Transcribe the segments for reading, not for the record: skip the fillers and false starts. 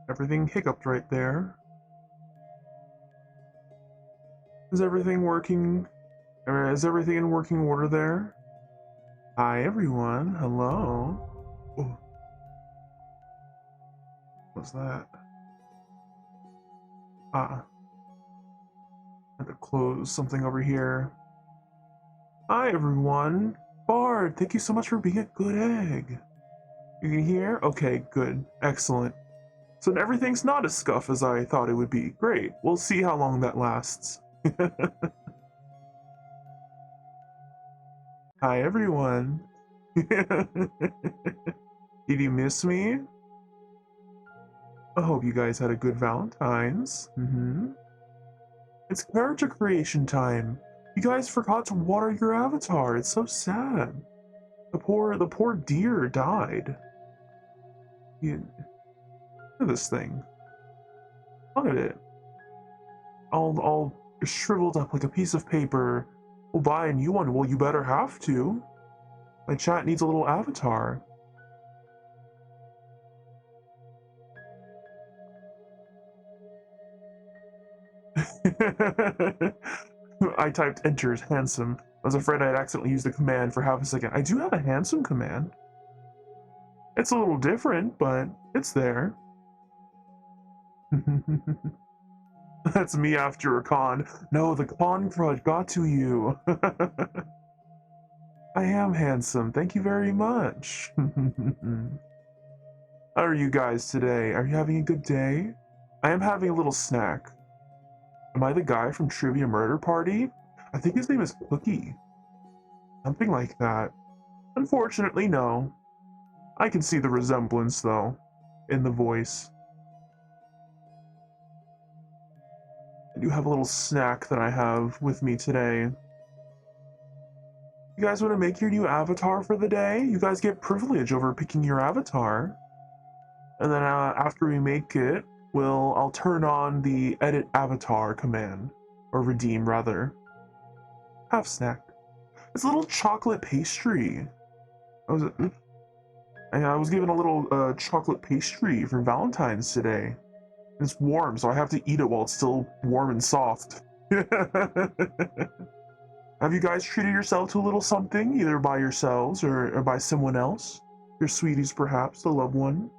Everything hiccuped right there. Is everything working? Or is everything in working order there? Hi everyone, hello. Oh. What's that? I had to close something over here. Hi everyone. Bard, thank you so much for being a good egg. You can hear? Okay, good. Excellent. So everything's not as scuff as I thought it would be. Great. We'll see how long that lasts. Hi everyone. Did you miss me? I hope you guys had a good Valentines. It's character creation time. You guys forgot to water your avatar. It's so sad. The poor deer died. Look at this thing. Look at it. All shriveled up like a piece of paper. We'll buy a new one. Well, you better have to. My chat needs a little avatar. I typed enters handsome. I was afraid I'd accidentally used the command for half a second. I do have a handsome command. It's a little different, but it's there. That's me after a con. No, the con crud got to you. I am handsome. Thank you very much. How are you guys today? Are you having a good day? I am having a little snack. Am I the guy from Trivia Murder Party? I think his name is Cookie. Something like that. Unfortunately, no. I can see the resemblance, though, in the voice. I do have a little snack that I have with me today. You guys want to make your new avatar for the day? You guys get privilege over picking your avatar. And then after we make it, I'll turn on the edit avatar command. Or redeem, rather. Have snack. It's a little chocolate pastry. I was given a little chocolate pastry for Valentine's today. It's warm, so I have to eat it while it's still warm and soft. Have you guys treated yourself to a little something, either by yourselves or by someone else? Your sweeties, perhaps, a loved one?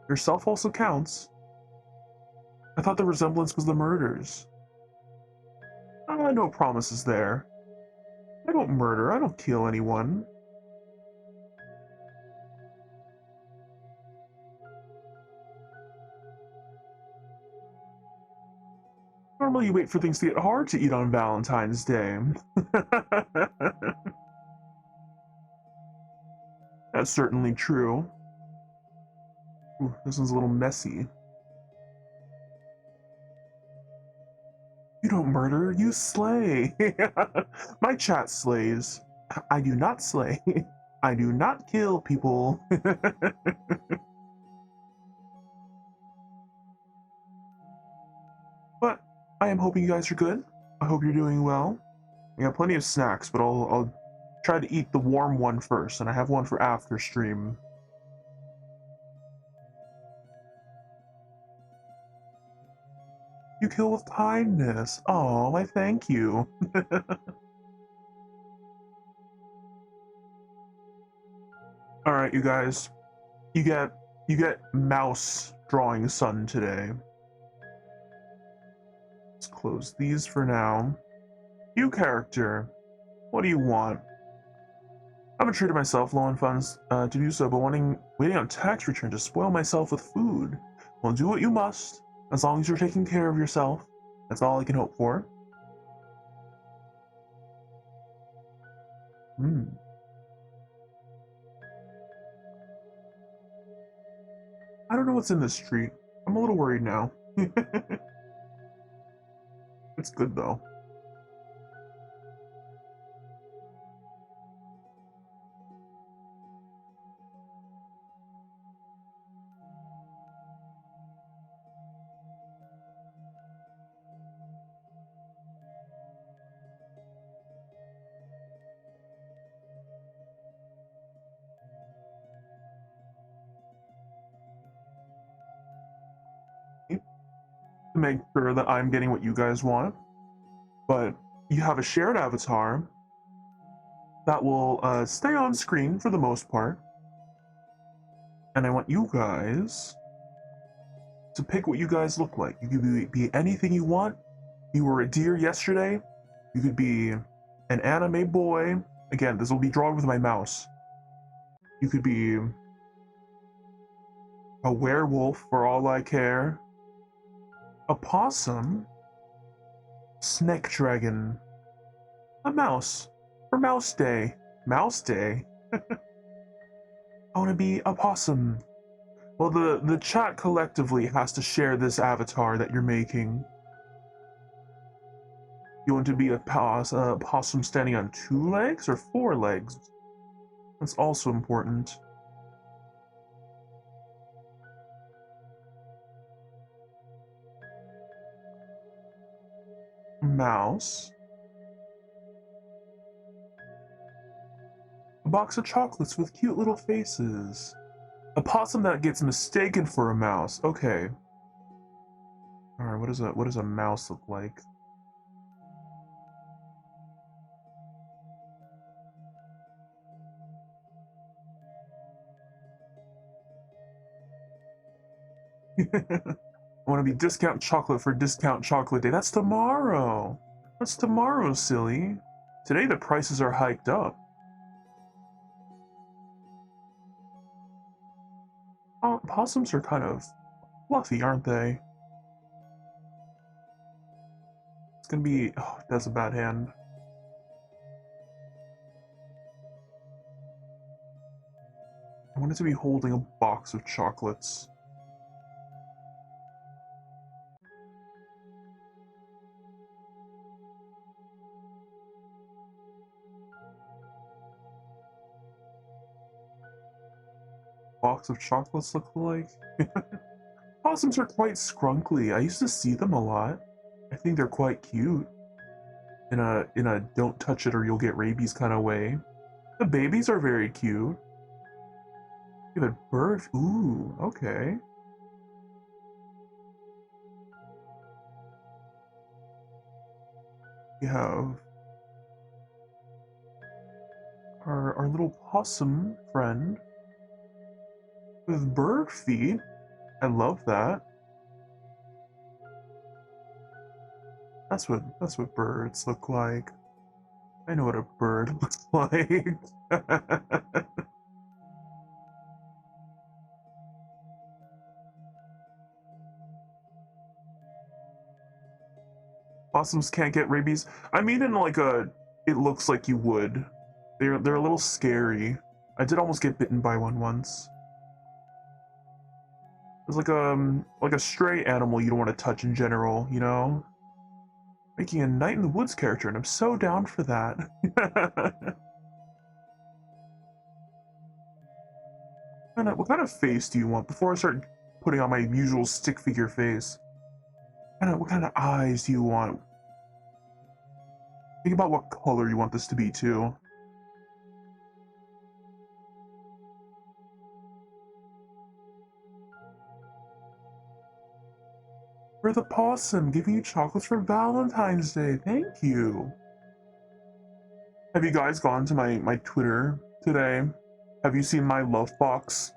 Yourself also counts. I thought the resemblance was the murders. No promises there. I don't murder, I don't kill anyone. Normally you wait for things to get hard to eat on Valentine's Day. That's certainly true. Ooh, this one's a little messy. You don't murder, you slay. My chat slays. I do not slay. I do not kill people. But I am hoping you guys are good. I hope you're doing well. I got plenty of snacks, but I'll try to eat the warm one first, and I have one for after stream. You kill with kindness. Oh, I thank you. All right, you guys. You get mouse drawing sun today. Let's close these for now. You character. What do you want? I've treated myself low on funds to do so, but waiting on tax return to spoil myself with food. Well, do what you must, as long as you're taking care of yourself. That's all I can hope for. I don't know what's in this street. I'm a little worried now. It's good though. To make sure that I'm getting what you guys want. But you have a shared avatar that will stay on screen for the most part. And I want you guys to pick what you guys look like. You could be anything you want. You were a deer yesterday. You could be an anime boy. Again, this will be drawn with my mouse. You could be a werewolf for all I care. A possum. Snake dragon. A mouse. For Mouse Day. Mouse Day? I want to be a possum. Well, the chat collectively has to share this avatar that you're making. You want to be a possum standing on 2 legs or 4 legs? That's also important. Mouse. A box of chocolates with cute little faces. A possum that gets mistaken for a mouse. Okay. Alright, what does a mouse look like? I want to be discount chocolate for discount chocolate day. That's tomorrow. That's tomorrow, silly. Today the prices are hiked up. Oh, possums are kind of fluffy, aren't they? It's gonna be... Oh, that's a bad hand. I want it to be holding a box of chocolates. Box of chocolates look like? Possums are quite scrunkly. I used to see them a lot. I think they're quite cute. In a don't touch it or you'll get rabies kind of way. The babies are very cute. Give it birth. Ooh, okay. We have our little possum friend with bird feet. I love that. That's what birds look like. I know what a bird looks like. Possums can't get rabies. I mean, in like a, it looks like you would. They're a little scary. I did almost get bitten by one once. It's like a stray animal you don't want to touch in general, you know? Making a Night in the Woods character, and I'm so down for that. What kind of face do you want before I start putting on my usual stick figure face? What kind of eyes do you want? Think about what color you want this to be too. For the possum, giving you chocolates for Valentine's Day. Thank you. Have you guys gone to my Twitter today? Have you seen my love box?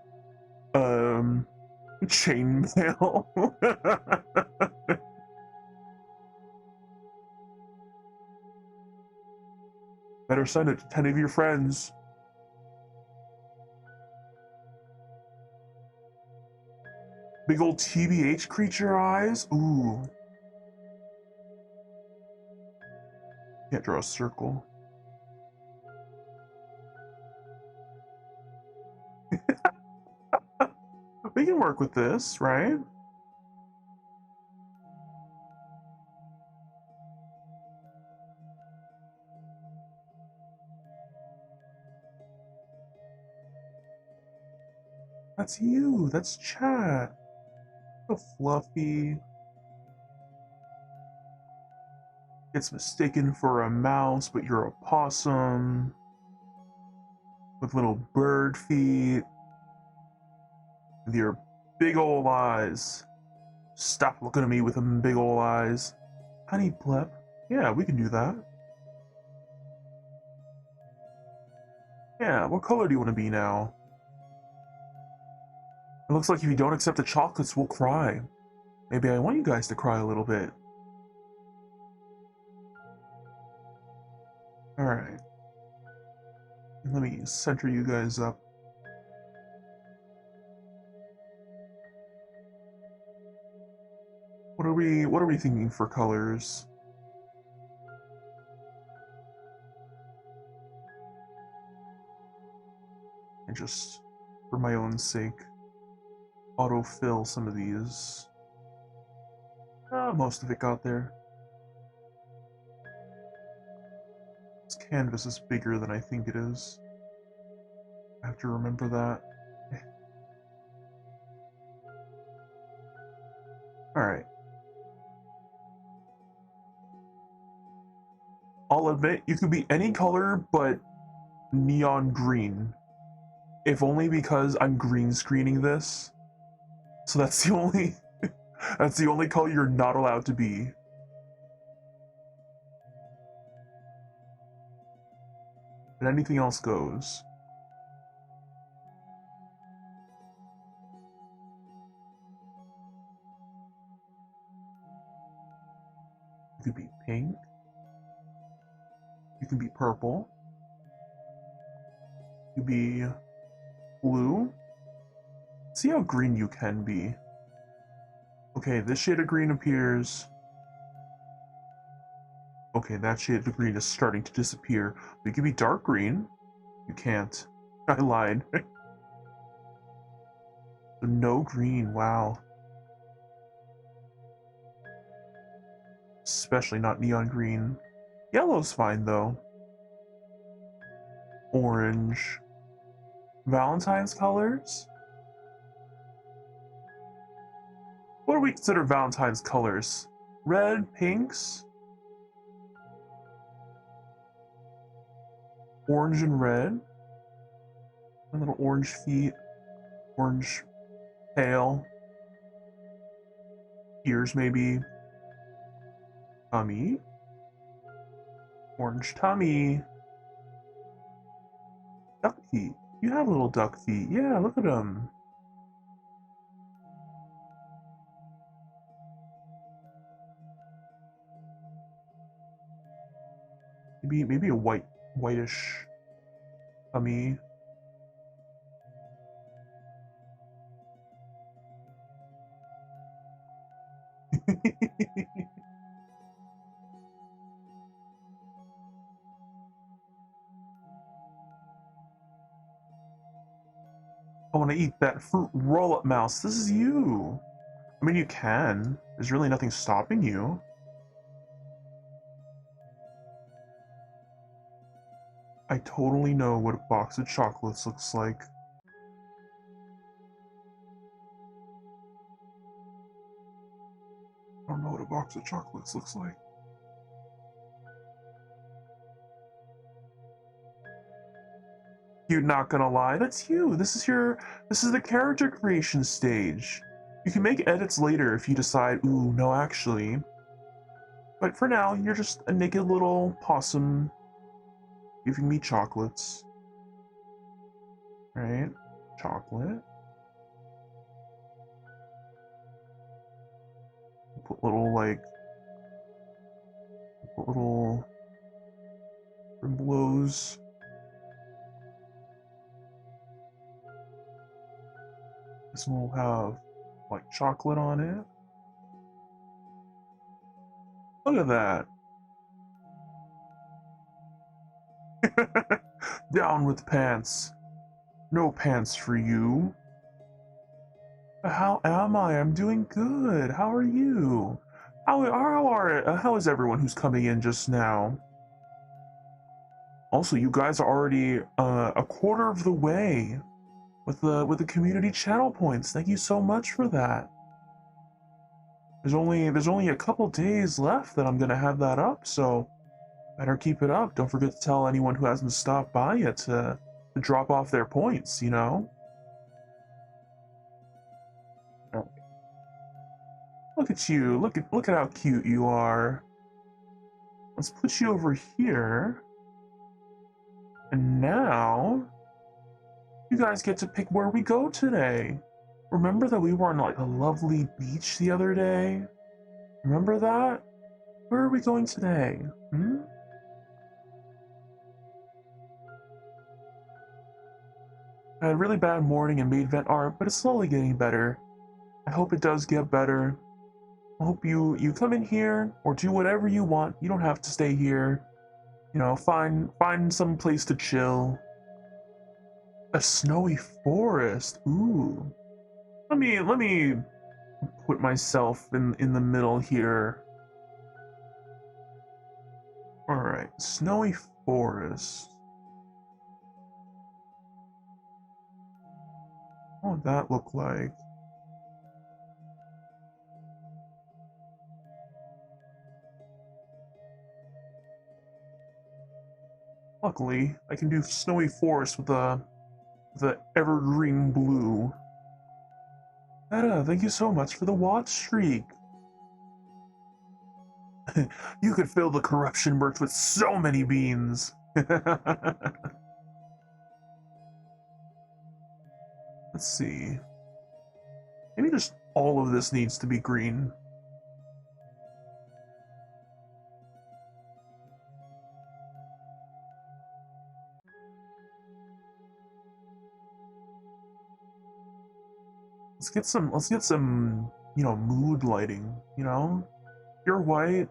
Chainmail. Better send it to 10 of your friends. Big old TBH creature eyes. Ooh. Can't draw a circle. We can work with this, right? That's you. That's chat. So fluffy. Gets mistaken for a mouse, but you're a possum. With little bird feet. With your big old eyes. Stop looking at me with them big old eyes. Honey Plep. Yeah, we can do that. Yeah, what color do you want to be now? It looks like if you don't accept the chocolates, we'll cry. Maybe I want you guys to cry a little bit. Alright. Let me center you guys up. What are we thinking for colors? And just for my own sake, autofill some of these. Most of it got there. This canvas is bigger than I think it is. I have to remember that. Alright. I'll admit, you could be any color but neon green. If only because I'm green screening this. So that's the only that's the only color you're not allowed to be. And anything else goes. You could be pink. You can be purple. You could be blue. See how green you can be. Okay, this shade of green appears. Okay, that shade of green is starting to disappear. You can be dark green. You can't. I lied. No green, wow. Especially not neon green. Yellow's fine though. Orange. Valentine's colors? What do we consider Valentine's colors? Red, pinks? Orange and red? A little orange feet. Orange tail. Ears maybe. Tummy. Orange tummy. Duck feet. You have little duck feet. Yeah, look at them. Maybe a whitish tummy. I want to eat that fruit roll-up mouse. This is you. I mean, you can. There's really nothing stopping you. I totally know what a box of chocolates looks like. I don't know what a box of chocolates looks like. You're not gonna lie, that's you. This is the character creation stage. You can make edits later if you decide, ooh, no, actually. But for now, you're just a naked little possum giving me chocolates. Right? Chocolate. Put little blows. This one will have like chocolate on it. Look at that. Down with pants. No pants for you. How am I? I'm doing good. How are you? How is everyone who's coming in just now? Also, you guys are already a quarter of the way with the community channel points. Thank you so much for that. There's only a couple days left that I'm gonna have that up, so better keep it up. Don't forget to tell anyone who hasn't stopped by yet to drop off their points, you know? Look at you. Look at how cute you are. Let's put you over here. And now you guys get to pick where we go today. Remember that we were on like a lovely beach the other day? Remember that? Where are we going today? Hmm? I had a really bad morning and made vent art, but it's slowly getting better. I hope it does get better. I hope you come in here or do whatever you want. You don't have to stay here. You know, find some place to chill. A snowy forest. Ooh. Let me put myself in the middle here. All right, snowy forest. What would that look like? Luckily, I can do snowy forest with the evergreen blue. Meta, thank you so much for the watch streak. You could fill the corruption works with so many beans. Let's see. Maybe just all of this needs to be green. Let's get some, you know, mood lighting, you know? You're white.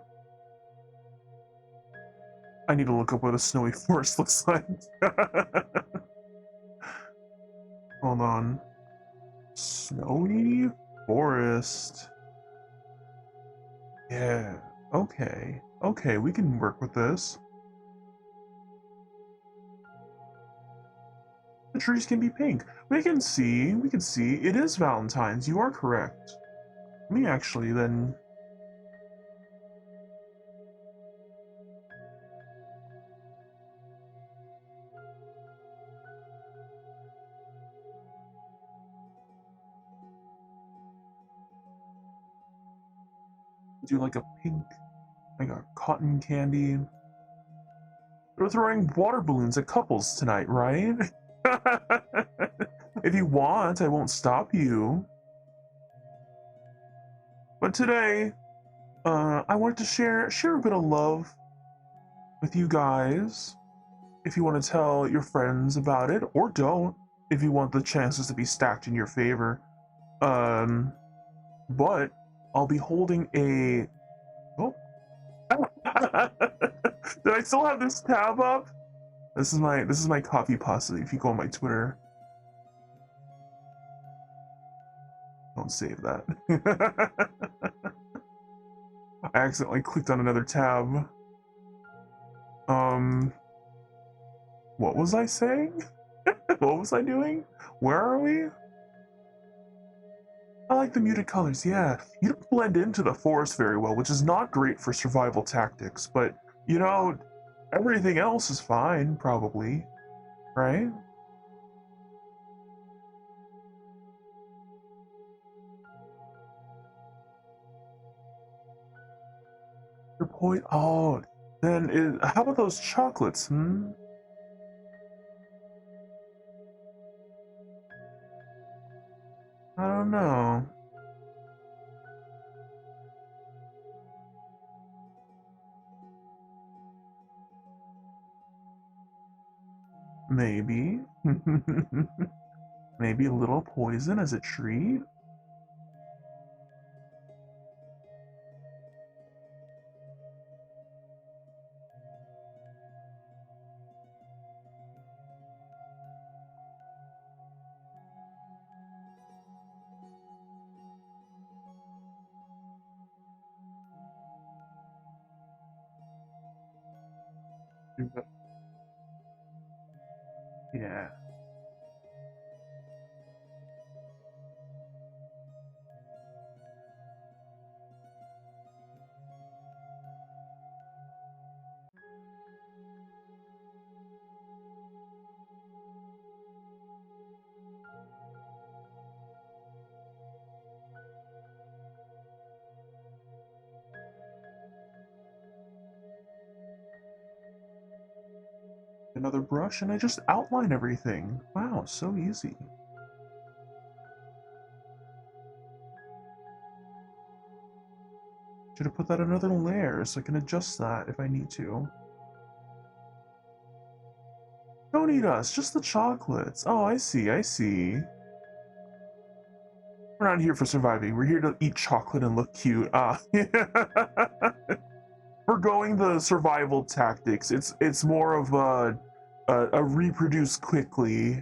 I need to look up what a snowy forest looks like. Hold on. Snowy forest. Yeah. Okay. Okay, we can work with this. The trees can be pink. We can see. It is Valentine's. You are correct. Let me actually then do like a pink, like a cotton candy. We're throwing water balloons at couples tonight, right? If you want, I won't stop you. But today, I wanted to share a bit of love with you guys. If you want to tell your friends about it, or don't, if you want the chances to be stacked in your favor. Um, but I'll be holding a. Oh, did I still have this tab up? This is my coffee pasta. If you go on my Twitter, don't save that. I accidentally clicked on another tab. What was I saying? What was I doing? Where are we? I like the muted colors, yeah. You don't blend into the forest very well, which is not great for survival tactics, but, you know, everything else is fine, probably, right? Your point, oh, then how about those chocolates, hmm? I don't know. Maybe. Maybe a little poison as a treat? Yeah. Another brush and I just outline everything. Wow, so easy. Should have put that another layer so I can adjust that if I need to. Don't eat us, just the chocolates. Oh, I see, I see. We're not here for surviving. We're here to eat chocolate and look cute. Ah, we're going the survival tactics. It's more of a reproduce quickly.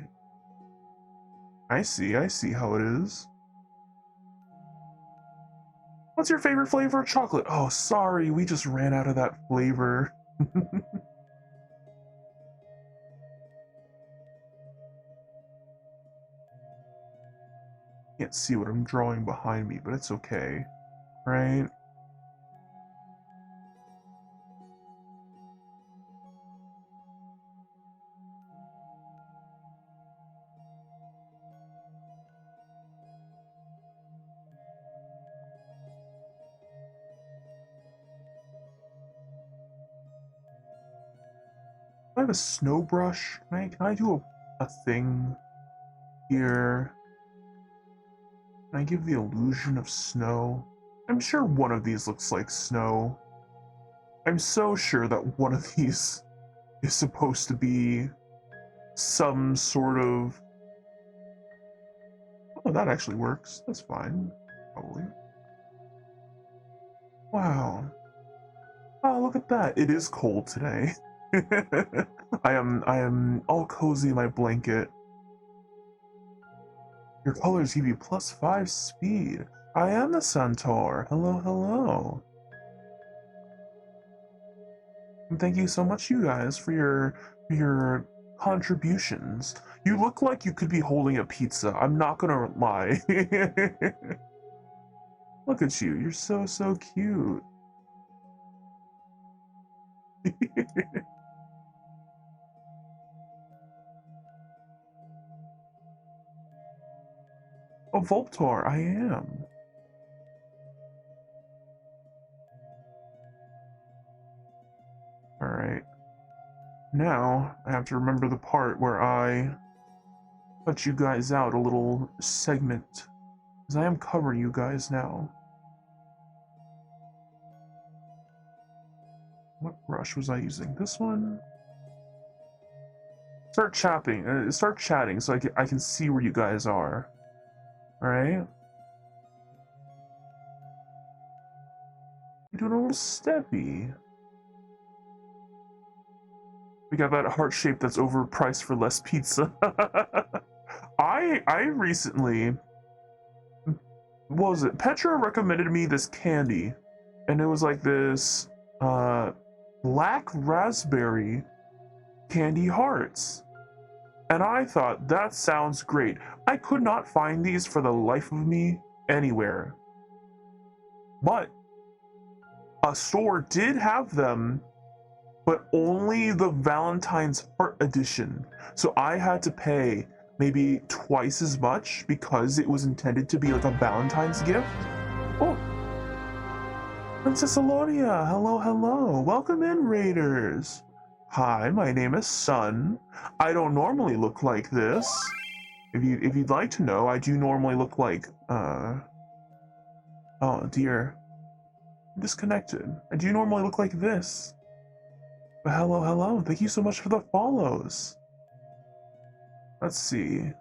I see how it is. What's your favorite flavor of chocolate? Oh, sorry, we just ran out of that flavor. Can't see what I'm drawing behind me, but it's okay, right? I have a snow brush. Can I do a thing here? Can I give the illusion of snow? I'm sure one of these looks like snow. I'm so sure that one of these is supposed to be some sort of... Oh, that actually works. That's fine. Probably. Wow. Oh, look at that. It is cold today. I am all cozy in my blanket. Your colors give you +5 speed. I am the centaur. Hello, hello. And thank you so much, you guys, for your contributions. You look like you could be holding a pizza. I'm not gonna lie. Look at you. You're so cute. Oh, Volptor, I am. Alright. Now, I have to remember the part where I cut you guys out a little segment. Because I am covering you guys now. What brush was I using? This one? Start chatting. Start chatting so I can see where you guys are. Alright? You're doing a little steppy. We got that heart shape that's overpriced for less pizza. I recently, what was it? Petra recommended me this candy, and it was like this black raspberry candy hearts. And I thought, that sounds great. I could not find these for the life of me anywhere. But a store did have them, but only the Valentine's Heart Edition. So I had to pay maybe twice as much because it was intended to be like a Valentine's gift. Oh, Princess Alonia, hello, hello. Welcome in, Raiders. Hi, my name is Sun. I don't normally look like this. If you'd like to know, I do normally look like, oh dear. I'm disconnected. I do normally look like this. But hello, hello. Thank you so much for the follows. Let's see.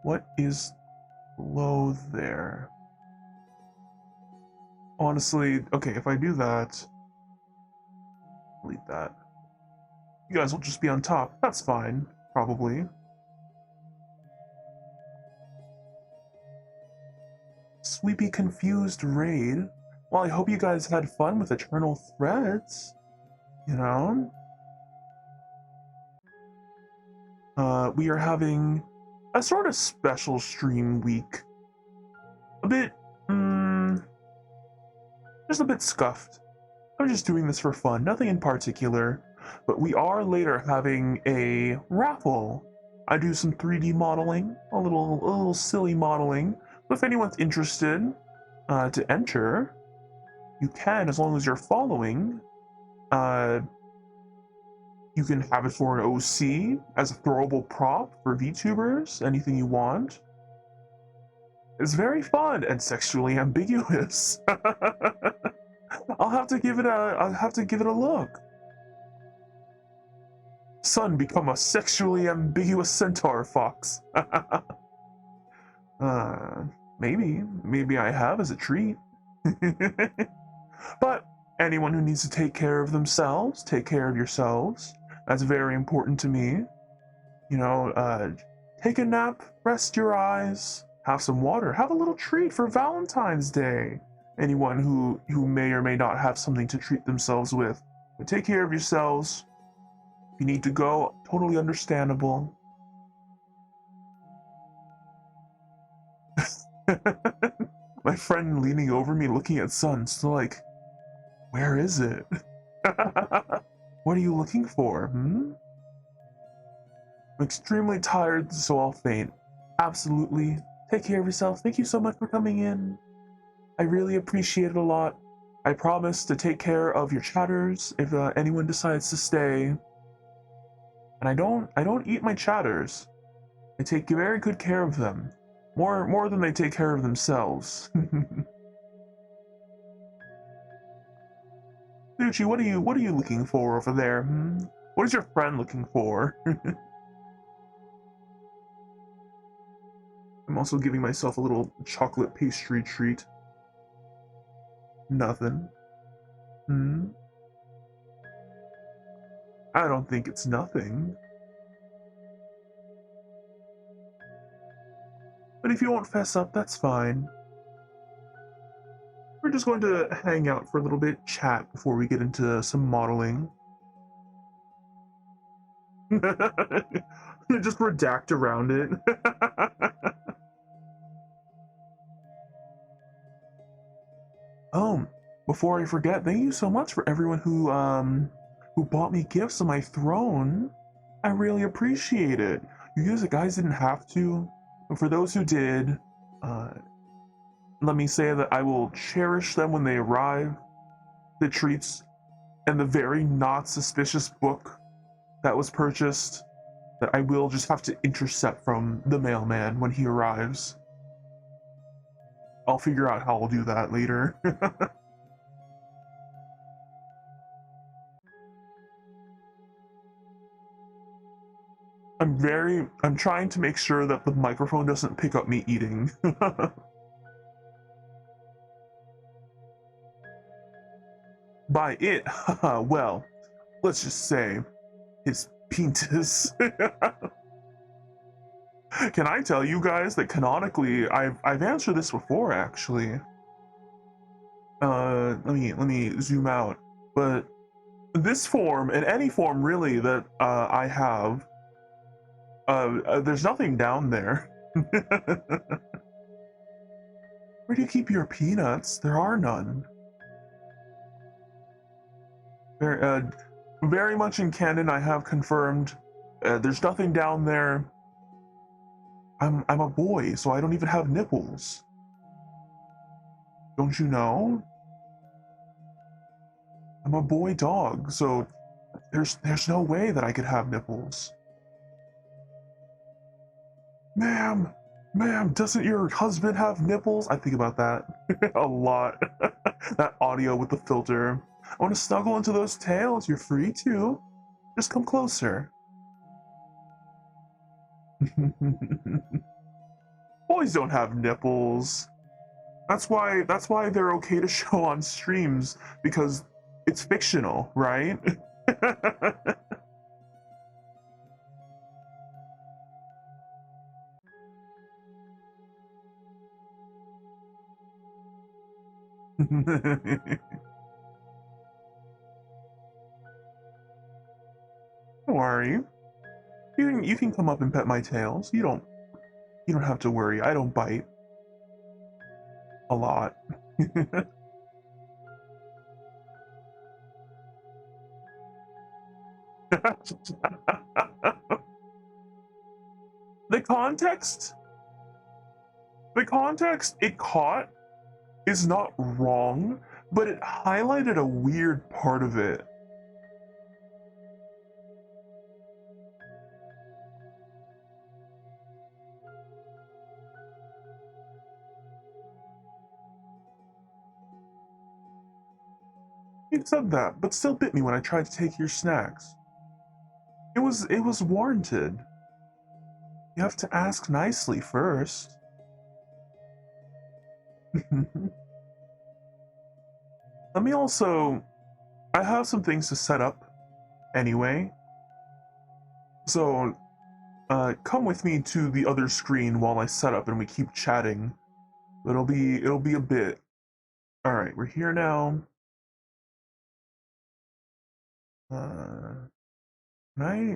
What is below there? Honestly, okay, if I do that, delete that. You guys will just be on top. That's fine, probably. Sleepy Confused Raid. Well, I hope you guys had fun with Eternal Threads. You know? We are having a sort of special stream week. A bit, just a bit scuffed. I'm just doing this for fun, nothing in particular. But we are later having a raffle. I do some 3D modeling, a little silly modeling. But if anyone's interested to enter, you can, as long as you're following. You can have it for an OC, as a throwable prop for VTubers, anything you want. It's very fun and sexually ambiguous. I'll have to give it a look. Son, become a sexually ambiguous centaur fox. Maybe I have as a treat. But anyone who needs to take care of themselves, take care of yourselves. That's very important to me. You know, take a nap, rest your eyes, have some water, have a little treat for Valentine's Day. Anyone who may or may not have something to treat themselves with. But take care of yourselves. If you need to go, totally understandable. My friend leaning over me looking at Sun, still like, where is it? What are you looking for, I'm extremely tired, so I'll faint. Absolutely. Take care of yourself. Thank you so much for coming in. I really appreciate it a lot. I promise to take care of your chatters if anyone decides to stay. And I don't eat my chatters. I take very good care of them. More than they take care of themselves. Lucci, what are you looking for over there? What is your friend looking for? I'm also giving myself a little chocolate pastry treat. Nothing. I don't think it's nothing. But if you won't fess up, that's fine. We're just going to hang out for a little bit, chat before we get into some modeling. Just redact around it. Before I forget, thank you so much for everyone who bought me gifts on my throne. I really appreciate it. You guys didn't have to, but for those who did, let me say that I will cherish them when they arrive. The treats and the very not suspicious book that was purchased that I will just have to intercept from the mailman when he arrives. I'll figure out how I'll do that later. I'm trying to make sure that the microphone doesn't pick up me eating. By it, well, let's just say his penis. Can I tell you guys that canonically, I've answered this before actually. Let me zoom out. But this form and any form really that I have, there's nothing down there. Where do you keep your peanuts? There are none. Very, very much in canon, I have confirmed. There's nothing down there. I'm a boy, so I don't even have nipples. Don't you know? I'm a boy dog, so there's no way that I could have nipples. Ma'am, ma'am, doesn't your husband have nipples? I think about that a lot. That audio with the filter. I want to snuggle into those tails. You're free to. Just come closer. Boys don't have nipples. That's why they're okay to show on streams because it's fictional, right? Don't worry. You can come up and pet my tails. You don't have to worry. I don't bite a lot. the context the context it caught is not wrong, but it highlighted a weird part of it. You said that, but still bit me when I tried to take your snacks. It was warranted. You have to ask nicely first. Let me also I have some things to set up anyway. So come with me to the other screen while I set up and we keep chatting. It'll be a bit. Alright, we're here now. Uh I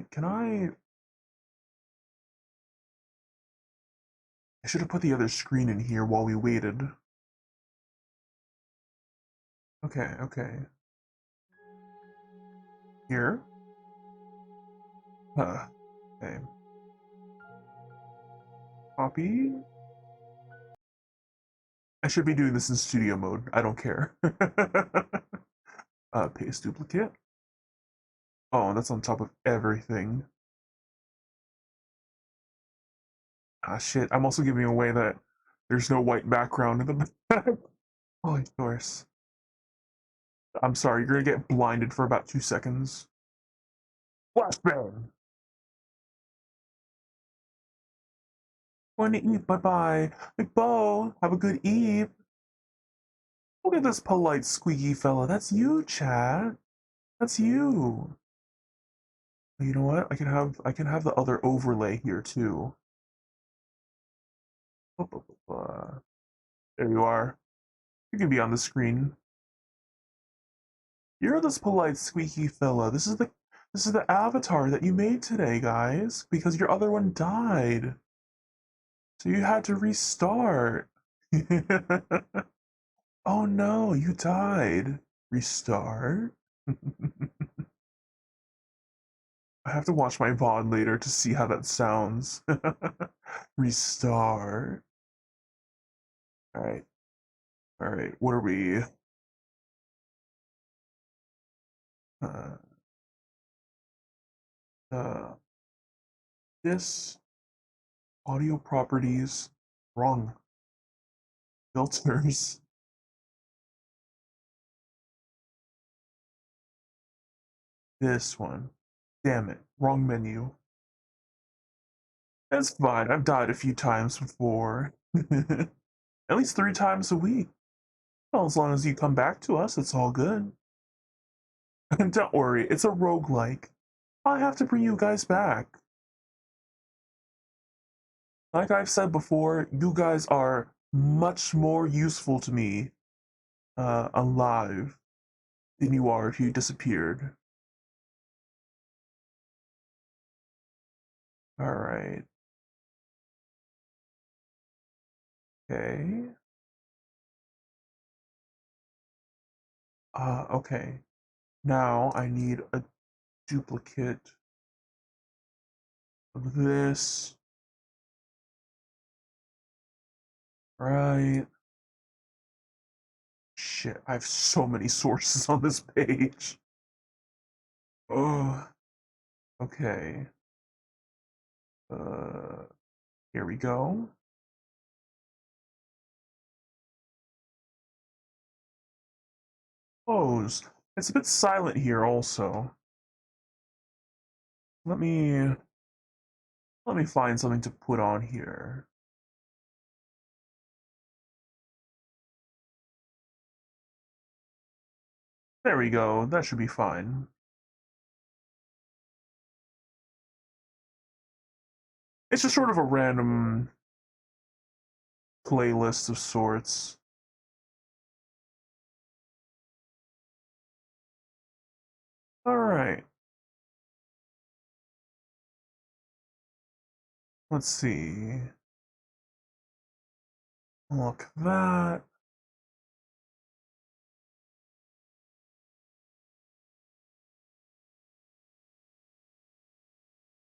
should have put the other screen in here while we waited. Okay, okay. Here? Okay. Copy. I should be doing this in studio mode. I don't care. Paste duplicate. Oh, that's on top of everything. Ah, shit. I'm also giving away that there's no white background in the back. Holy course. I'm sorry, you're gonna get blinded for about 2 seconds. Flashbang! Going to eat, bye-bye. McBo, have a good eve. Look at this polite, squeaky fella. That's you, Chad. That's you. You know what? I can have the other overlay here too. There you are. You can be on the screen. You're this polite, squeaky fella. This is the avatar that you made today, guys, because your other one died. So you had to restart. Oh no, you died. Restart? I have to watch my VOD later to see how that sounds. Restart. Alright. Alright, what are we? Uh, uh, this audio properties wrong. Filters. This one. Damn it. Wrong menu. It's fine. I've died a few times before. At least 3 times a week. Well, as long as you come back to us, it's all good. And don't worry, it's a roguelike. I have to bring you guys back. Like I've said before, you guys are much more useful to me alive than you are if you disappeared. Alright. Okay. Okay. Now I need a duplicate of this. Right. Shit, I have so many sources on this page. Oh, okay. Uh, Here we go. Close. It's a bit silent here also. Let me let me find something to put on here. There we go. That should be fine. It's just sort of a random playlist of sorts. All right. Let's see. Look at that.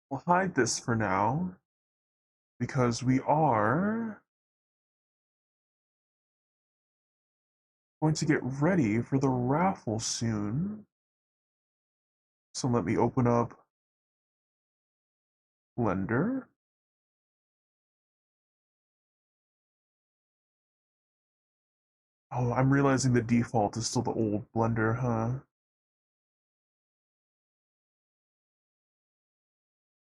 We'll hide this for now because we are going to get ready for the raffle soon. So let me open up Blender. Oh, I'm realizing the default is still the old Blender, huh?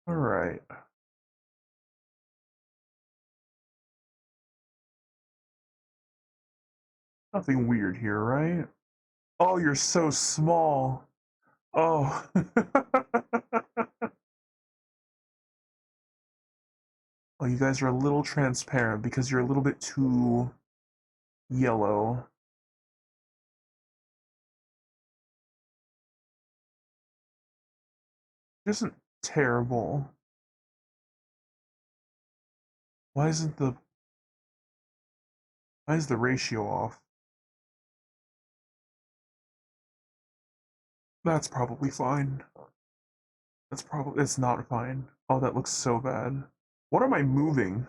Alright. Nothing weird here, right? Oh, you're so small. Oh. Oh, you guys are a little transparent because you're a little bit too yellow. It isn't terrible. Why isn't the why is the ratio off? That's probably fine. It's not fine. Oh, that looks so bad. What am I moving?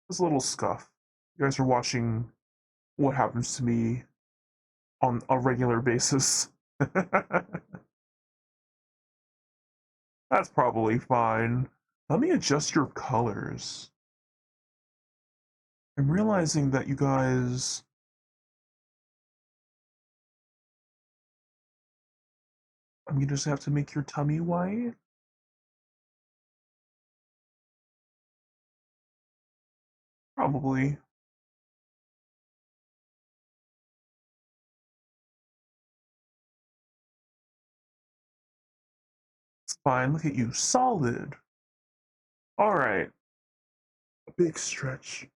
This little scuff. You guys are watching what happens to me on a regular basis. That's probably fine. Let me adjust your colors. I'm realizing that you guys. I'm gonna just have to make your tummy white. Probably. It's fine. Look at you. Solid. Alright. A big stretch.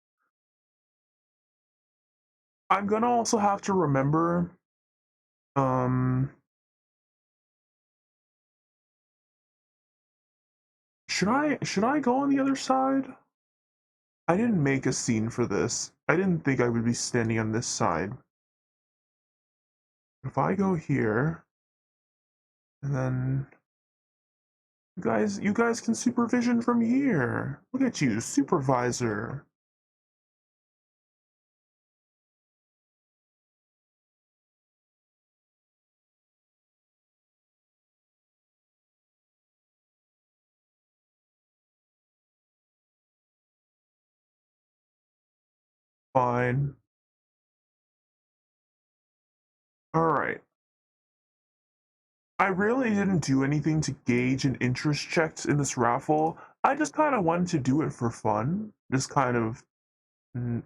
I'm gonna also have to remember. Um. Should I go on the other side? I didn't make a scene for this. I didn't think I would be standing on this side. If I go here, and then you guys can supervision from here. Look at you, supervisor. Fine. Alright. I really didn't do anything to gauge an interest check in this raffle. I just kind of wanted to do it for fun, just kind of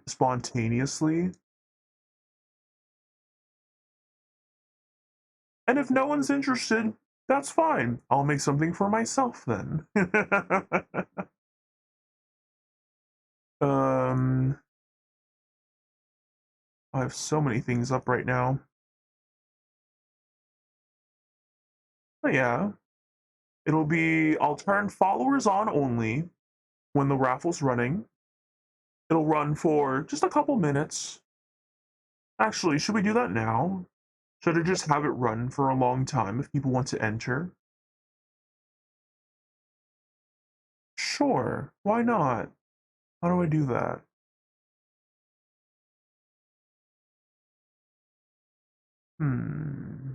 spontaneously. And if no one's interested, that's fine. I'll make something for myself then. um, I have so many things up right now. But yeah, I'll turn followers on only when the raffle's running. It'll run for just a couple minutes. Actually, should we do that now? Should I just have it run for a long time if people want to enter? Sure, why not? How do I do that? Hmm.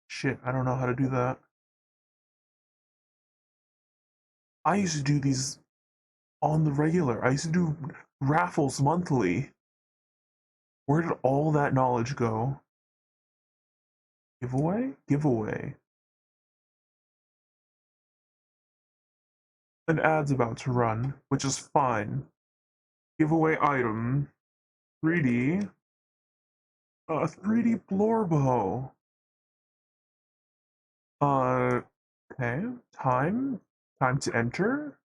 Shit, I don't know how to do that. I used to do these on the regular. I used to do raffles monthly. Where did all that knowledge go? Giveaway? Giveaway. An ad's about to run, which is fine. Giveaway item. 3D. 3D Blorbo. Uh, okay. Time. Time to enter.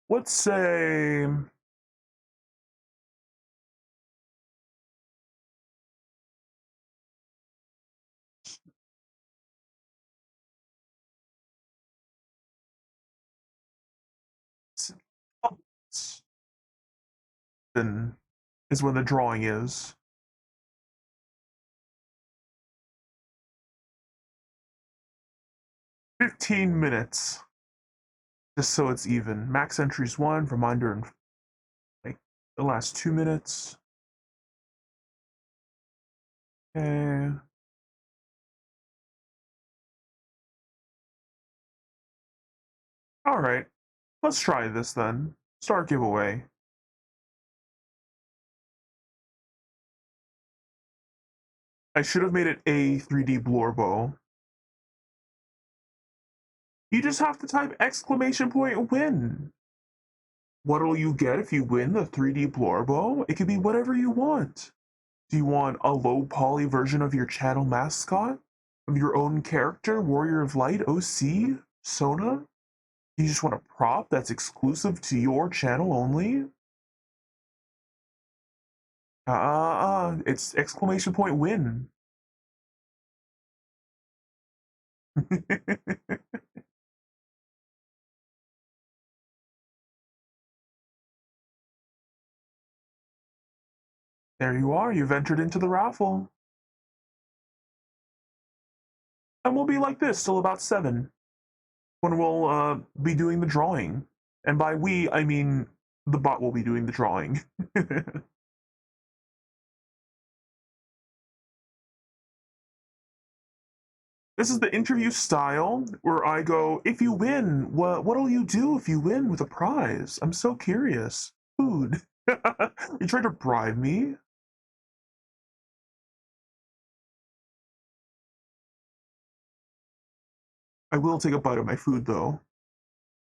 Let's say then is when the drawing is. 15 minutes. Just so it's even. Max entries 1, reminder in like the last 2 minutes. Okay. Alright. Let's try this then. Start giveaway. I should have made it a 3D Blorbo. You just have to type exclamation point win. What'll you get if you win the 3D Blorbo? It can be whatever you want. Do you want a low poly version of your channel mascot? Of your own character, Warrior of Light, OC, Sona? Do you just want a prop that's exclusive to your channel only? It's exclamation point win. There you are, you've entered into the raffle. And we'll be like this till about 7, when we'll be doing the drawing. And by we, I mean the bot will be doing the drawing. This is the interview style where I go, if you win, what'll you do if you win with a prize? I'm so curious. Food. You trying to bribe me? I will take a bite of my food though.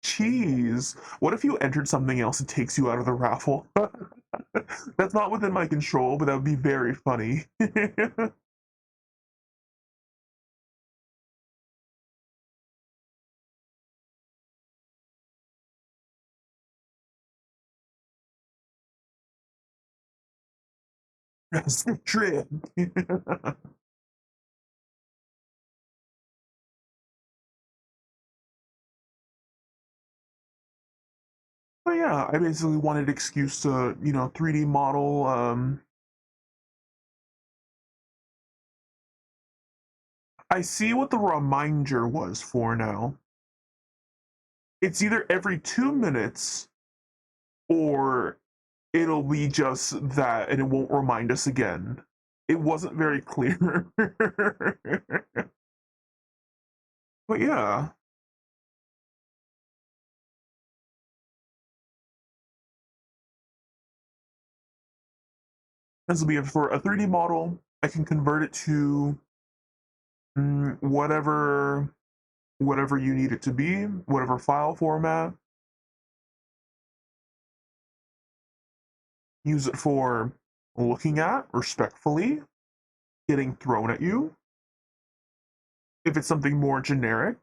Cheese. What if you entered something else that takes you out of the raffle? That's not within my control, but that would be very funny. That's the trip. But yeah, I basically wanted excuse to, 3D model. I see what the reminder was for now. It's either every 2 minutes or it'll be just that and it won't remind us again. It wasn't very clear. But yeah. This will be for a 3D model. I can convert it to whatever you need it to be, whatever file format. Use it for looking at respectfully, getting thrown at you. If it's something more generic,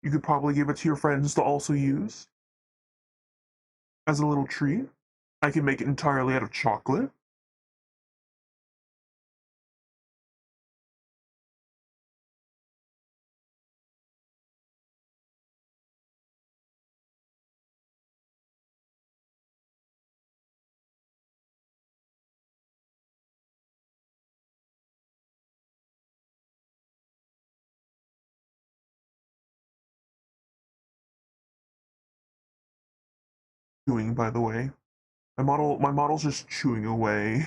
you could probably give it to your friends to also use as a little treat. I can make it entirely out of chocolate. Chewing, by the way. My model's just chewing away.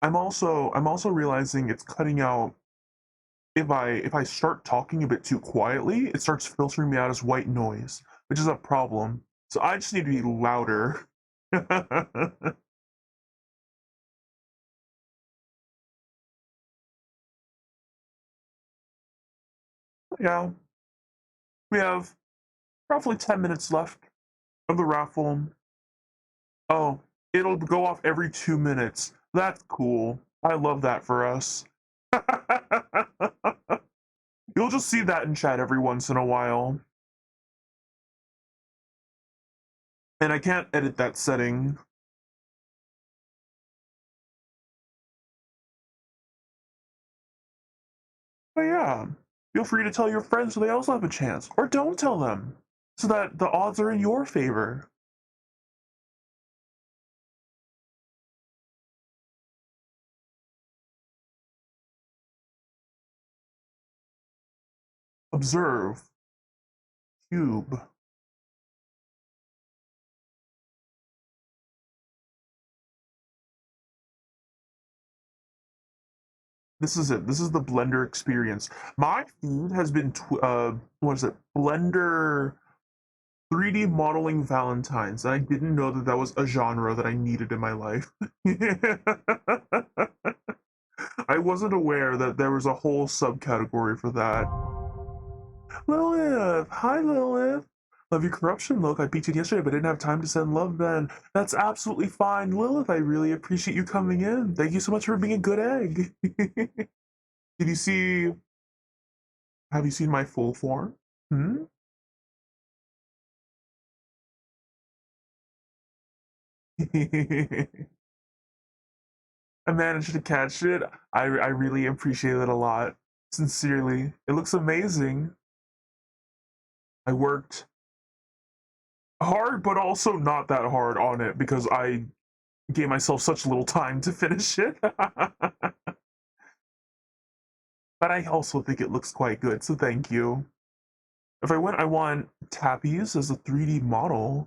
I'm also realizing it's cutting out if I start talking a bit too quietly, it starts filtering me out as white noise, which is a problem. So I just need to be louder. Yeah, we have roughly 10 minutes left of the raffle. Oh, it'll go off every 2 minutes. That's cool. I love that for us. You'll just see that in chat every once in a while. And I can't edit that setting. But yeah, feel free to tell your friends so they also have a chance. Or don't tell them, so that the odds are in your favor. Observe. Cube. This is it. This is the Blender experience. My feed has been, what is it? Blender 3D modeling Valentines. And I didn't know that that was a genre that I needed in my life. I wasn't aware that there was a whole subcategory for that. Lilith! Hi, Lilith! Love your corruption look. I beat you yesterday, but didn't have time to send love then. That's absolutely fine, Lilith. I really appreciate you coming in. Thank you so much for being a good egg. Did you see? Have you seen my full form? Hmm? I managed to catch it. I really appreciate it a lot. Sincerely. It looks amazing. I worked hard, but also not that hard on it because I gave myself such little time to finish it. But I also think it looks quite good, so thank you. If I want Tappies as a 3D model,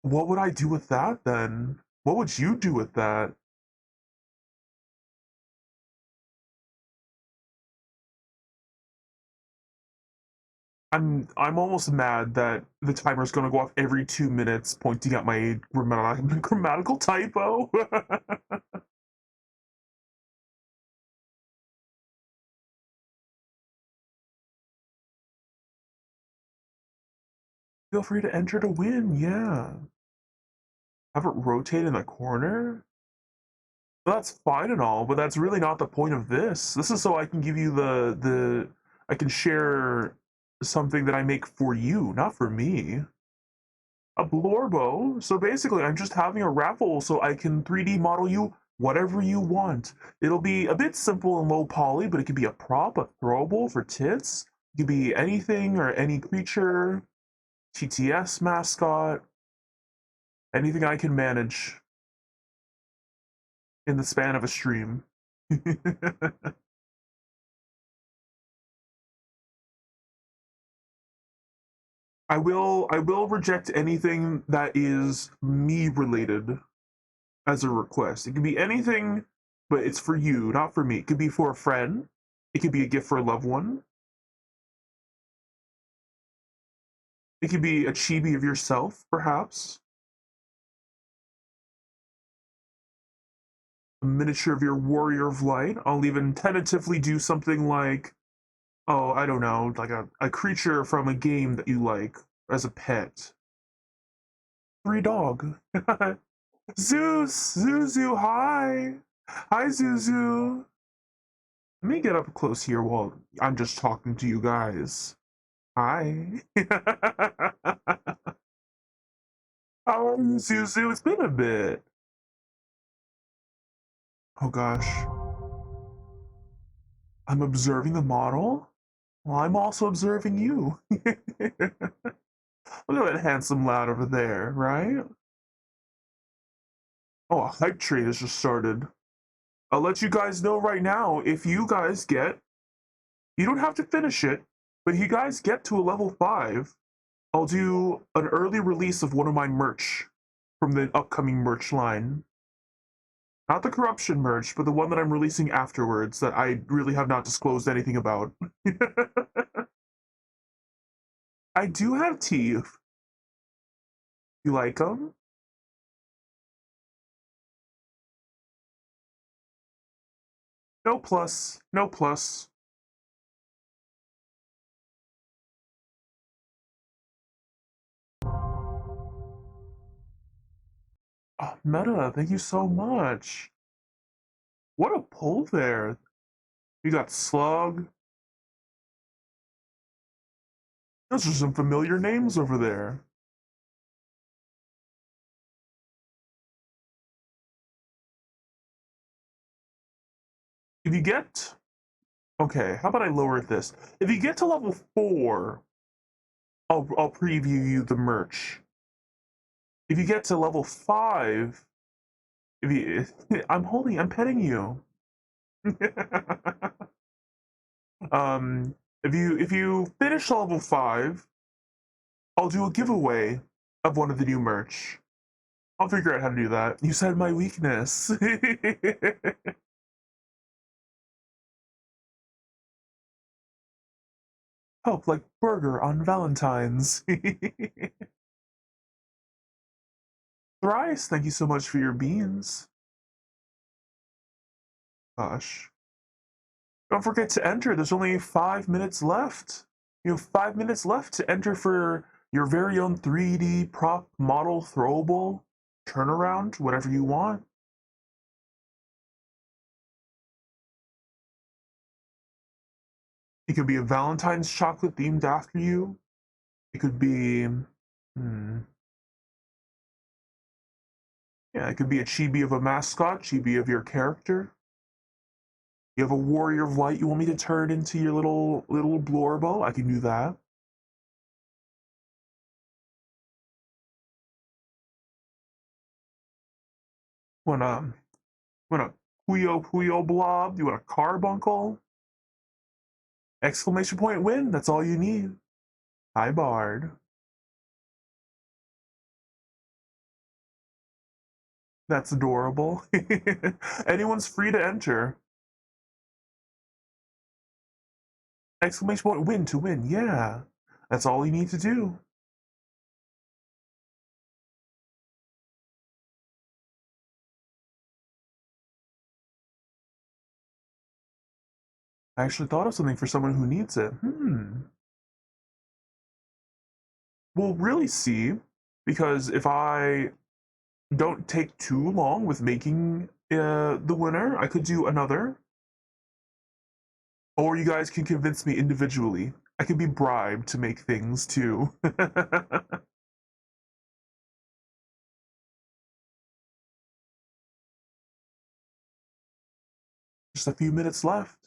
what would I do with that then? What would you do with that? I'm almost mad that the timer's gonna go off every 2 minutes, pointing at my grammatical typo. Feel free to enter to win. Yeah, have it rotate in the corner. That's fine and all, but that's really not the point of this. This is so I can give you the I can share something that I make for you, not for me. A Blorbo. So basically, I'm just having a raffle so I can 3D model you whatever you want. It'll be a bit simple and low poly, but it could be a prop, a throwable for tits. It could be anything or any creature, TTS mascot, anything I can manage in the span of a stream. I will reject anything that is me related as a request. It could be anything, but it's for you, not for me. It could be for a friend. It could be a gift for a loved one. It could be a chibi of yourself, perhaps. a miniature of your warrior of light. I'll even tentatively do something like, oh, I don't know, like a creature from a game that you like as a pet. Free dog. Zeus! Zuzu, hi! Hi, Zuzu! Let me get up close here while I'm just talking to you guys. Hi. How are you, Zuzu? It's been a bit. Oh gosh. I'm observing the model? Well, I'm also observing you. Look at that handsome lad over there, right? Oh, a hype train has just started. I'll let you guys know right now, if you guys get, you don't have to finish it, but if you guys get to a level 5, I'll do an early release of one of my merch from the upcoming merch line. Not the corruption merch, but the one that I'm releasing afterwards that I really have not disclosed anything about. I do have teeth. You like them? No plus. No plus. Oh, Meta, thank you so much. What a pull there. You got Slug. Those are some familiar names over there. If you get... Okay, how about I lower this? If you get to level 4, I'll preview you the merch. If you get to level 5, if you... I'm petting you. If you finish level 5, I'll do a giveaway of one of the new merch. I'll figure out how to do that. You said my weakness. Help like burger on Valentines. Thrice, thank you so much for your beans. Gosh. Don't forget to enter. There's only 5 minutes left. You have 5 minutes left to enter for your very own 3D prop model throwable turnaround, whatever you want. It could be a Valentine's chocolate themed after you. It could be, yeah, it could be a chibi of a mascot, chibi of your character. You have a warrior of light you want me to turn into your little blorbo? I can do that. Want a Puyo blob? You want a carbuncle? Exclamation point win. That's all you need. Hi, Bard. That's adorable. Anyone's free to enter. Exclamation point win to win. Yeah. That's all you need to do. I actually thought of something for someone who needs it. We'll really see, because if I don't take too long with making the winner, I could do another. Or you guys can convince me individually. I can be bribed to make things too. Just a few minutes left.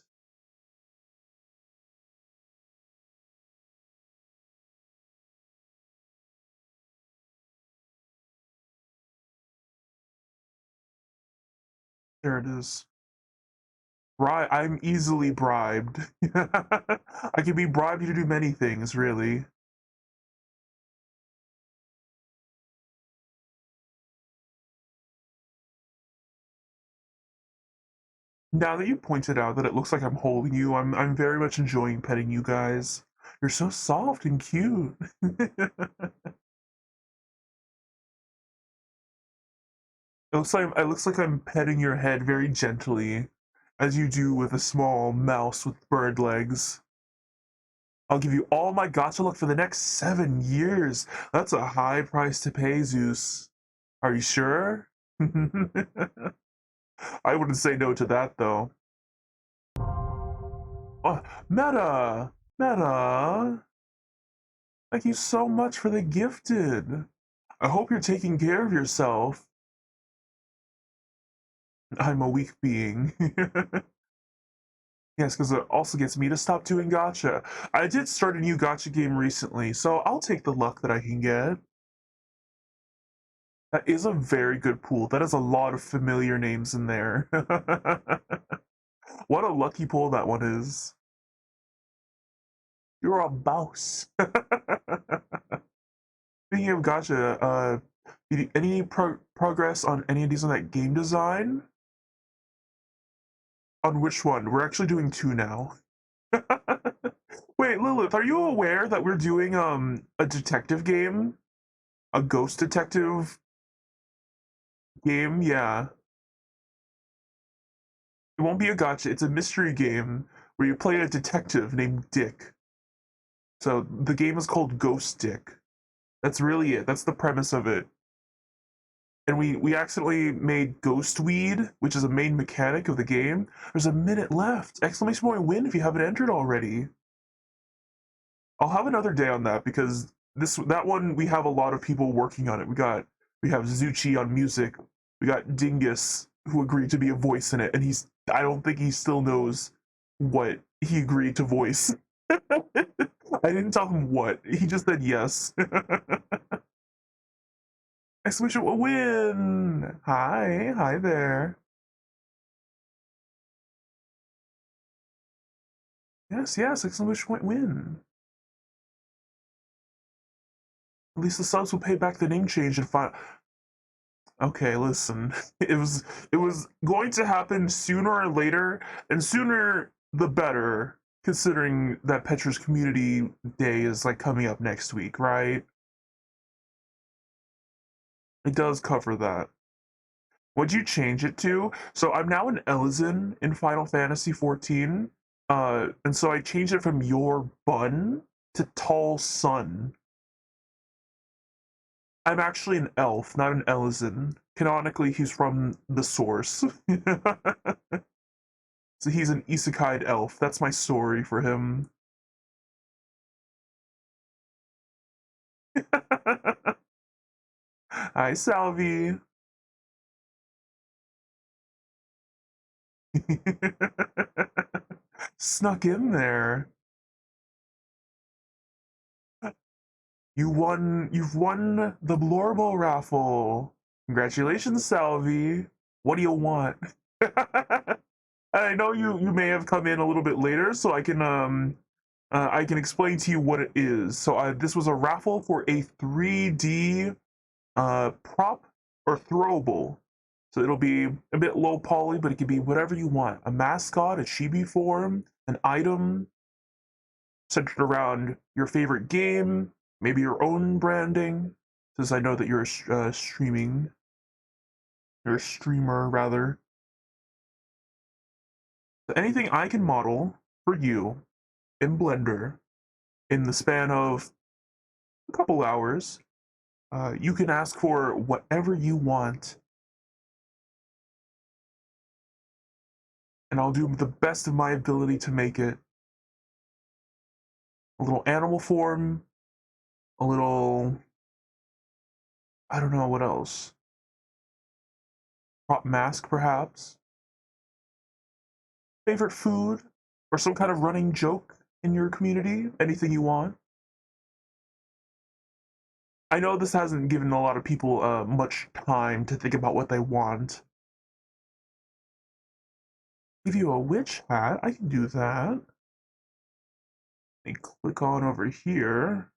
There it is. I'm easily bribed. I can be bribed to do many things, really. Now that you pointed out that it looks like I'm holding you, I'm very much enjoying petting you guys. You're so soft and cute. It looks like I'm petting your head very gently, as you do with a small mouse with bird legs. I'll give you all my gacha luck for the next 7 years. That's a high price to pay, Zeus. Are you sure? I wouldn't say no to that, though. Oh, Meta! Meta! Thank you so much for the gifted. I hope you're taking care of yourself. I'm a weak being. Yes, because it also gets me to stop doing gacha. I did start a new gacha game recently, so I'll take the luck that I can get. That is a very good pool. That is a lot of familiar names in there. What a lucky pull that one is. You're a boss. Speaking of gacha, any progress on any of these on that game design? On which one? We're actually doing two now. Wait, Lilith, are you aware that we're doing a detective game? A ghost detective game? Yeah. It won't be a gotcha, it's a mystery game where you play a detective named Dick. So the game is called Ghost Dick. That's really it. That's the premise of it. And we accidentally made Ghost Weed, which is a main mechanic of the game. There's a minute left! Exclamation point win if you haven't entered already. I'll have another day on that because that one we have a lot of people working on it. We have Zuchi on music. We got Dingus who agreed to be a voice in it, and I don't think he still knows what he agreed to voice. I didn't tell him what. He just said yes. Exclamation win! Hi there. Yes, exclamation point win. At least the subs will pay back the name change and find. Okay, listen. It was going to happen sooner or later, and sooner the better, considering that Petra's Community Day is like coming up next week, right? It does cover that. What'd you change it to? So I'm now an Elizin in Final Fantasy 14. And so I changed it from your bun to tall sun. I'm actually an elf, not an Elizin. Canonically, he's from the source. So he's an isekai elf. That's my story for him. Hi, Salvi. Snuck in there. You've won the Blorbo raffle. Congratulations, Salvi. What do you want? I know you may have come in a little bit later, so I can explain to you what it is. So this was a raffle for a 3D prop or throwable. So it'll be a bit low poly, but it can be whatever you want. A mascot, a chibi form, an item centered around your favorite game, maybe your own branding. Since I know that you're you're a streamer rather. So anything I can model for you in Blender in the span of a couple hours, you can ask for whatever you want, and I'll do the best of my ability to make it. A little animal form, a little, I don't know what else. Prop mask, perhaps. Favorite food, or some kind of running joke in your community. Anything you want. I know this hasn't given a lot of people much time to think about what they want. Give you a witch hat, I can do that. Let me click on over here.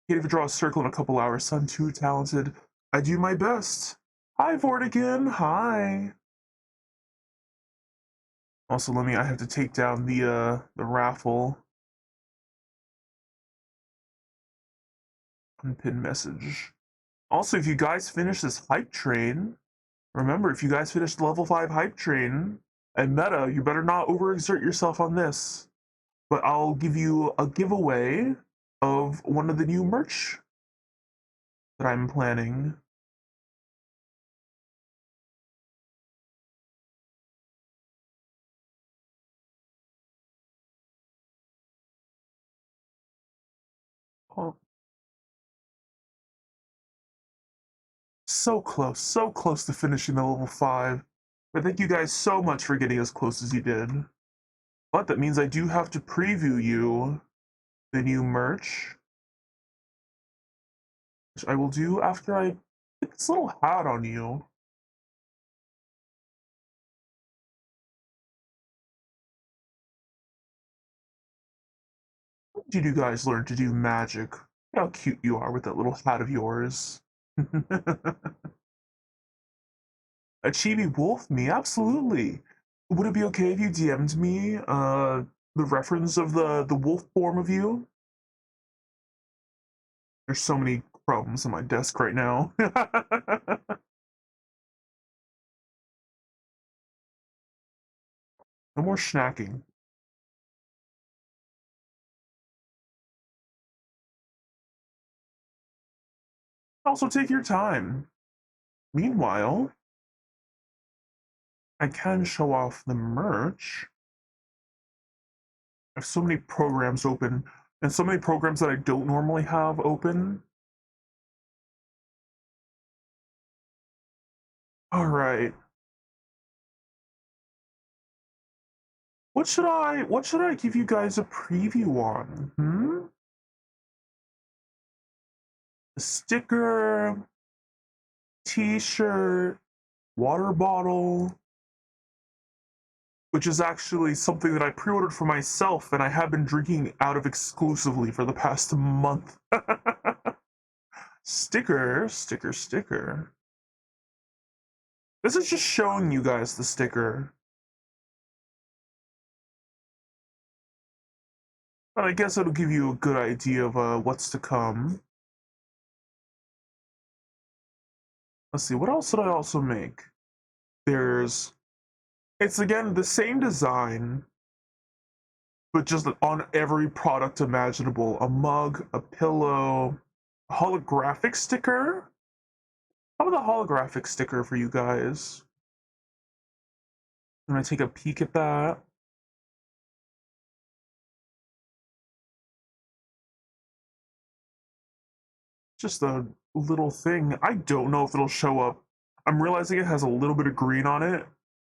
Can't even draw a circle in a couple hours, son. Too talented. I do my best. Hi, Vortigan. Hi. Also, I have to take down the raffle. Unpin message. Also, if you guys finish this hype train, remember, if you guys finish the level 5 hype train, and meta, you better not overexert yourself on this. But I'll give you a giveaway of one of the new merch that I'm planning. Oh, so close to finishing the level 5. But thank you guys so much for getting as close as you did. But that means I do have to preview you the new merch, which I will do after I put this little hat on you. When did you guys learn to do magic? How cute you are with that little hat of yours. A chibi wolf me? Absolutely. Would it be okay if you DM'd me the reference of the wolf form of you? There's so many crumbs on my desk right now. No more snacking. Also, take your time. Meanwhile, I can show off the merch. I have so many programs open, and so many programs that I don't normally have open. All right. What should I give you guys a preview on? A sticker, t-shirt, water bottle, which is actually something that I pre-ordered for myself and I have been drinking out of exclusively for the past month. Sticker, sticker, sticker. This is just showing you guys the sticker. But I guess it'll give you a good idea of what's to come. Let's see, what else did I also make? There's, it's again the same design, but just on every product imaginable. A mug, a pillow, a holographic sticker. How about the holographic sticker for you guys? I'm gonna take a peek at that. Just a little thing. I don't know if it'll show up. I'm realizing it has a little bit of green on it.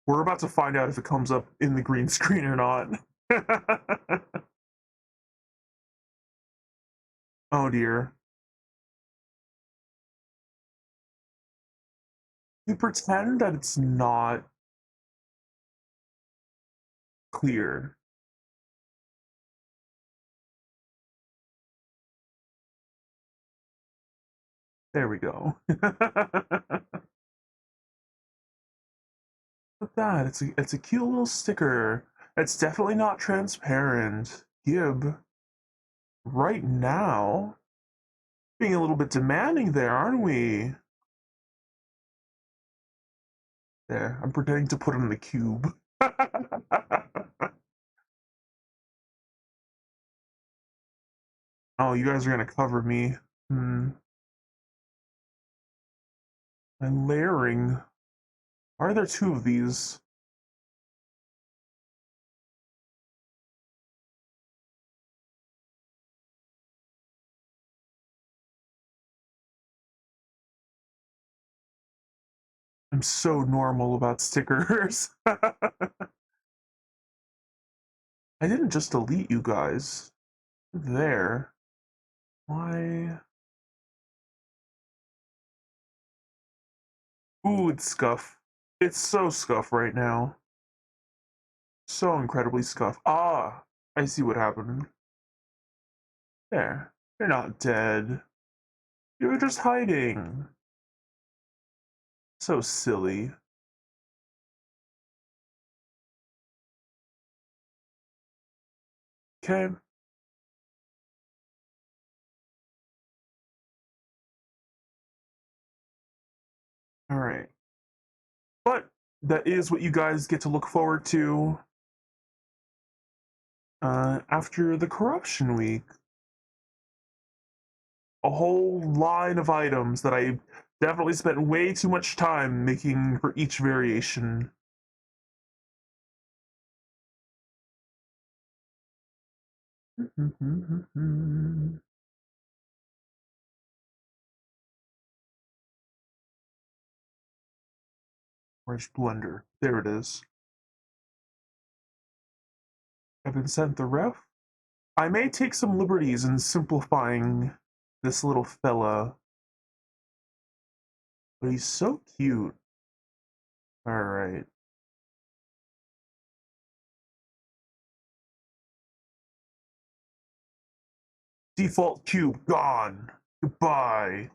We're about to find out if it comes up in the green screen or not. Oh dear. We pretend that it's not clear. There we go. Look at that. It's a cute little sticker. It's definitely not transparent. Gib, right now, being a little bit demanding there, aren't we? There, I'm pretending to put it in the cube. Oh, you guys are gonna cover me. Hmm. And layering. Why are there two of these? I'm so normal about stickers. I didn't just delete you guys. There. Why? Ooh, it's scuff. It's so scuff right now. So incredibly scuff. Ah, I see what happened. There. You're not dead. You were just hiding. So silly. Okay. that is what you guys get to look forward to after the corruption week. A whole line of items that I definitely spent way too much time making for each variation. Where's Blender? There it is. I've been sent the ref. I may take some liberties in simplifying this little fella, but he's so cute. Alright. Default cube gone. Goodbye.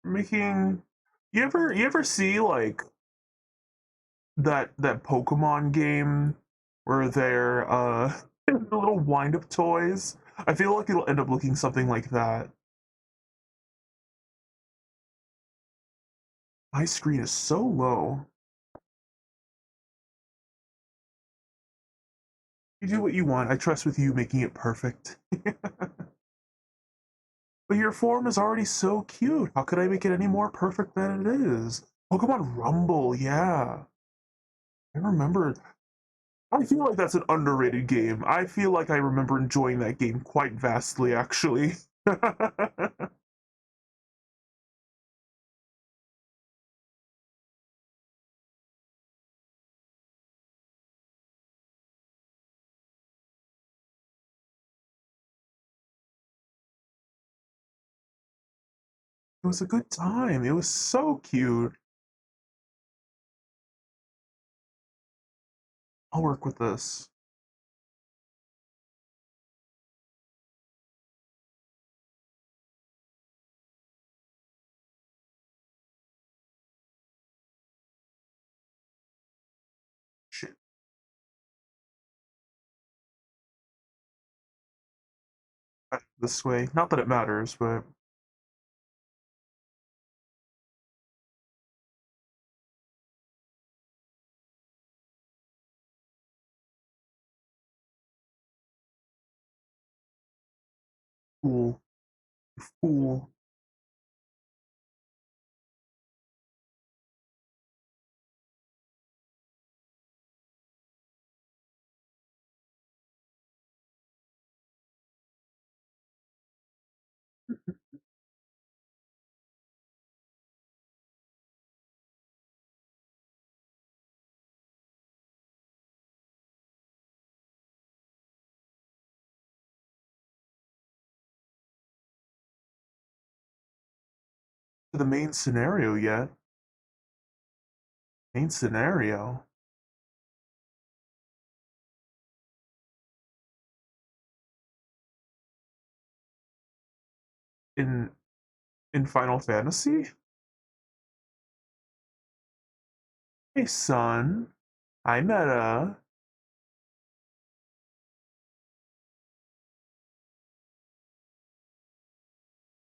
Making you ever see like that Pokemon game where they're the little wind up toys? I feel like it'll end up looking something like that. My screen is so low. You do what you want. I trust with you making it perfect. But your form is already so cute. How could I make it any more perfect than it is? Pokemon Rumble, yeah. I remember. I feel like that's an underrated game. I feel like I remember enjoying that game quite vastly, actually. It was a good time. It was so cute. I'll work with this. Shit. This way. Not that it matters, but cool. Fool. To the main scenario yet. Main scenario. In Final Fantasy? Hey son. Hi Meta.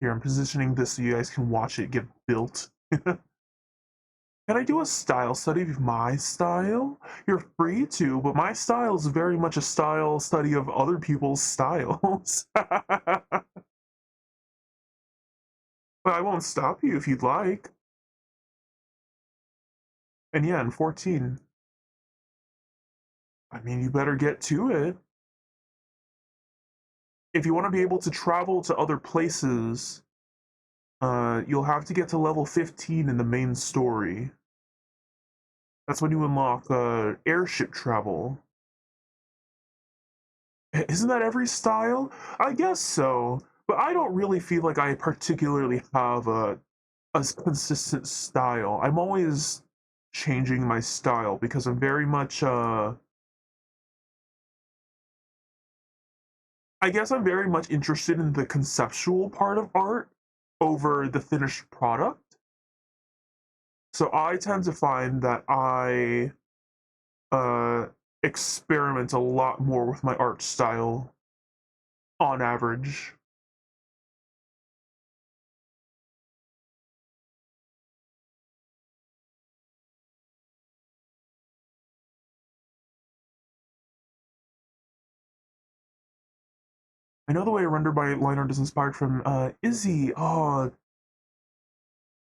Here, I'm positioning this so you guys can watch it get built. Can I do a style study of my style? You're free to, but my style is very much a style study of other people's styles. But I won't stop you if you'd like. And yeah, in 14. I mean, you better get to it. If you want to be able to travel to other places, you'll have to get to level 15 in the main story. That's when you unlock airship travel. Isn't that every style? I guess so, but I don't really feel like I particularly have a consistent style. I'm always changing my style because I'm very much I guess I'm very much interested in the conceptual part of art over the finished product. So I tend to find that I uh experiment a lot more with my art style on average. I know the way rendered by line art is inspired from Izzy. Oh,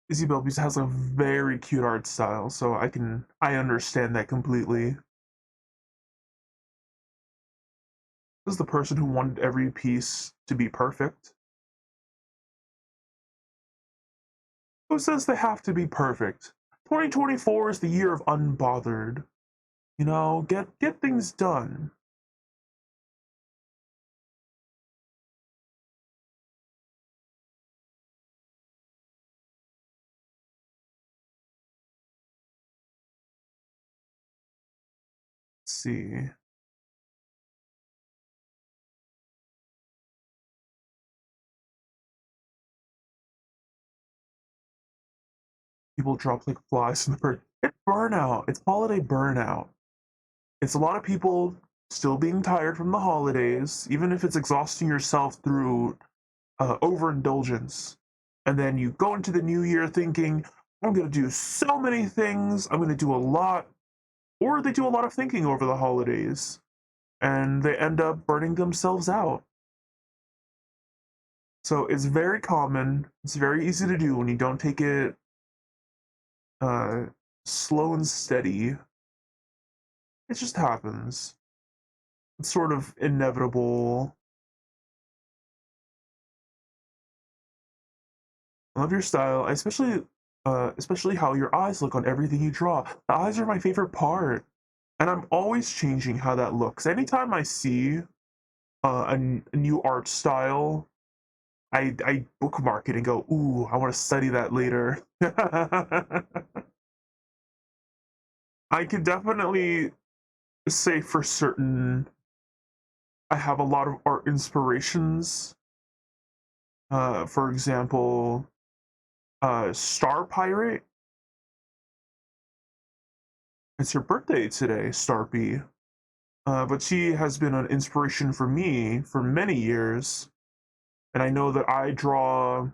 Izzy Belbis has a very cute art style, so I understand that completely. This is the person who wanted every piece to be perfect. Who says they have to be perfect? 2024 is the year of unbothered. You know, get things done. Let's see. People drop like flies in the bird. It's burnout. It's holiday burnout. It's a lot of people still being tired from the holidays, even if it's exhausting yourself through overindulgence. And then you go into the new year thinking, I'm going to do so many things, I'm going to do a lot. Or they do a lot of thinking over the holidays and they end up burning themselves out. So it's very common. It's very easy to do when you don't take it uh, slow and steady. It just happens. It's sort of inevitable. I love your style, especially how your eyes look on everything you draw. The eyes are my favorite part, and I'm always changing how that looks. Anytime I see a new art style, I bookmark it and go, "Ooh, I want to study that later." I can definitely say for certain I have a lot of art inspirations. For example, Star Pirate. It's her birthday today, Starpy. But she has been an inspiration for me for many years, and I know that I draw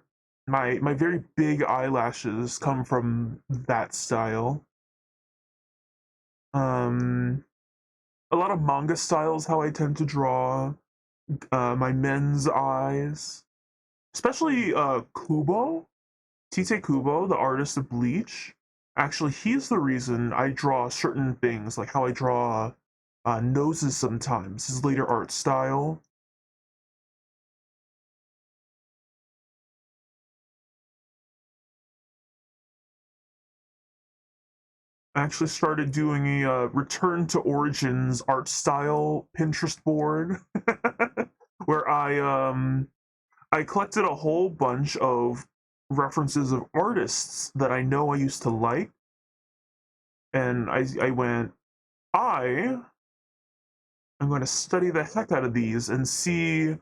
my very big eyelashes come from that style. Um, a lot of manga styles how I tend to draw. My men's eyes, especially Kubo, Tite Kubo, the artist of Bleach. Actually, he's the reason I draw certain things, like how I draw noses sometimes. His later art style. I actually started doing a return to origins art style Pinterest board where I collected a whole bunch of references of artists that I know I used to like, and I went, I'm going to study the heck out of these and see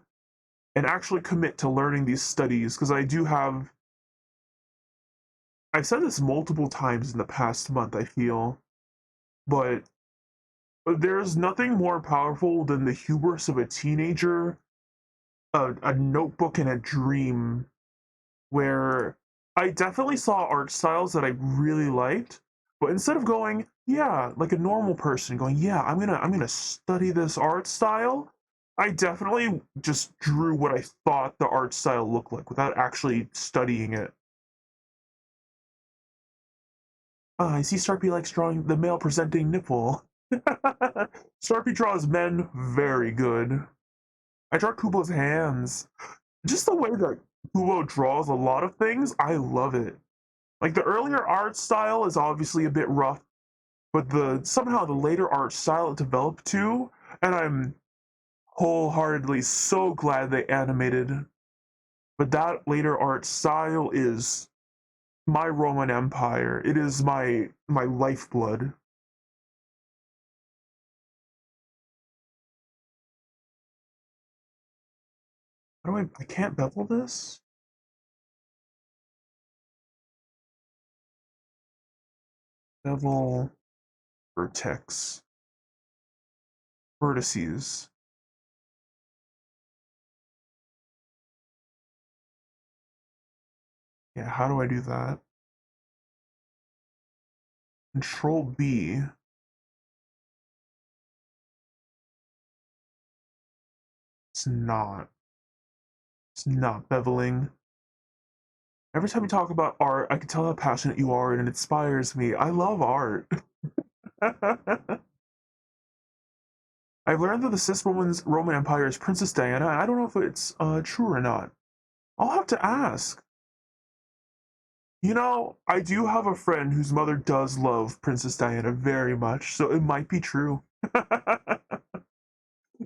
and actually commit to learning these studies because I do have. I've said this multiple times in the past month, I feel, but there's nothing more powerful than the hubris of a teenager, a notebook, and a dream. Where I definitely saw art styles that I really liked, but instead of going, yeah, like a normal person going, yeah, I'm gonna study this art style, I definitely just drew what I thought the art style looked like without actually studying it. I see Sharpie likes drawing the male presenting nipple. Sharpie draws men very good. I draw Kubo's hands. Just the way that Kubo draws a lot of things, I love it. Like the earlier art style is obviously a bit rough, but the somehow the later art style it developed too, and I'm wholeheartedly so glad they animated. But that later art style is my Roman Empire. It is my lifeblood. How do I can't bevel this? Bevel vertex. Vertices. Yeah, how do I do that? Control B. It's not. It's not beveling. Every time you talk about art, I can tell how passionate you are, and it inspires me. I love art. I've learned that the cis woman's Roman Empire is Princess Diana. I don't know if it's true or not. I'll have to ask. You know, I do have a friend whose mother does love Princess Diana very much, so it might be true.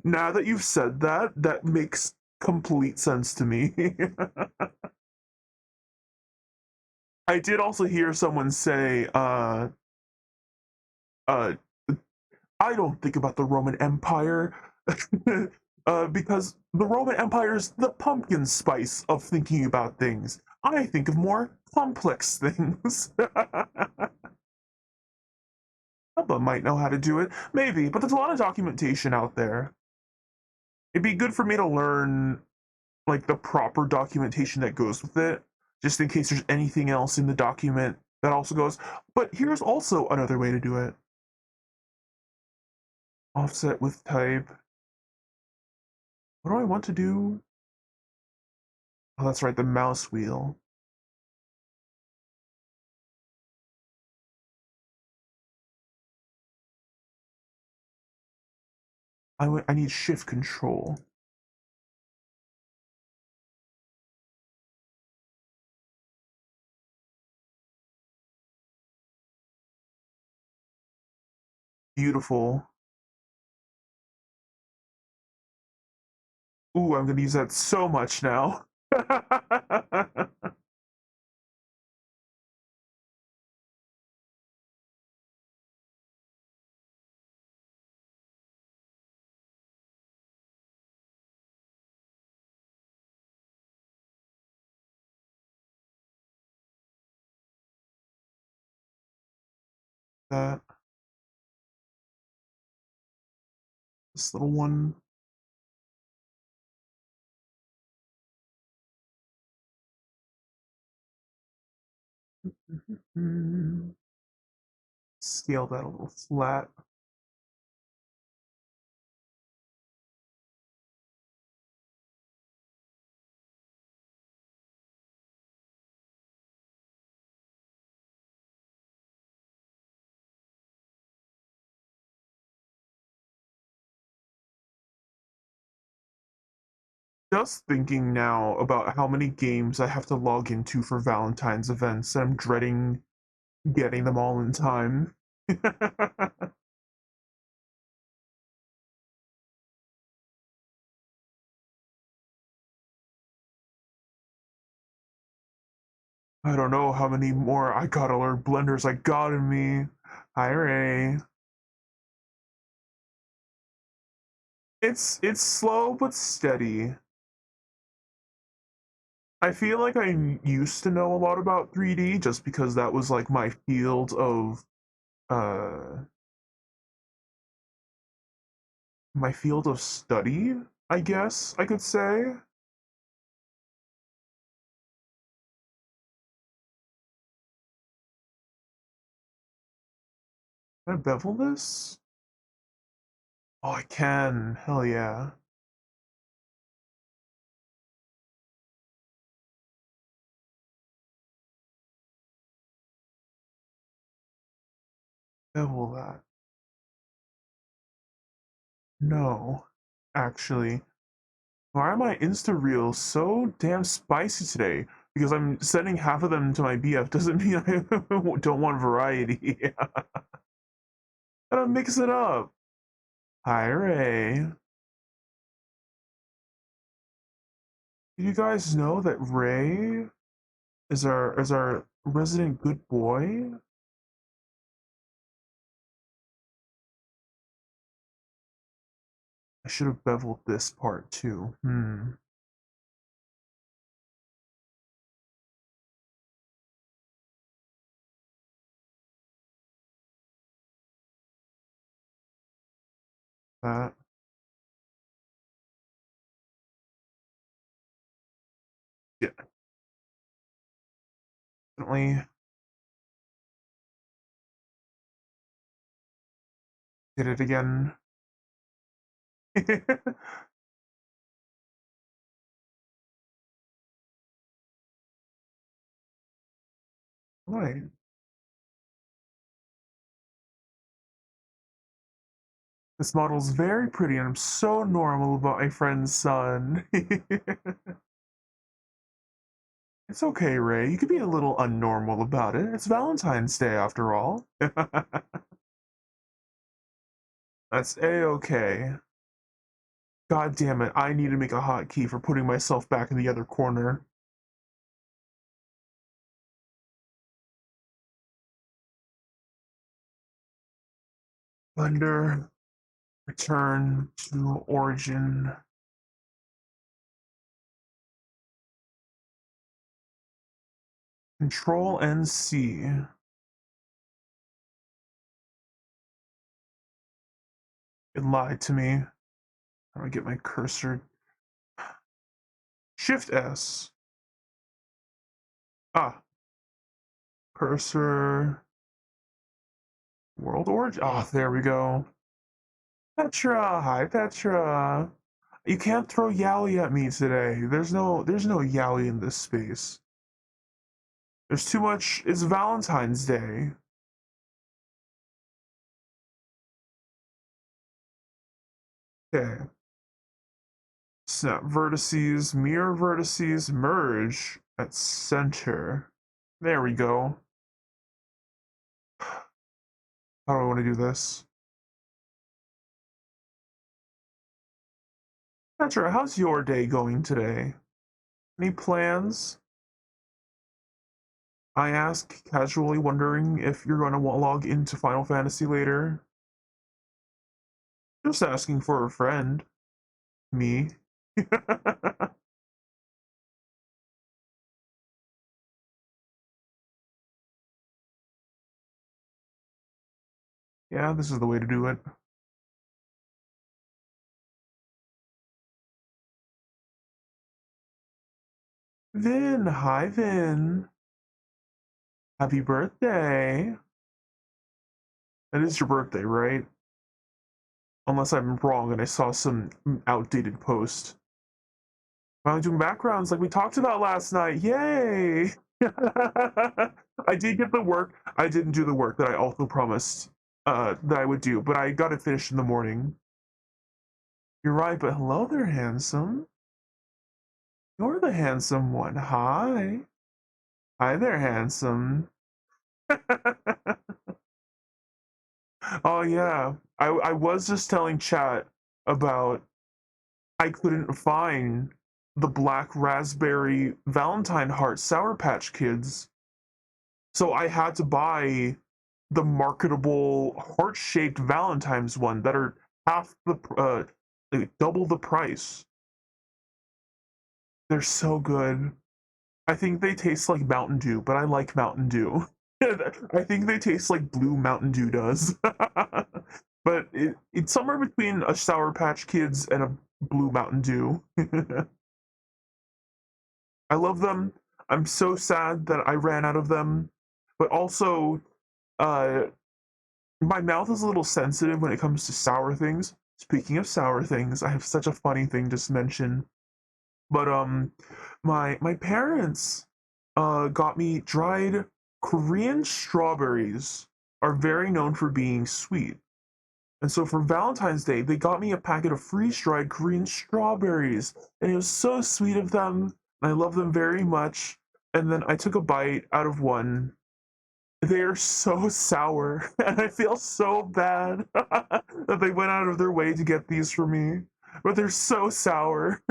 Now that you've said that, that makes complete sense to me. I did also hear someone say, uh, I don't think about the Roman Empire because the Roman Empire is the pumpkin spice of thinking about things. I think of more complex things. Bubba might know how to do it, maybe, but there's a lot of documentation out there. It'd be good for me to learn like the proper documentation that goes with it, just in case there's anything else in the document that also goes. But here's also another way to do it. Offset with type. What do I want to do? Oh, that's right, the mouse wheel. I need shift control. Beautiful. Ooh, I'm gonna use that so much now. That this little one. Scale that a little flat. Just thinking now about how many games I have to log into for Valentine's events, and I'm dreading getting them all in time. I don't know how many more I gotta learn blenders I got in me. Hi Ray. It's slow but steady. I feel like I used to know a lot about 3D just because that was like uh my field of study, I guess I could say. Can I bevel this? Oh, I can. Hell yeah. Bevel that. No, actually. Why are my Insta Reels so damn spicy today? Because I'm sending half of them to my BF doesn't mean I don't want variety. Gotta mix it up. Hi, Ray. Did you guys know that Ray is our resident good boy? I should have beveled this part too. That. Yeah, definitely did it again. Right. This model's very pretty, and I'm so normal about my friend's son. It's okay, Ray. You could be a little unnormal about it. It's Valentine's Day, after all. That's a-okay. God damn it, I need to make a hotkey for putting myself back in the other corner. Thunder, return to origin. Control and C. It lied to me. How do I get my cursor? Shift S. Ah, cursor. World origin. Ah, there we go. Petra, hi Petra. You can't throw yaoi at me today. There's no yaoi in this space. There's too much. It's Valentine's Day. Okay. Snap vertices, mirror vertices, merge at center. There we go. How do I want to do this? Petra, how's your day going today? Any plans? I ask, casually wondering if you're going to log into Final Fantasy later. Just asking for a friend. Me. Yeah, this is the way to do it. Vin, hi Vin. Happy birthday. It is your birthday, right? Unless I'm wrong and I saw some outdated post. Finally doing backgrounds like we talked about last night. Yay! I did get the work. I didn't do the work that I also promised that I would do, but I got it finished in the morning. You're right, but hello there, handsome. You're the handsome one. Hi. Hi there, handsome. Oh yeah. I was just telling chat about I couldn't find the black raspberry Valentine heart Sour Patch Kids. So I had to buy the marketable heart-shaped Valentine's one that are half the like double the price. They're so good. I think they taste like Mountain Dew, but I like Mountain Dew. I think they taste like blue Mountain Dew does. But it's somewhere between a Sour Patch Kids and a blue Mountain Dew. I love them. I'm so sad that I ran out of them. But also, uh, my mouth is a little sensitive when it comes to sour things. Speaking of sour things, I have such a funny thing to mention. But my parents got me dried Korean strawberries are very known for being sweet. And so for Valentine's Day, they got me a packet of freeze-dried Korean strawberries. And it was so sweet of them. And I love them very much. And then I took a bite out of one. They are so sour. And I feel so bad that they went out of their way to get these for me. But they're so sour.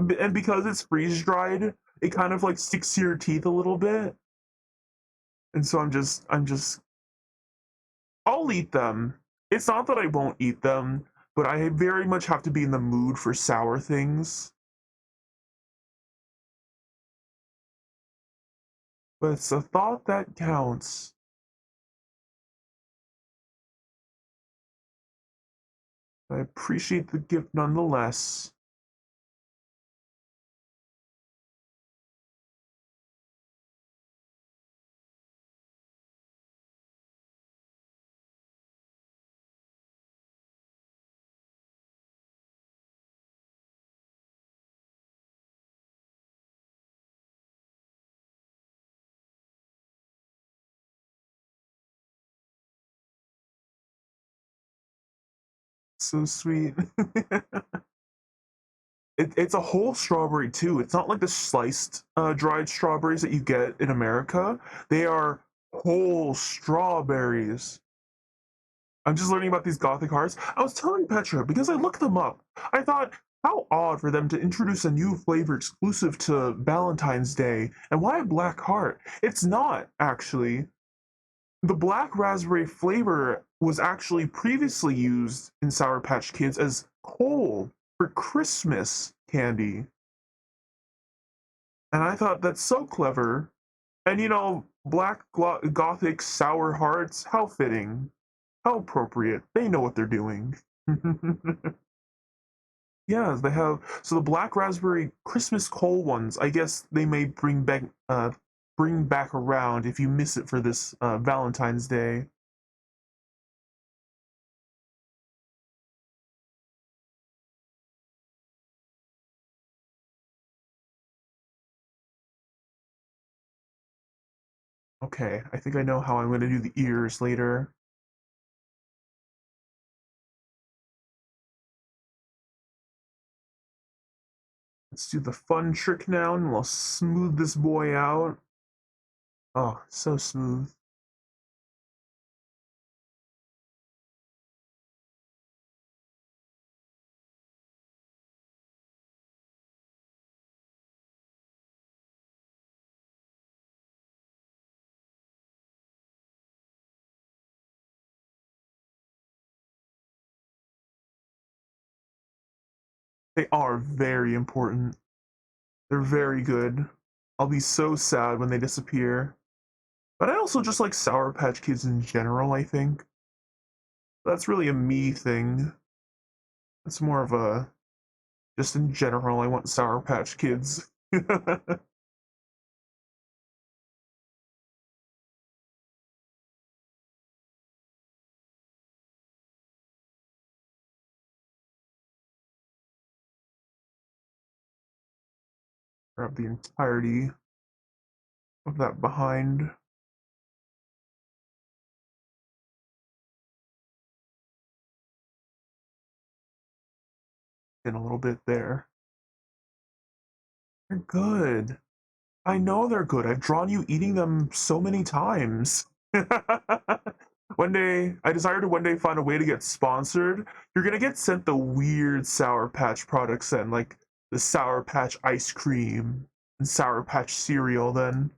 And because it's freeze-dried, it kind of like sticks to your teeth a little bit. And so I'm just I'll eat them. It's not that I won't eat them, but I very much have to be in the mood for sour things. But it's a thought that counts. I appreciate the gift nonetheless. So sweet. It's a whole strawberry too. It's not like the sliced dried strawberries that you get in America. They are whole strawberries. I'm just learning about these gothic hearts. I was telling Petra because I looked them up. I thought, how odd for them to introduce a new flavor exclusive to Valentine's Day. And why a black heart? It's not, actually. The black raspberry flavor was actually previously used in Sour Patch Kids as coal for Christmas candy. And I thought that's so clever. And black gothic sour hearts, how fitting. How appropriate. They know what they're doing. Yeah, they have so the black raspberry Christmas coal ones. I guess they may bring back around if you miss it for this Valentine's Day. Okay, I think I know how I'm gonna do the ears later. Let's do the fun trick now, and we'll smooth this boy out. Oh, so smooth. They are very important. They're very good. I'll be so sad when they disappear. But I also just like Sour Patch Kids in general, I think. That's really a me thing. It's more of a just in general, I want Sour Patch Kids. Grab the entirety of that behind in a little bit there. They're good. I know they're good. I've drawn you eating them so many times. One day, I desire to one day find a way to get sponsored. You're gonna get sent the weird Sour Patch products and like the Sour Patch ice cream and Sour Patch cereal then.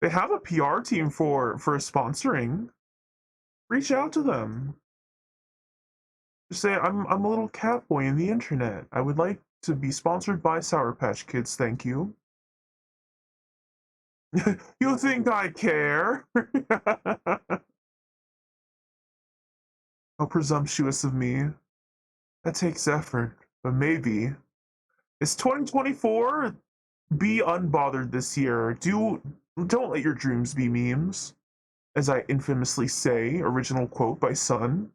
They have a PR team for sponsoring. Reach out to them. Just say I'm a little cat boy in the internet. I would like to be sponsored by Sour Patch Kids, thank you. You think I care? How presumptuous of me. That takes effort, but maybe. It's 2024. Be unbothered this year. Don't let your dreams be memes, as I infamously say. Original quote by Sun.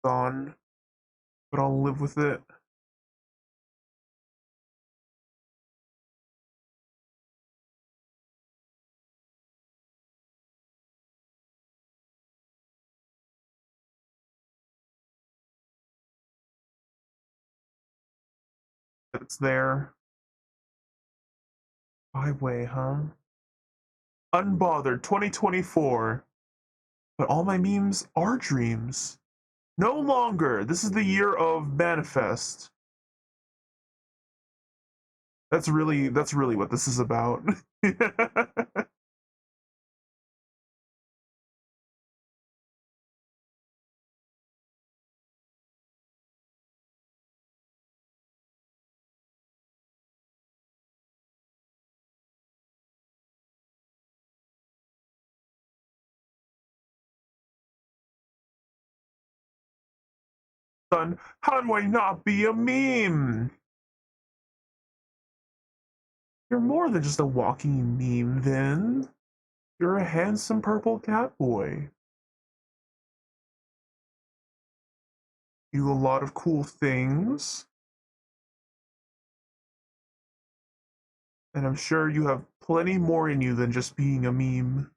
Gone, but I'll live with it. It's there. Highway, huh? Unbothered 2024. But all my memes are dreams. No longer. This is the year of manifest. That's really what this is about. Son, how do I not be a meme? You're more than just a walking meme, then. You're a handsome purple cat boy. You do a lot of cool things, and I'm sure you have plenty more in you than just being a meme.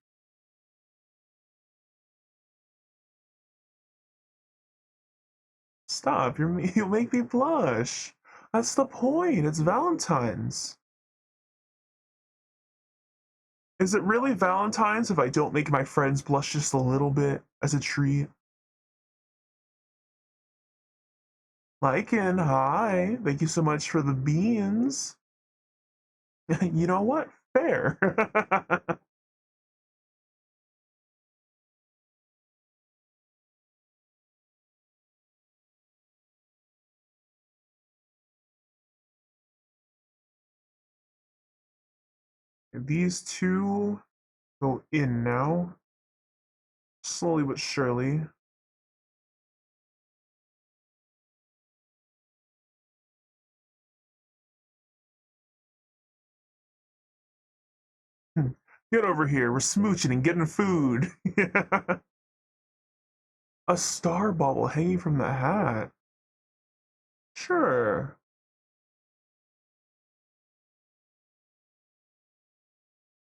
Stop, you'll make me blush. That's the point, it's Valentine's. Is it really Valentine's if I don't make my friends blush just a little bit as a treat? Lycan, hi. Thank you so much for the beans. You know what? Fair. These two go in now, slowly but surely. Get over here. We're smooching and getting food. A star bauble hanging from the hat. Sure.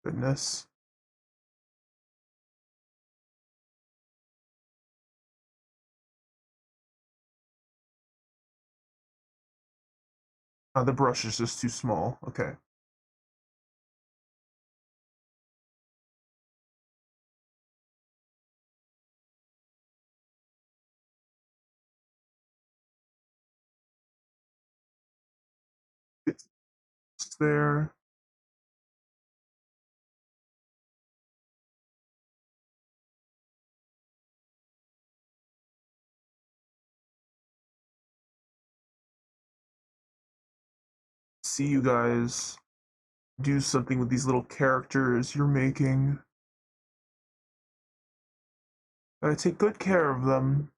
Goodness. The brush is just too small. Okay. It's there. See you guys do something with these little characters you're making. Gotta take good care of them.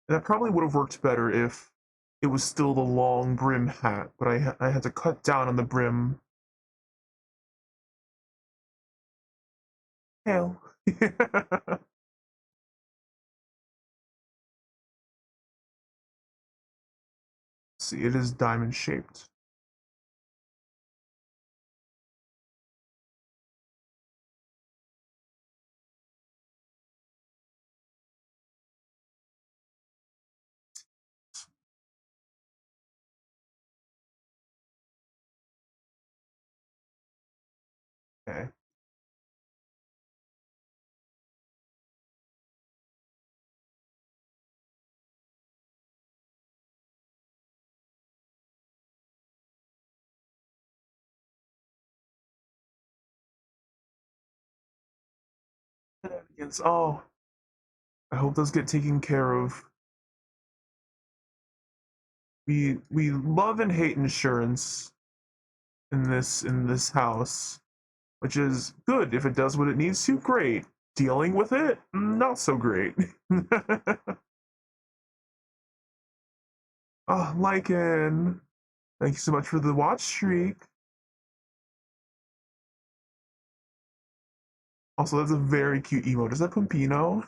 And that probably would have worked better if it was still the long brim hat, but I had to cut down on the brim. Hell. See, it is diamond shaped. Okay. Shenanigans. Oh, I hope those get taken care of. We love and hate insurance in this house, which is good if it does what it needs to. Great. Dealing with it, not so great. Oh, Lycan, thank you so much for the watch streak. Also, that's a very cute emote. Is that Pumpino?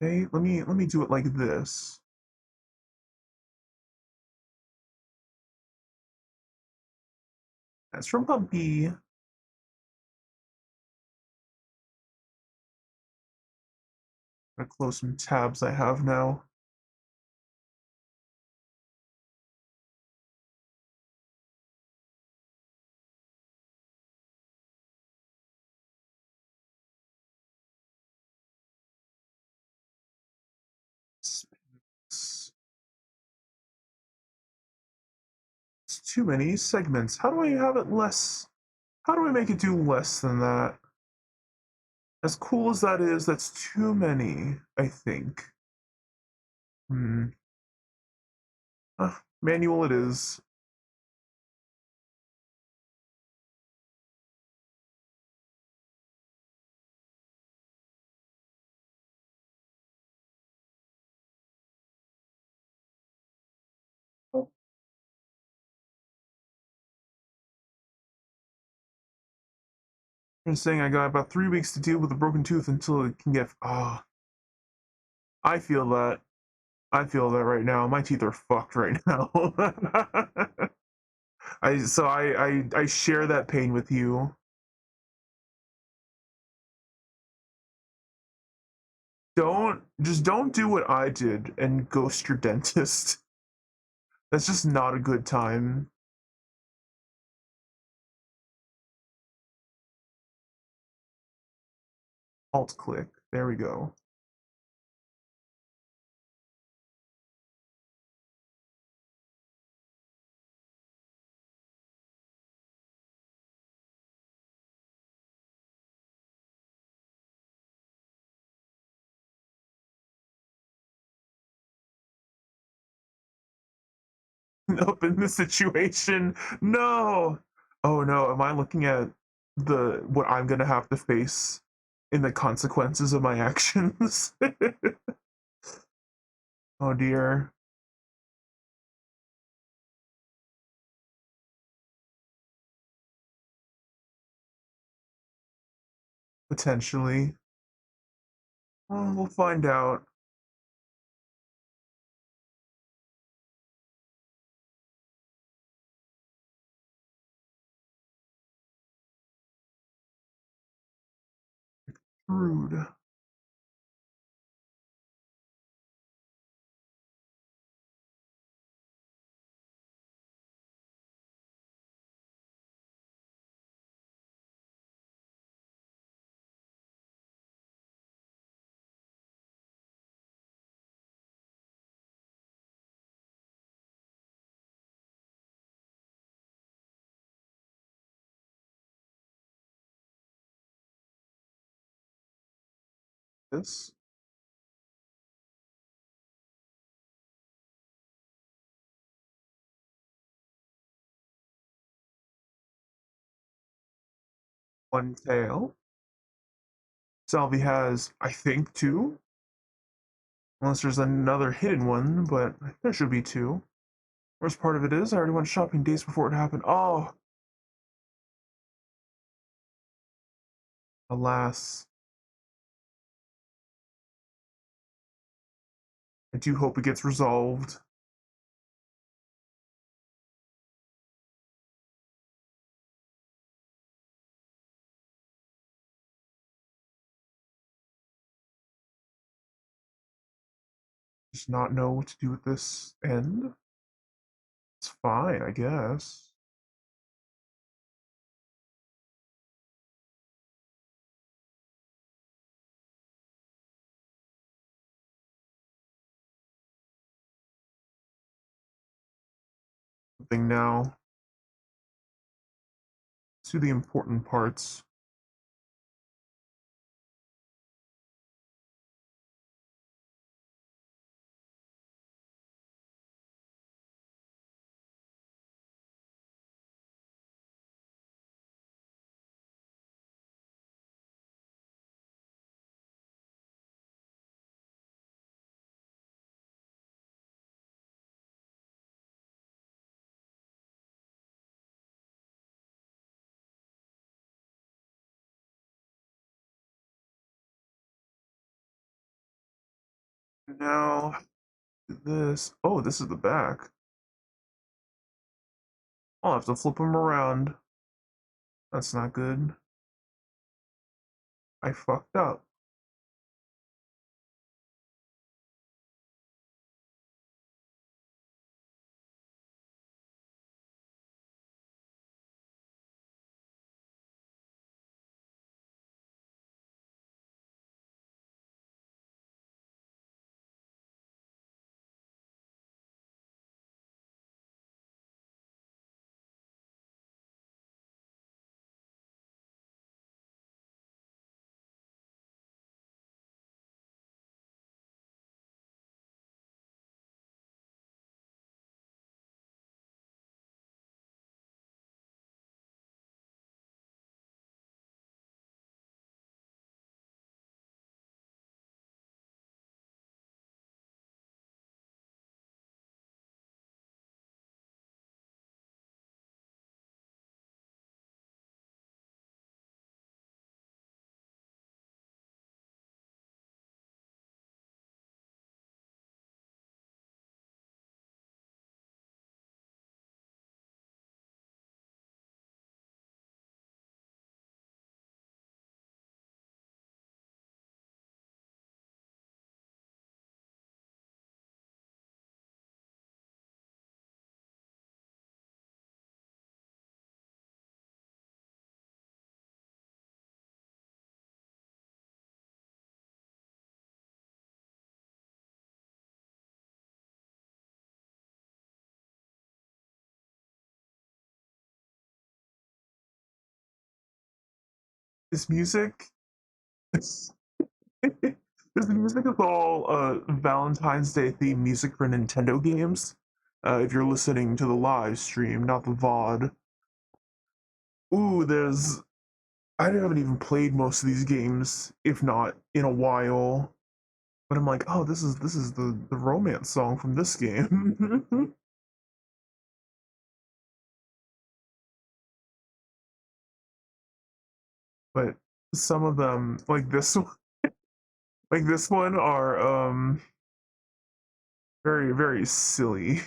Hey, let me do it like this. That's from Pumpy. I'm gonna close some tabs I have now. It's too many segments. How do I have it less? How do I make it do less than that? As cool as that is, that's too many, I think. Hmm. Manual it is. I'm saying I got about 3 weeks to deal with a broken tooth until it can get. Ah, I feel that. I feel that right now. My teeth are fucked right now. I share that pain with you. Don't do what I did and ghost your dentist. That's just not a good time. Alt click. There we go. Up in this situation. No. Oh no, am I looking at the what I'm gonna have to face in the consequences of my actions? Oh dear. Potentially. Well, we'll find out. Rude. This one tail. Salvi has, I think, two. Unless there's another hidden one, but there should be two. Worst part of it is, I already went shopping days before it happened. Oh, alas. I do hope it gets resolved. Just not know what to do with this end. It's fine, I guess. Something now. Let's do the important parts. Now, this. Oh, this is the back. I'll have to flip them around. That's not good. I fucked up. this music, this music is all Valentine's Day themed music for Nintendo games. If you're listening to the live stream, not the VOD. Ooh, there's I haven't even played most of these games, if not in a while. But I'm like, oh, this is the romance song from this game. But some of them, like this one, are very very silly.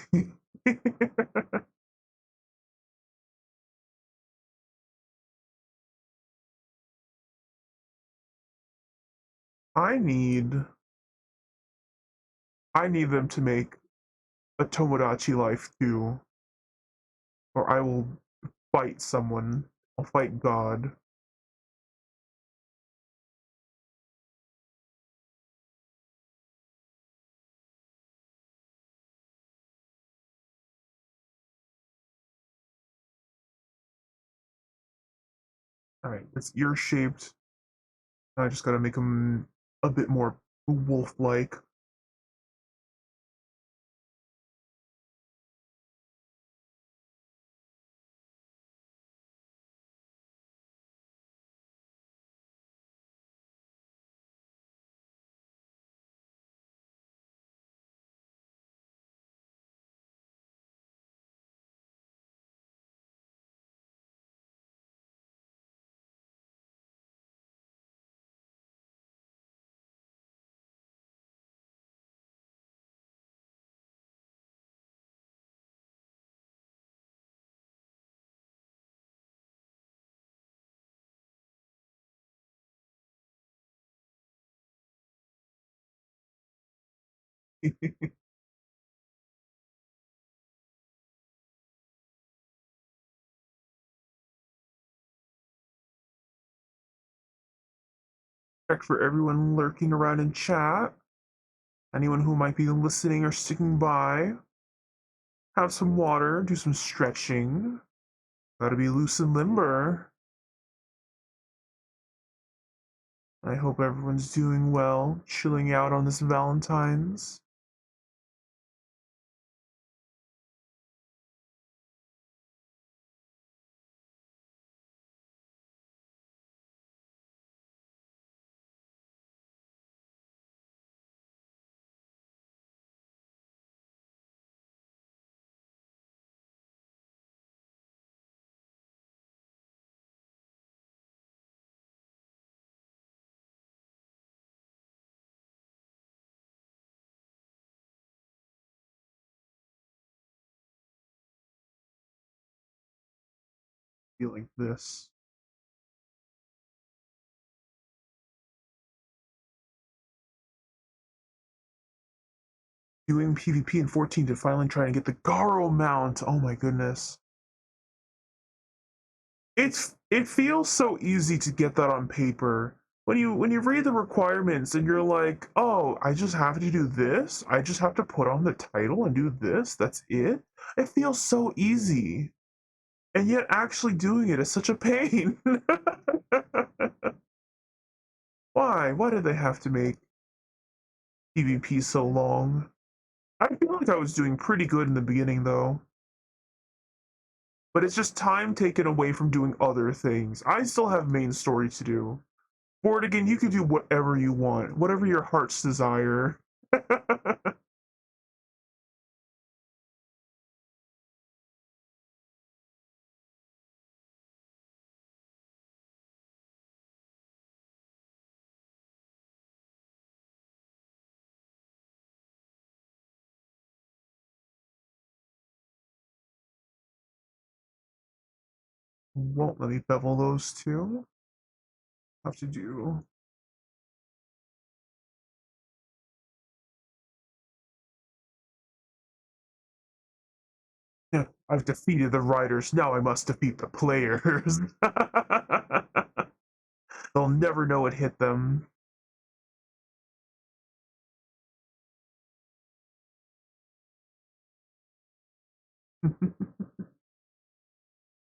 I need I need them to make a Tomodachi Life too, or I will fight someone. I'll fight God. All right, it's ear shaped. I just gotta make him a bit more wolf like. Check for everyone lurking around in chat. Anyone who might be listening or sticking by. Have some water, do some stretching. Gotta be loose and limber. I hope everyone's doing well, chilling out on this Valentine's. Feel like this. Doing PvP in 14 to finally try and get the Garo mount. Oh my goodness. It feels so easy to get that on paper. When you read the requirements and you're like, "Oh, I just have to do this. I just have to put on the title and do this. That's it." It feels so easy. And yet actually doing it is such a pain. Why? Why did they have to make PvP so long? I feel like I was doing pretty good in the beginning though. But it's just time taken away from doing other things. I still have main story to do. Board again, you can do whatever you want, whatever your heart's desire. Won't let me bevel those two. Have to do. Yeah, I've defeated the riders. Now I must defeat the players. They'll never know it hit them.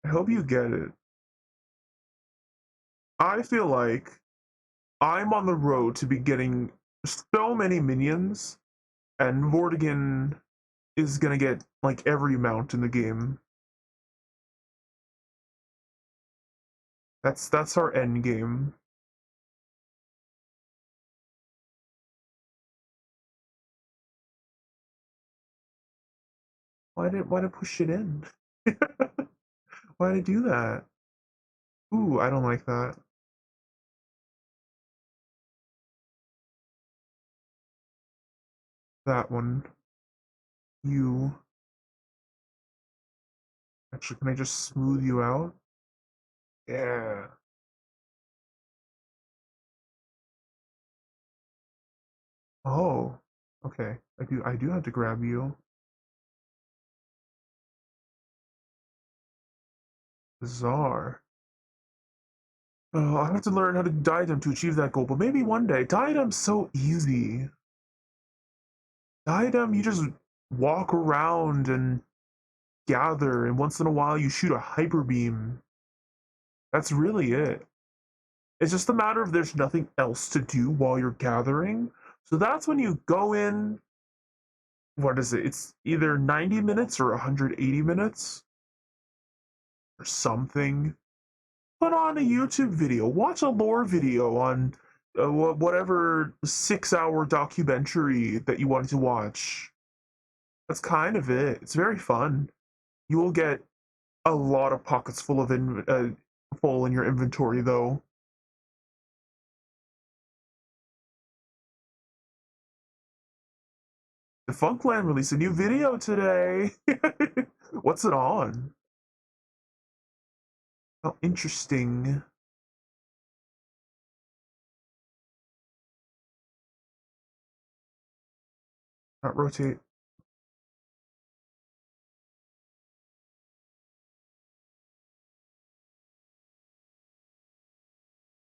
I hope you get it. I feel like I'm on the road to be getting so many minions, and Vortigern is gonna get like every mount in the game. That's our end game. Why did push it in? Why did it do that? Ooh, I don't like that. That one. You. Actually, can I just smooth you out? Yeah. Oh. Okay. I do have to grab you. Bizarre. Oh, I have to learn how to diadem to achieve that goal, but maybe one day. Diadem's so easy. Diadem, you just walk around and gather, and once in a while you shoot a hyper beam. That's really it. It's just a matter of there's nothing else to do while you're gathering. So that's when you go in. What is it? It's either 90 minutes or 180 minutes or something. Put on a YouTube video, watch a lore video on whatever 6 hour documentary that you wanted to watch. That's kind of it. It's very fun. You will get a lot of pockets full of full in your inventory though. The Funkland released a new video today. What's it on? Oh, interesting. Not rotate.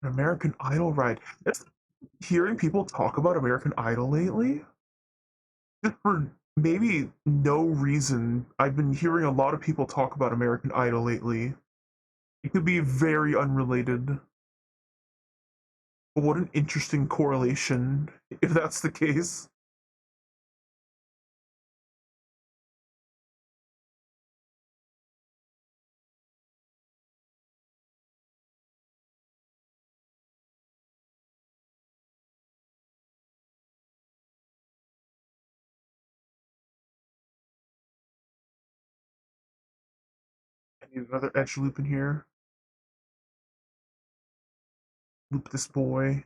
An American Idol ride. It's hearing people talk about American Idol lately. Just for maybe no reason, I've been hearing a lot of people talk about American Idol lately. It could be very unrelated. But what an interesting correlation, if that's the case. I need another edge loop in here. Loop this boy.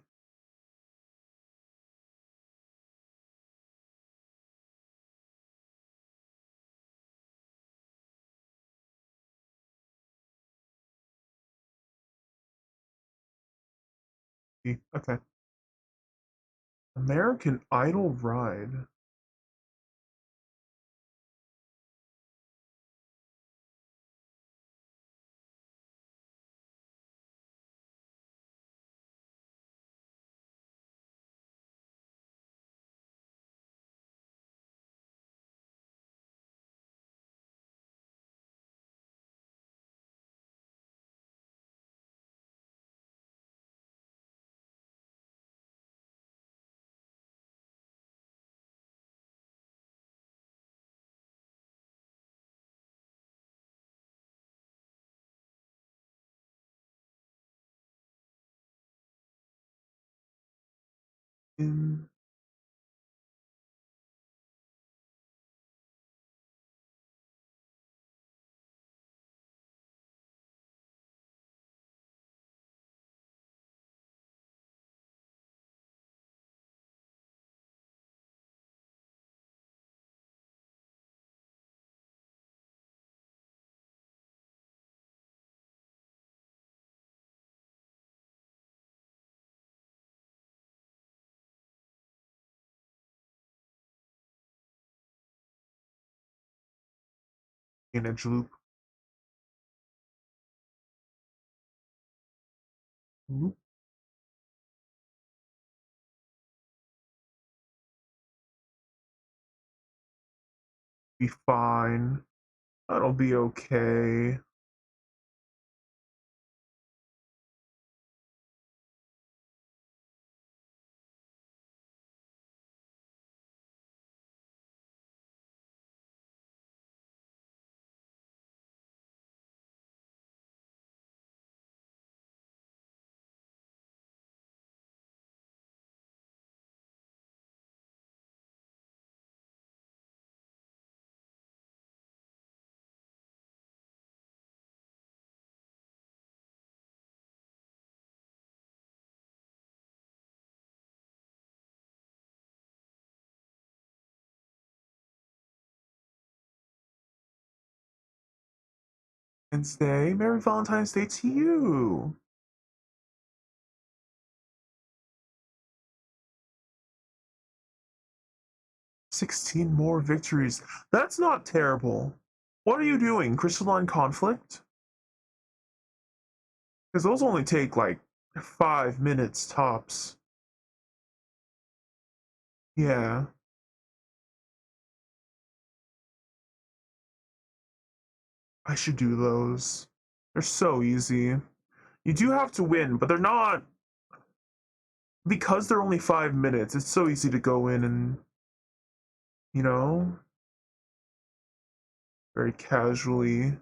Okay. American Idol ride. In an edge loop. Loop be fine. That'll be okay. Wednesday. Merry Valentine's Day to you. 16 more victories. That's not terrible. What are you doing? Crystalline conflict? Because those only take like 5 minutes tops. Yeah, I should do those. They're so easy. You do have to win, but they're not. Because they're only 5 minutes, it's so easy to go in and, you know, very casually.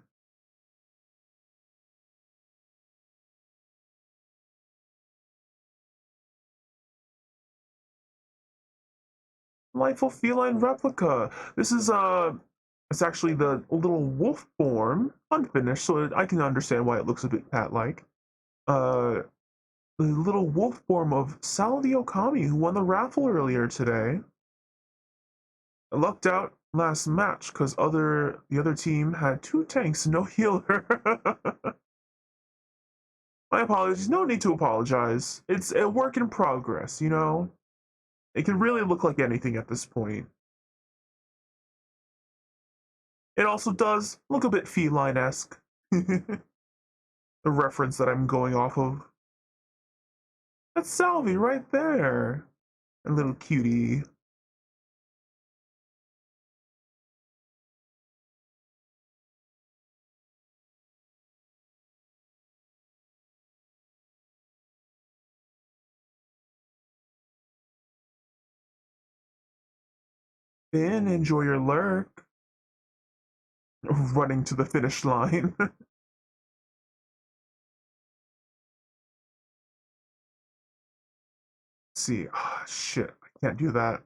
Delightful feline replica. This is it's actually the little wolf form, unfinished, so I can understand why it looks a bit cat-like. Uh, the little wolf form of Salvi Okami, who won the raffle earlier today. I lucked out last match because the other team had two tanks and no healer. My apologies. No need to apologize. It's a work in progress, you know? It can really look like anything at this point. It also does look a bit feline-esque. The reference that I'm going off of. That's Salvi right there. A little cutie. Finn, enjoy your lurk. Running to the finish line. See, ah, shit, I can't do that.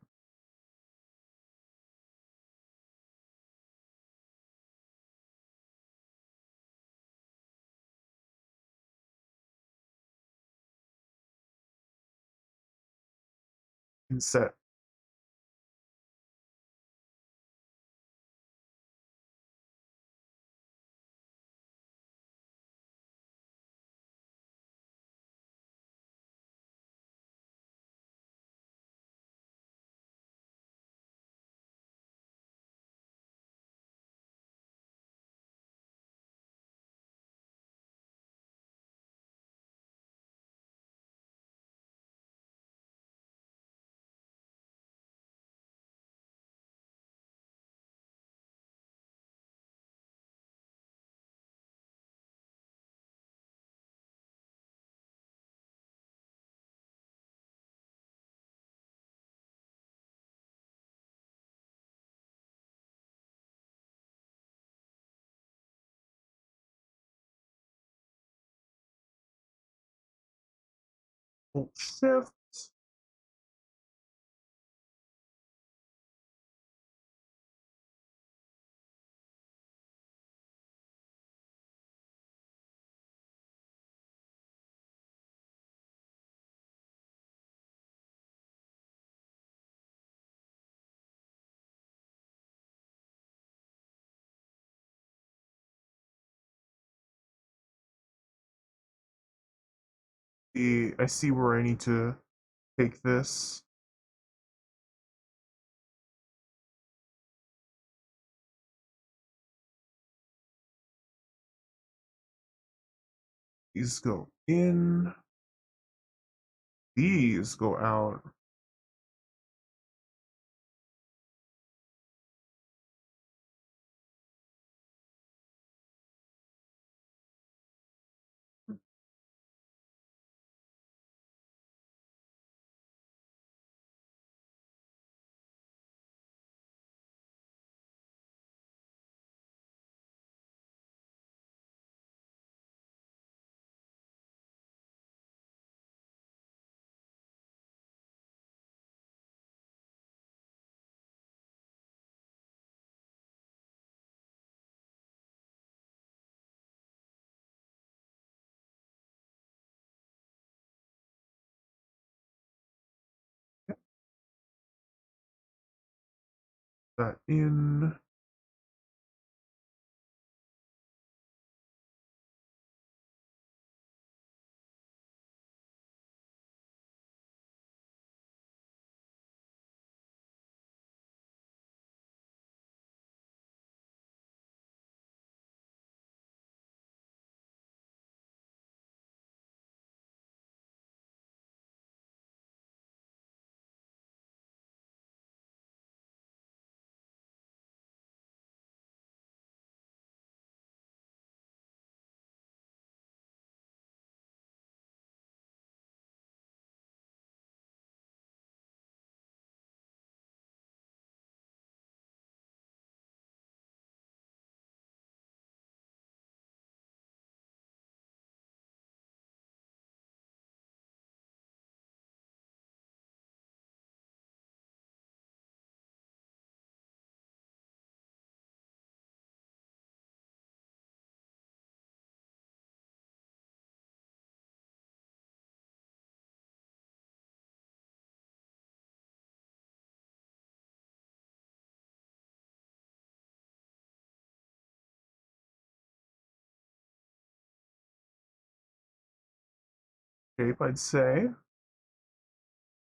Set. Hold shift. I see where I need to take this. These go in. These go out. That in. shape, I'd say.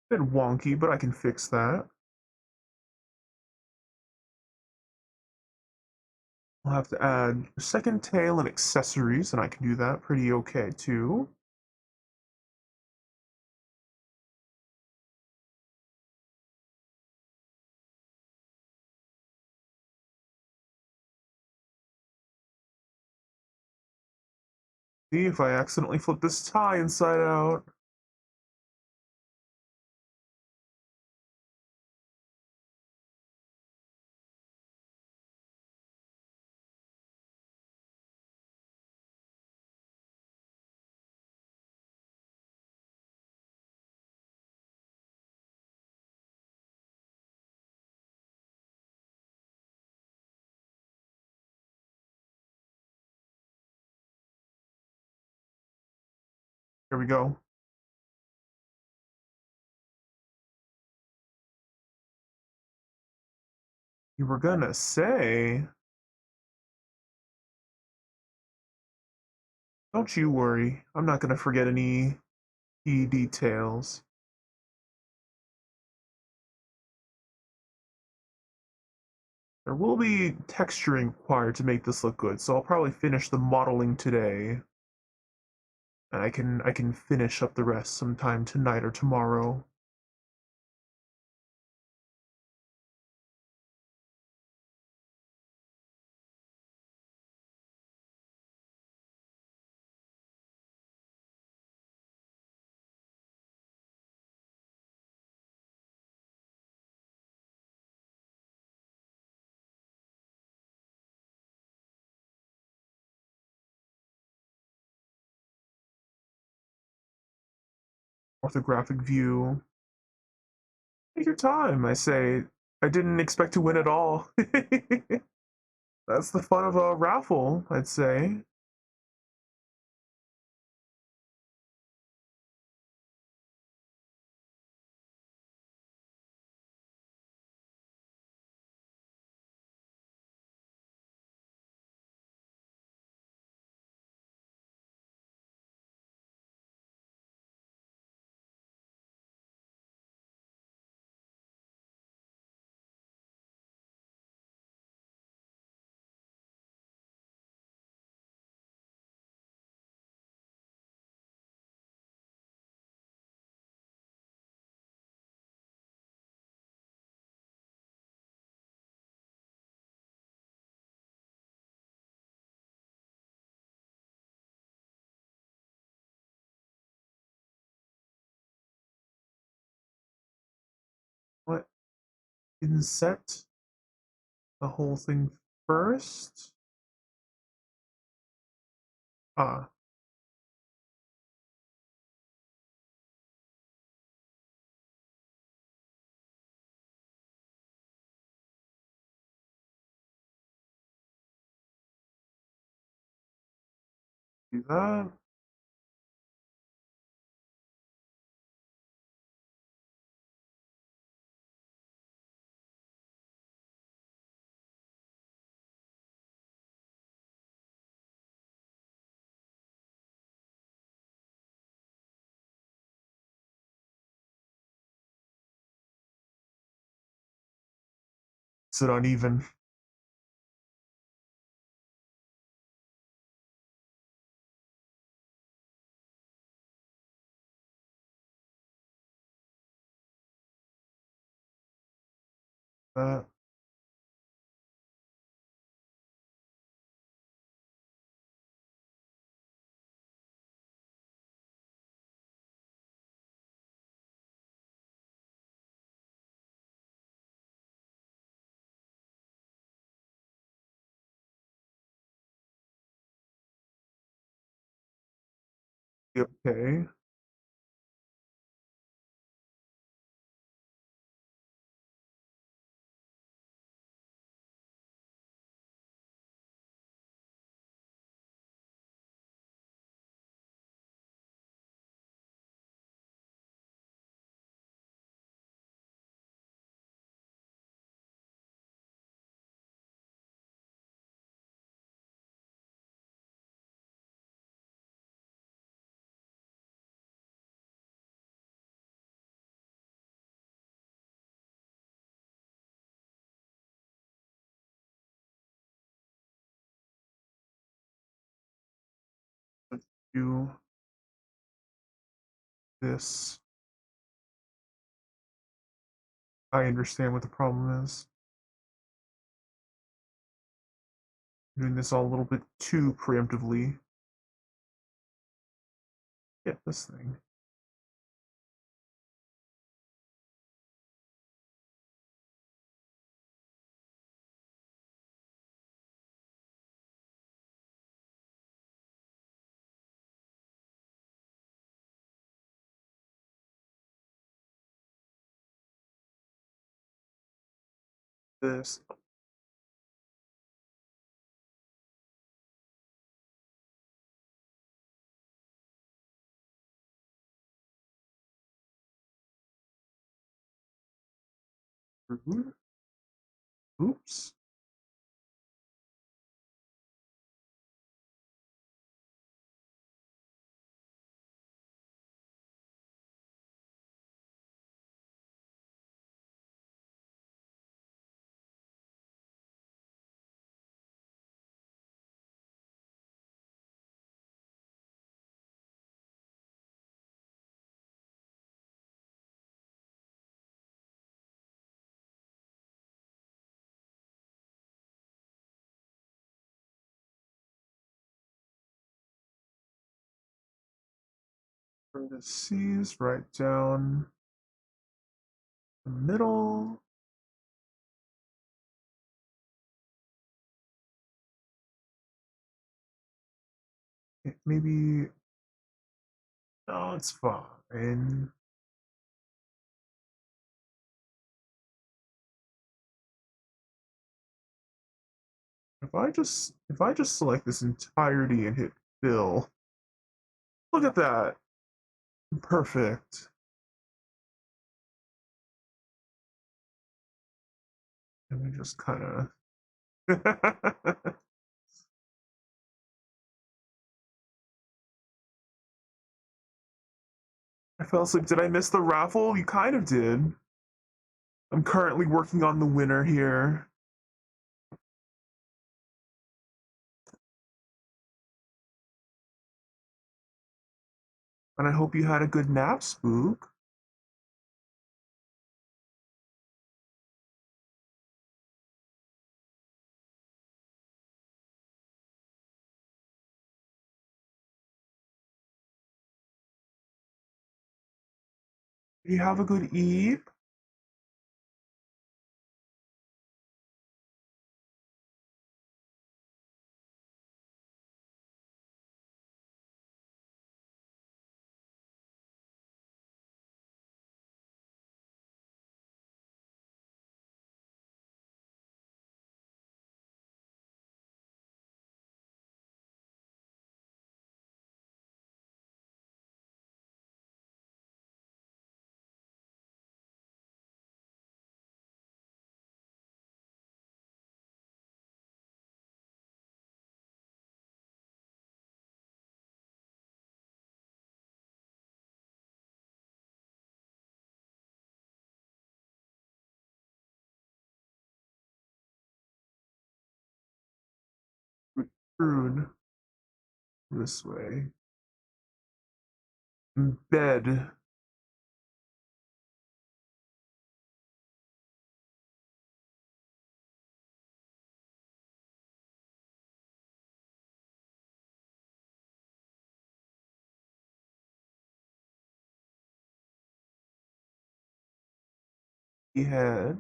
Bit wonky, but I can fix that. I'll have to add a second tail and accessories, and I can do that pretty okay too. See if I accidentally flip this tie inside out. Here we go. You were gonna say, don't you worry, I'm not gonna forget any key details. There will be texturing required to make this look good, so I'll probably finish the modeling today. And I can finish up the rest sometime tonight or tomorrow. Orthographic view. Take your time, I say. I didn't expect to win at all. That's the fun of a raffle, I'd say. What? Inset the whole thing first? Ah, do that. Is it uneven? That. Okay. do this. I understand what the problem is. I'm doing this all a little bit too preemptively. Get this thing. This. Oops. Parentheses right down the middle. Maybe. No, it's fine. If I just select this entirety and hit fill, look at that. Perfect. And we just kind of. I fell asleep. Did I miss the raffle? You kind of did. I'm currently working on the winner here. And I hope you had a good nap, Spook. Did you have a good eat? Rude. This way. Bed. Head.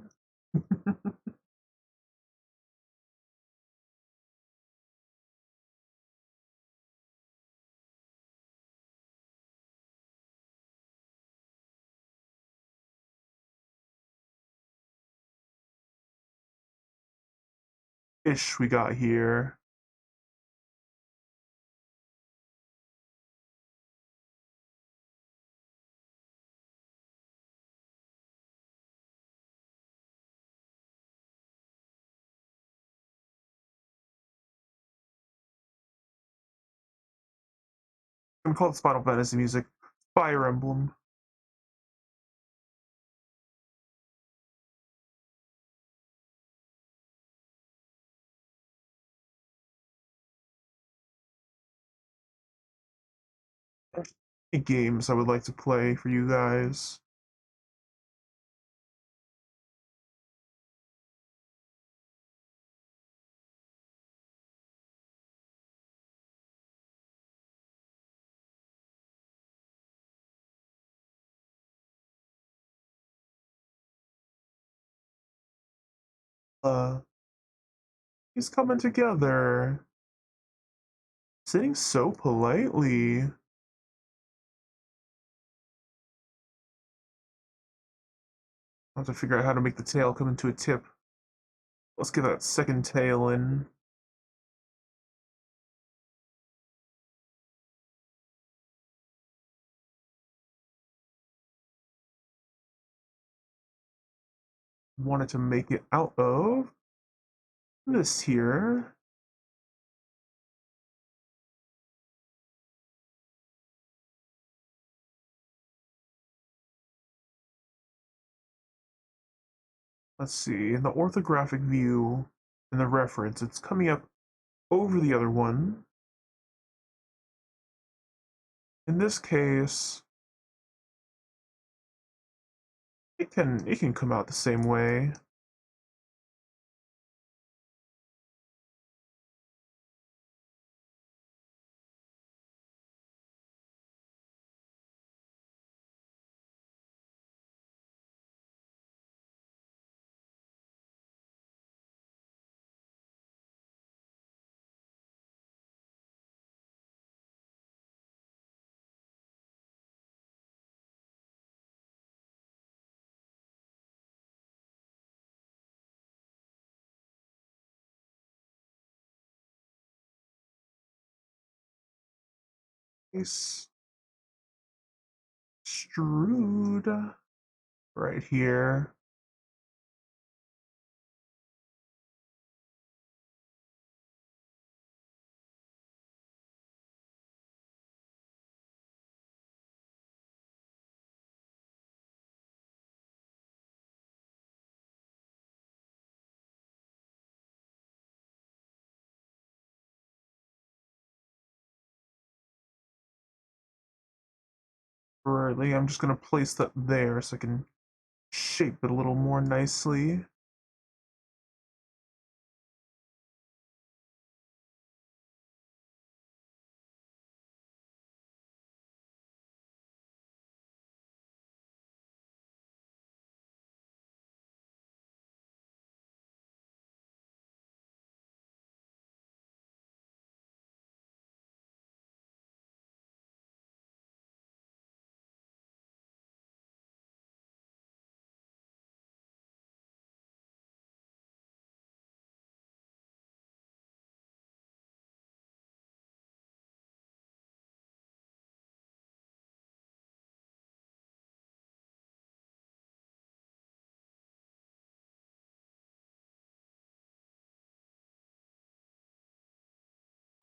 Fish we got here. I'm called Final Fantasy music. Fire Emblem. Any games I would like to play for you guys. Uh, he's coming together, sitting so politely. I have to figure out how to make the tail come into a tip. Let's get that second tail in. Wanted to make it out of this here. Let's see, in the orthographic view, in the reference, it's coming up over the other one. In this case, it can come out the same way. Nice. Strewed right here. Right, I'm just gonna place that there so I can shape it a little more nicely.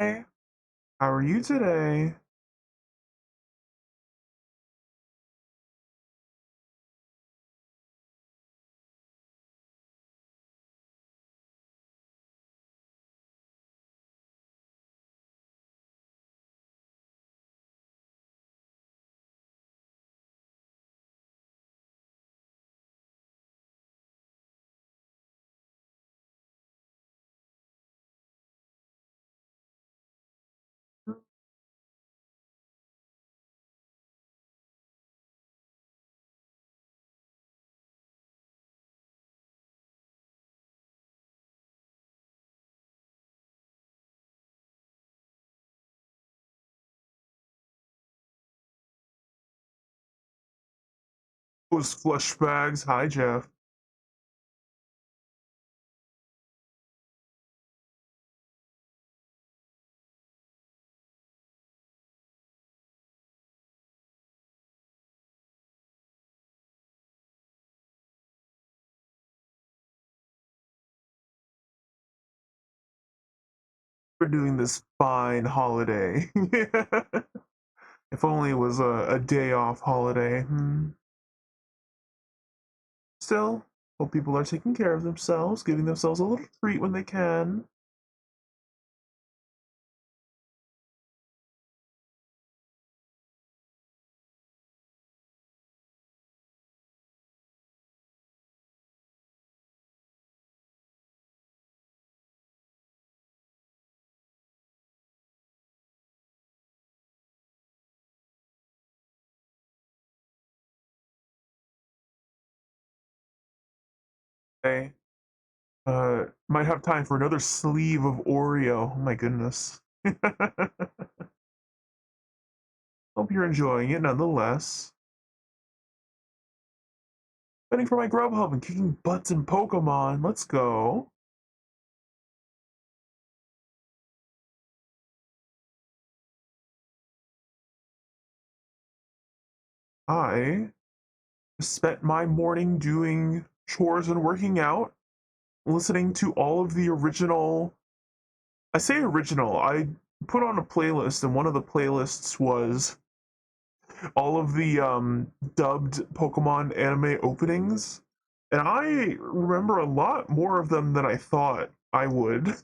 Hey, how are you today? Was flush bags. Hi, Jeff. For doing this fine holiday. If only it was a day off holiday. Still, hope people are taking care of themselves, giving themselves a little treat when they can. Okay. Might have time for another sleeve of Oreo. Oh my goodness. Hope you're enjoying it nonetheless. Waiting for my Grubhub and kicking butts in Pokemon. Let's go. I spent my morning doing chores and working out, listening to all of the original. I say original, I put on a playlist, and one of the playlists was all of the dubbed Pokemon anime openings. And I remember a lot more of them than I thought I would.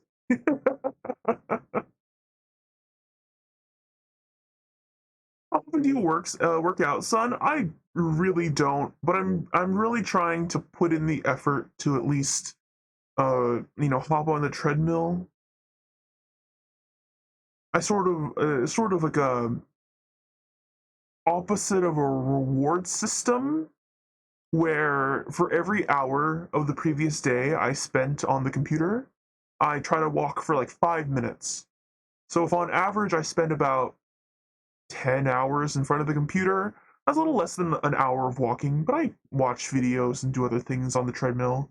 How often do you work out, son? I really don't, but I'm really trying to put in the effort to at least hop on the treadmill. I sort of like a opposite of a reward system where for every hour of the previous day I spent on the computer, I try to walk for like 5 minutes. So if on average I spend about 10 hours in front of the computer, that's a little less than an hour of walking, but I watch videos and do other things on the treadmill.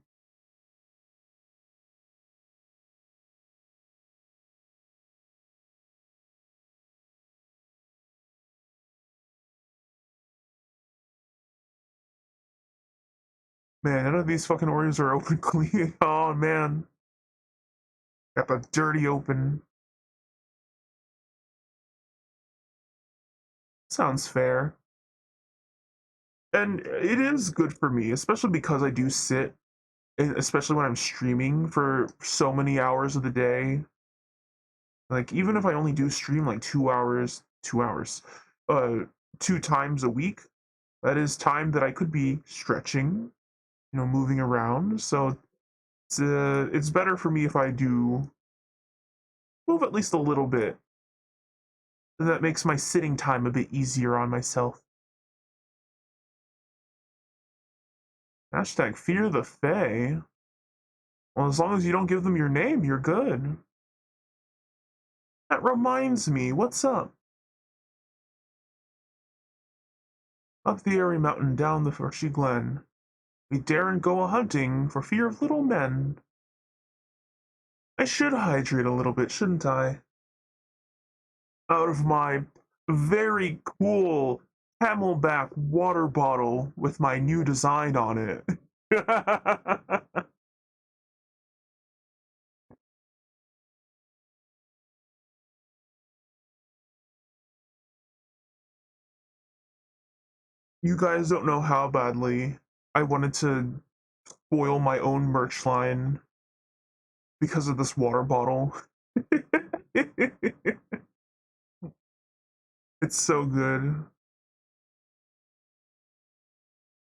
Man, none of these fucking Oreos are open clean. Oh man, got the dirty open. Sounds fair. And it is good for me, especially because I do sit, especially when I'm streaming for so many hours of the day. Like even if I only do stream like 2 hours, uh, 2 times a week, that is time that I could be stretching, moving around. So it's better for me if I do move at least a little bit. That makes my sitting time a bit easier on myself. Hashtag fear the Fae. Well, as long as you don't give them your name, you're good. That reminds me, what's up? Up the airy mountain, down the frosty glen. We daren't go a hunting for fear of little men. I should hydrate a little bit, shouldn't I? Out of my very cool camelback water bottle with my new design on it. You guys don't know how badly I wanted to spoil my own merch line because of this water bottle. It's so good.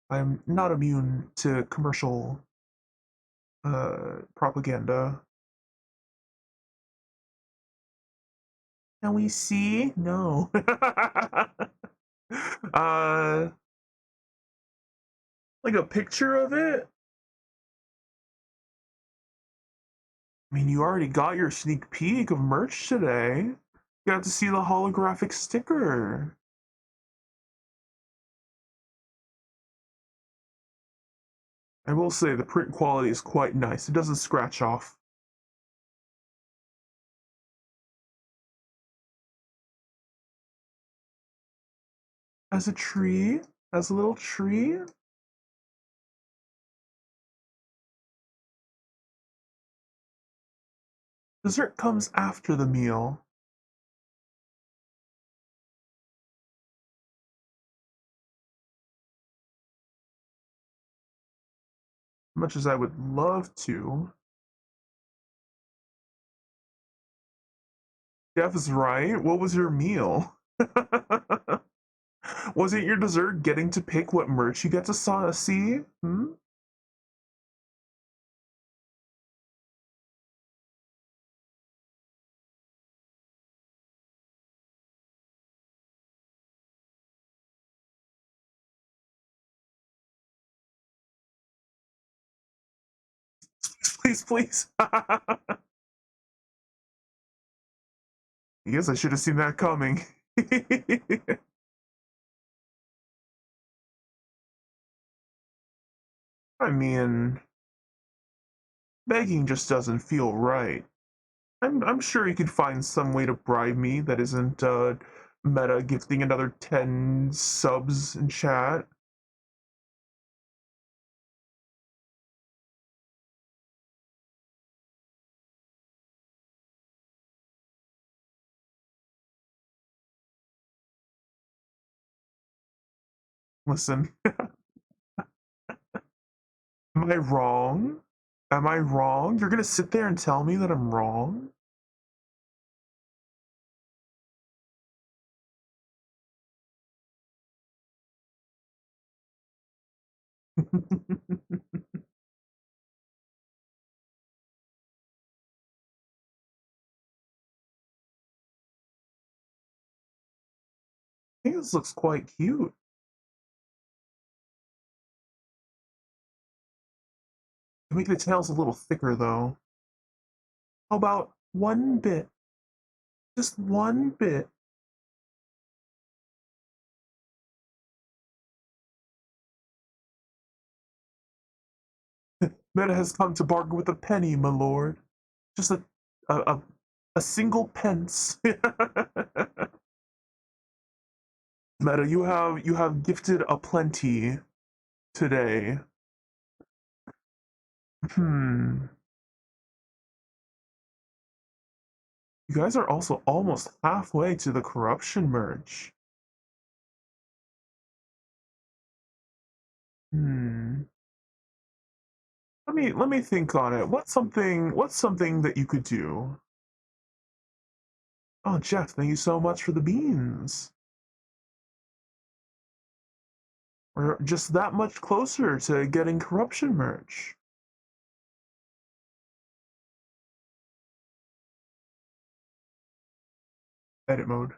I'm not immune to commercial propaganda. Can we see? No. uh like a picture of it? I mean, you already got your sneak peek of merch today. You got to see the holographic sticker. I will say the print quality is quite nice. It doesn't scratch off. As a tree, as a little tree. Dessert comes after the meal. Much as I would love to. Jeff is right. What was your meal? Was it your dessert getting to pick what merch you get to see? Hmm? please, please. Yes, I should have seen that coming. I mean, begging just doesn't feel right. I'm sure you could find some way to bribe me that isn't meta gifting another 10 subs in chat. Listen, am I wrong? Am I wrong? You're gonna sit there and tell me that I'm wrong? I think this looks quite cute. To make the tails a little thicker though. How about one bit? Just one bit. Meta has come to bargain with a penny, my lord. Just a, a, a single pence. Meta, you have gifted a plenty today. Hmm. You guys are also almost halfway to the corruption merge. Hmm. Let me think on it. What's something that you could do? Oh, Jeff, thank you so much for the beans. We're just that much closer to getting corruption merch. Edit mode.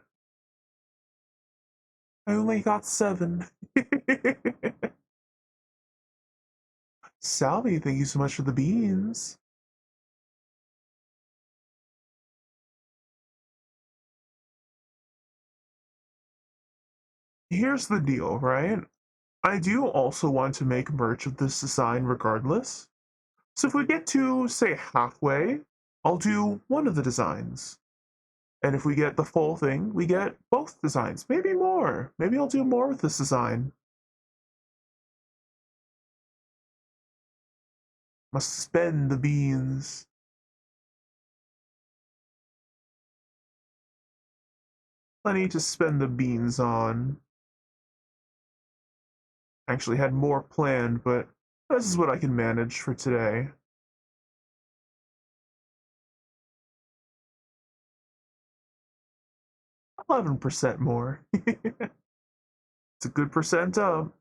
I only got 7. Salvi, thank you so much for the beans. Here's the deal, right? I do also want to make merch of this design regardless. So if we get to, say, halfway, I'll do one of the designs. And if we get the full thing, we get both designs. Maybe more. Maybe I'll do more with this design. Must spend the beans. Plenty to spend the beans on. Actually had more planned, but this is what I can manage for today. 11% more. It's a good percent up.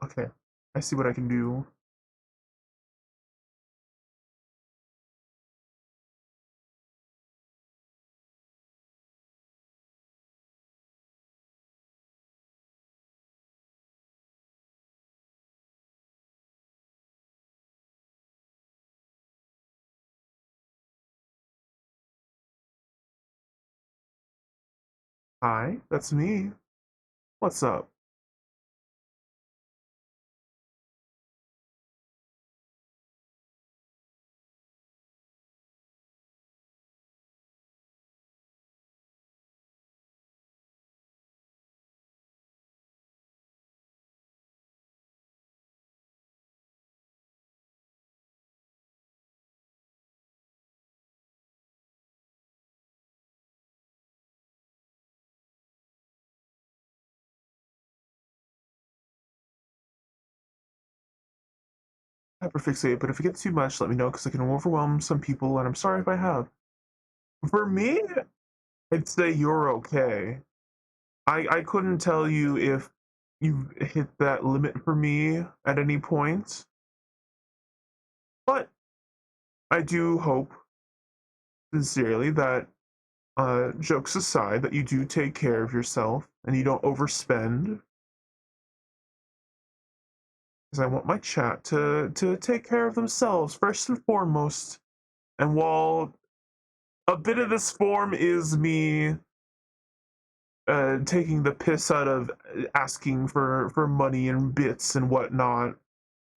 Okay, I see what I can do. Hi, that's me. What's up? Hyperfixate, but if it gets too much, let me know because I can overwhelm some people, and I'm sorry if I have. For me, I'd say you're okay. I couldn't tell you if you've hit that limit for me at any point, but I do hope sincerely that jokes aside, that you do take care of yourself and you don't overspend, because I want my chat to take care of themselves first and foremost. And while a bit of this form is me taking the piss out of asking for money and bits and whatnot,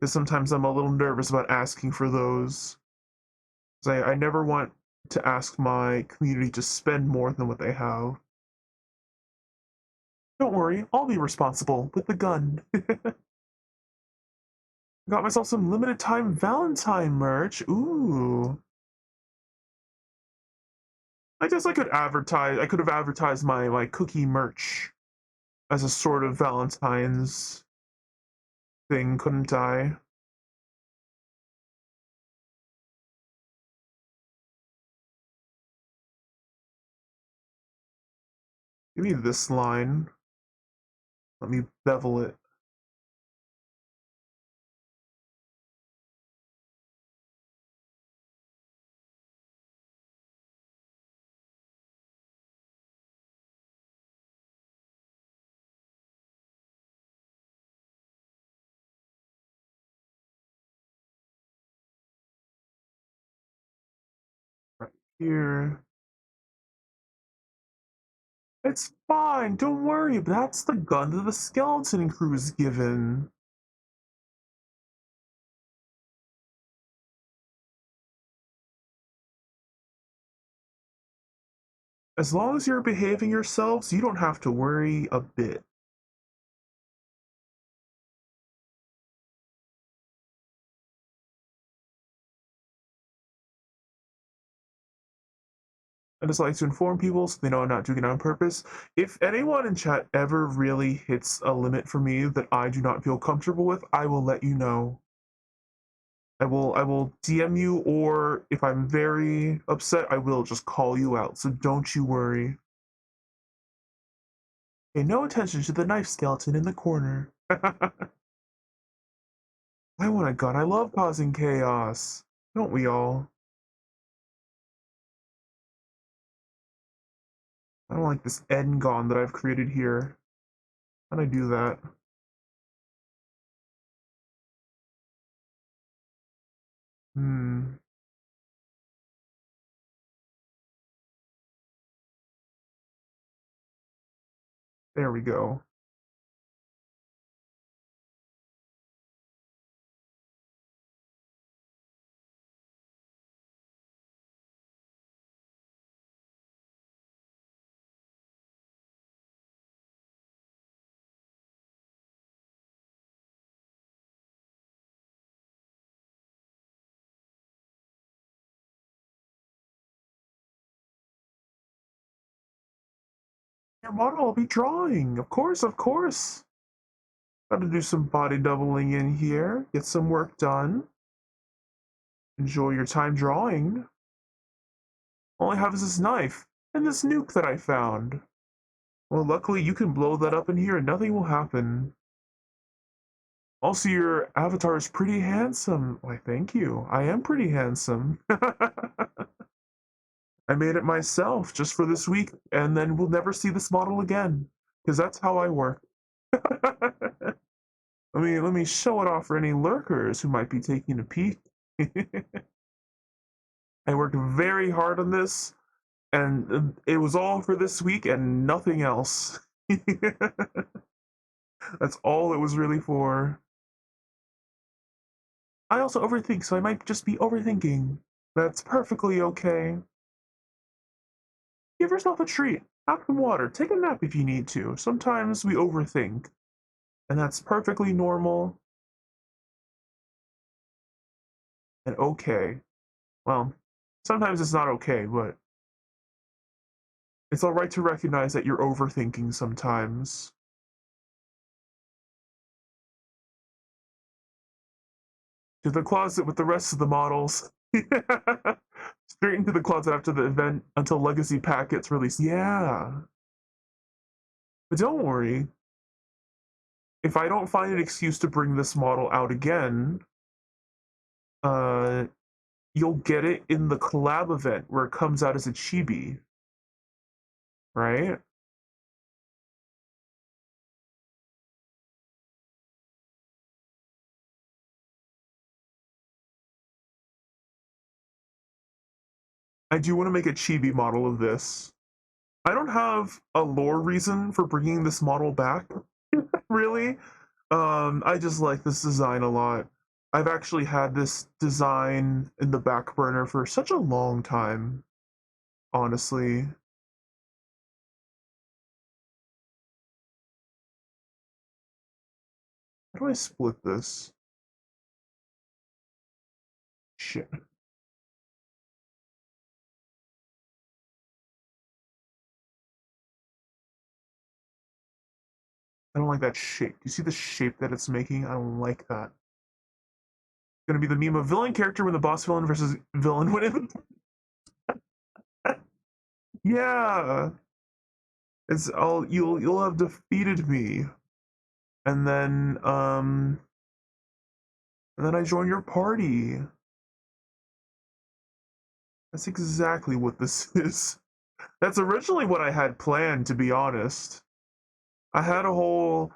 because sometimes I'm a little nervous about asking for those. 'Cause I never want to ask my community to spend more than what they have. Don't worry, I'll be responsible with the gun. Got myself some limited time Valentine merch. Ooh. I guess I could have advertised my cookie merch as a sort of Valentine's thing, couldn't I? Give me this line. Let me bevel it right here. It's fine, don't worry, that's the gun that the skeleton crew's given. As long as you're behaving yourselves, you don't have to worry a bit. I just like to inform people so they know I'm not doing it on purpose. If anyone in chat ever really hits a limit for me that I do not feel comfortable with, I will let you know. I will DM you, or if I'm very upset, I will just call you out. So don't you worry. Pay no attention to the knife skeleton in the corner. I want a gun. I love causing chaos. Don't we all? I don't like this Engon that I've created here. How do I do that? Hmm. There we go. Your model I'll be drawing. Of course, of course. Got to do some body doubling in here. Get some work done. Enjoy your time drawing. All I have is this knife and this nuke that I found. Well, luckily you can blow that up in here and nothing will happen. Also, your avatar is pretty handsome. Why, thank you. I am pretty handsome. I made it myself just for this week, and then we'll never see this model again, because that's how I work. Let me show it off for any lurkers who might be taking a peek. I worked very hard on this, and it was all for this week and nothing else. That's all it was really for. I also overthink, so I might just be overthinking. That's perfectly okay. Give yourself a treat. Have some water. Take a nap if you need to. Sometimes we overthink, and that's perfectly normal and okay. Well, sometimes it's not okay, but it's alright to recognize that you're overthinking sometimes. To the closet with the rest of the models. Straight into the closet after the event until Legacy Pack gets released. Yeah. But don't worry. If I don't find an excuse to bring this model out again, uh, you'll get it in the collab event where it comes out as a chibi. right? I do want to make a chibi model of this. I don't have a lore reason for bringing this model back, really. I just like this design a lot. I've actually had this design in the back burner for such a long time, honestly. How do I split this? Shit. I don't like that shape. Do you see the shape that it's making? I don't like that. It's gonna be the meme of villain character when the boss villain versus villain when it. Yeah. It's all you'll have defeated me. And then I join your party. That's exactly what this is. That's originally what I had planned, to be honest. I had a whole.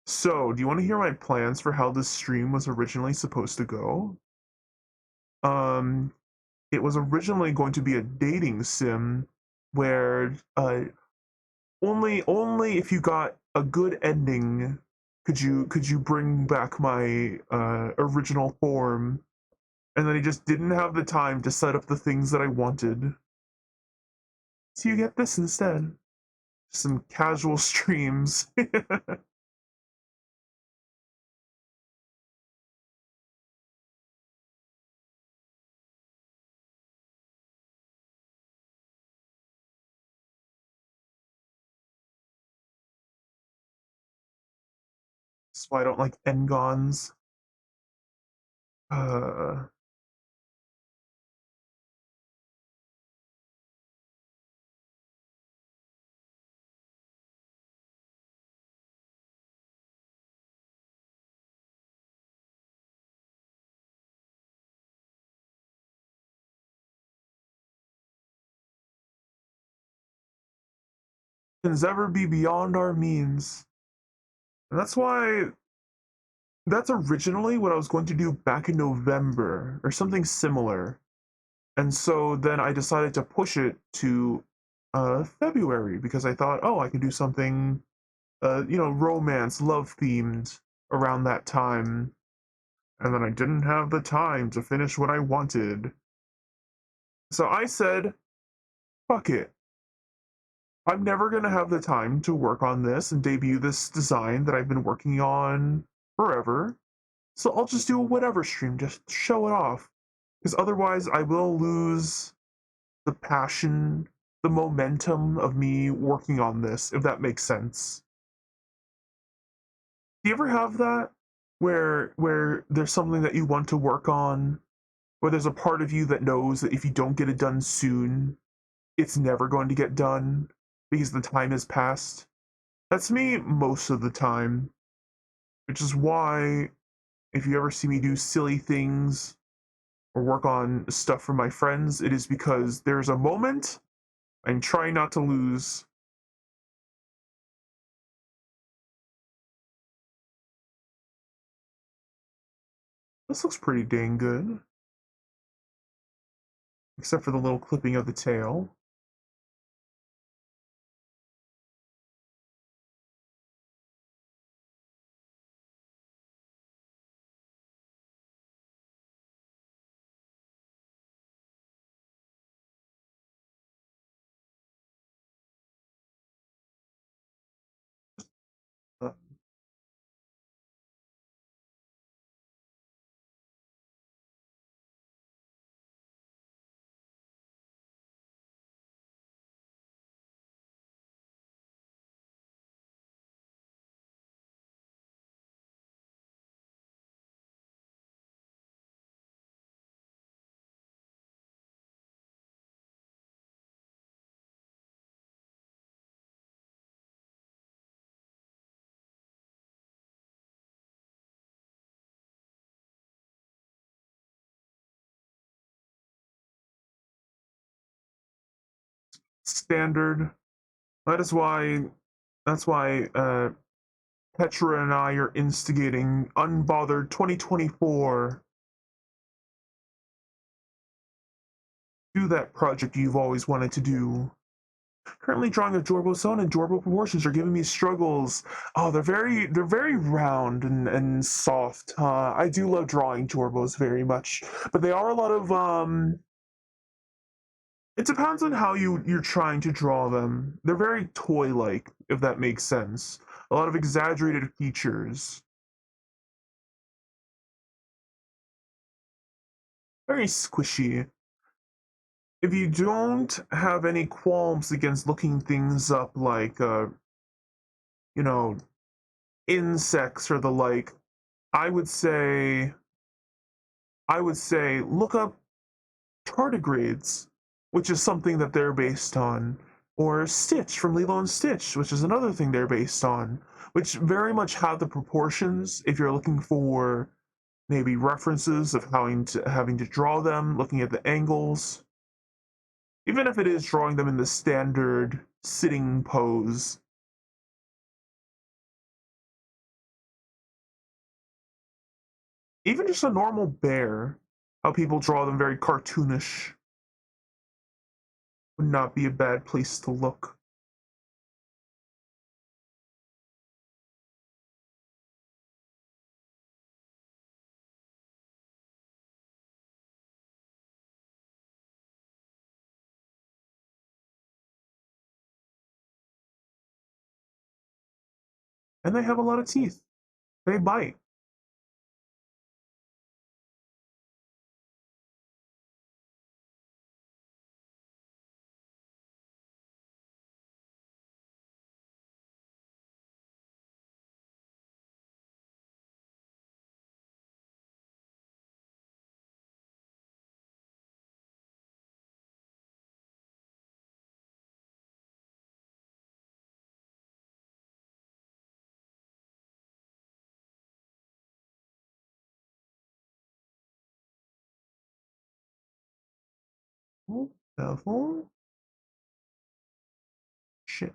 So, do you want to hear my plans for how this stream was originally supposed to go? Um, it was originally going to be a dating sim where only if you got a good ending could you bring back my original form, and then I just didn't have the time to set up the things that I wanted. So you get this instead. Some casual streams. That's why I don't like Ngons. Uh, can ever be beyond our means. And that's originally what I was going to do back in November or something similar. And so then I decided to push it to February because I thought, oh, I can do something, romance, love themed around that time. And then I didn't have the time to finish what I wanted. So I said, fuck it. I'm never going to have the time to work on this and debut this design that I've been working on forever. So I'll just do a whatever stream, just show it off. Because otherwise, I will lose the passion, the momentum of me working on this, if that makes sense. Do you ever have that? Where there's something that you want to work on, where there's a part of you that knows that if you don't get it done soon, it's never going to get done because the time has passed. That's me most of the time, which is why if you ever see me do silly things or work on stuff for my friends, it is because there's a moment I'm trying not to lose. This looks pretty dang good, except for the little clipping of the tail. Uh, Standard. That is why that's why Petra and I are instigating Unbothered 2024. Do that project you've always wanted to do. Currently drawing a Jorbo Zone, and Jorbo proportions are giving me struggles. Oh, they're very round and soft. I do love drawing Jorbos very much, but they are a lot of it depends on how you're trying to draw them. They're very toy-like, if that makes sense. A lot of exaggerated features. Very squishy. If you don't have any qualms against looking things up like you know, insects or the like, I would say look up tardigrades, which is something that they're based on, or Stitch from Lilo and Stitch, which is another thing they're based on, which very much have the proportions if you're looking for maybe references of having to draw them, looking at the angles, even if it is drawing them in the standard sitting pose. Even just a normal bear, how people draw them very cartoonish, would not be a bad place to look. And they have a lot of teeth. They bite. Oh, devil. Shit.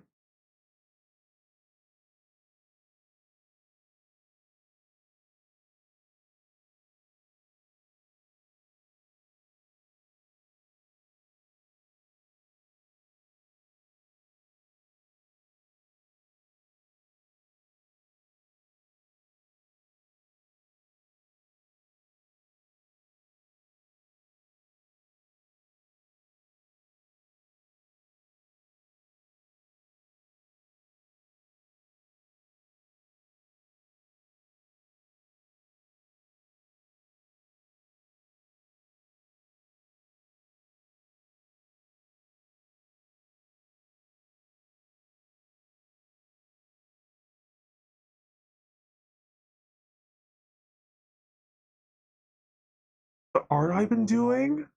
The art I've been doing?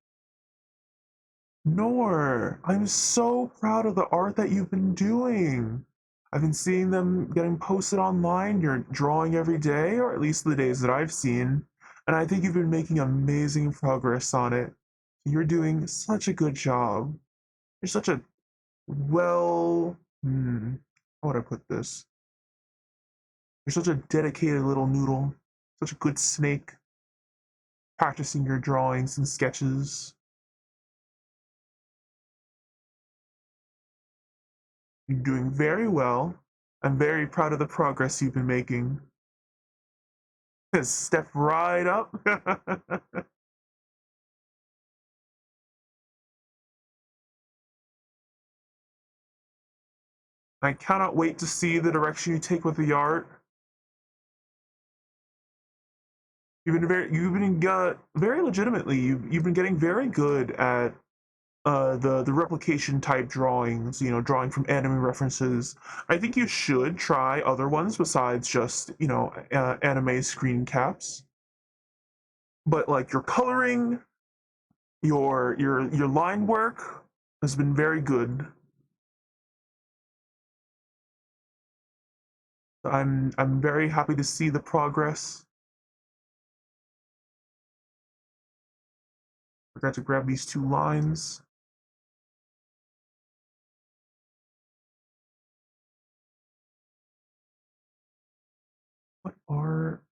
Nor. I'm so proud of the art that you've been doing. I've been seeing them getting posted online. You're drawing every day, or at least the days that I've seen. And I think you've been making amazing progress on it. You're doing such a good job. You're such a well. How would I put this? You're such a dedicated little noodle. Such a good snake. Practicing your drawings and sketches. You're doing very well. I'm very proud of the progress you've been making. Step right up. I cannot wait to see the direction you take with the art. Very legitimately. You've been getting very good at the replication type drawings. You know, drawing from anime references. I think you should try other ones besides just anime screen caps. But like your coloring, your line work has been very good. I'm very happy to see the progress. Forgot to grab these two lines.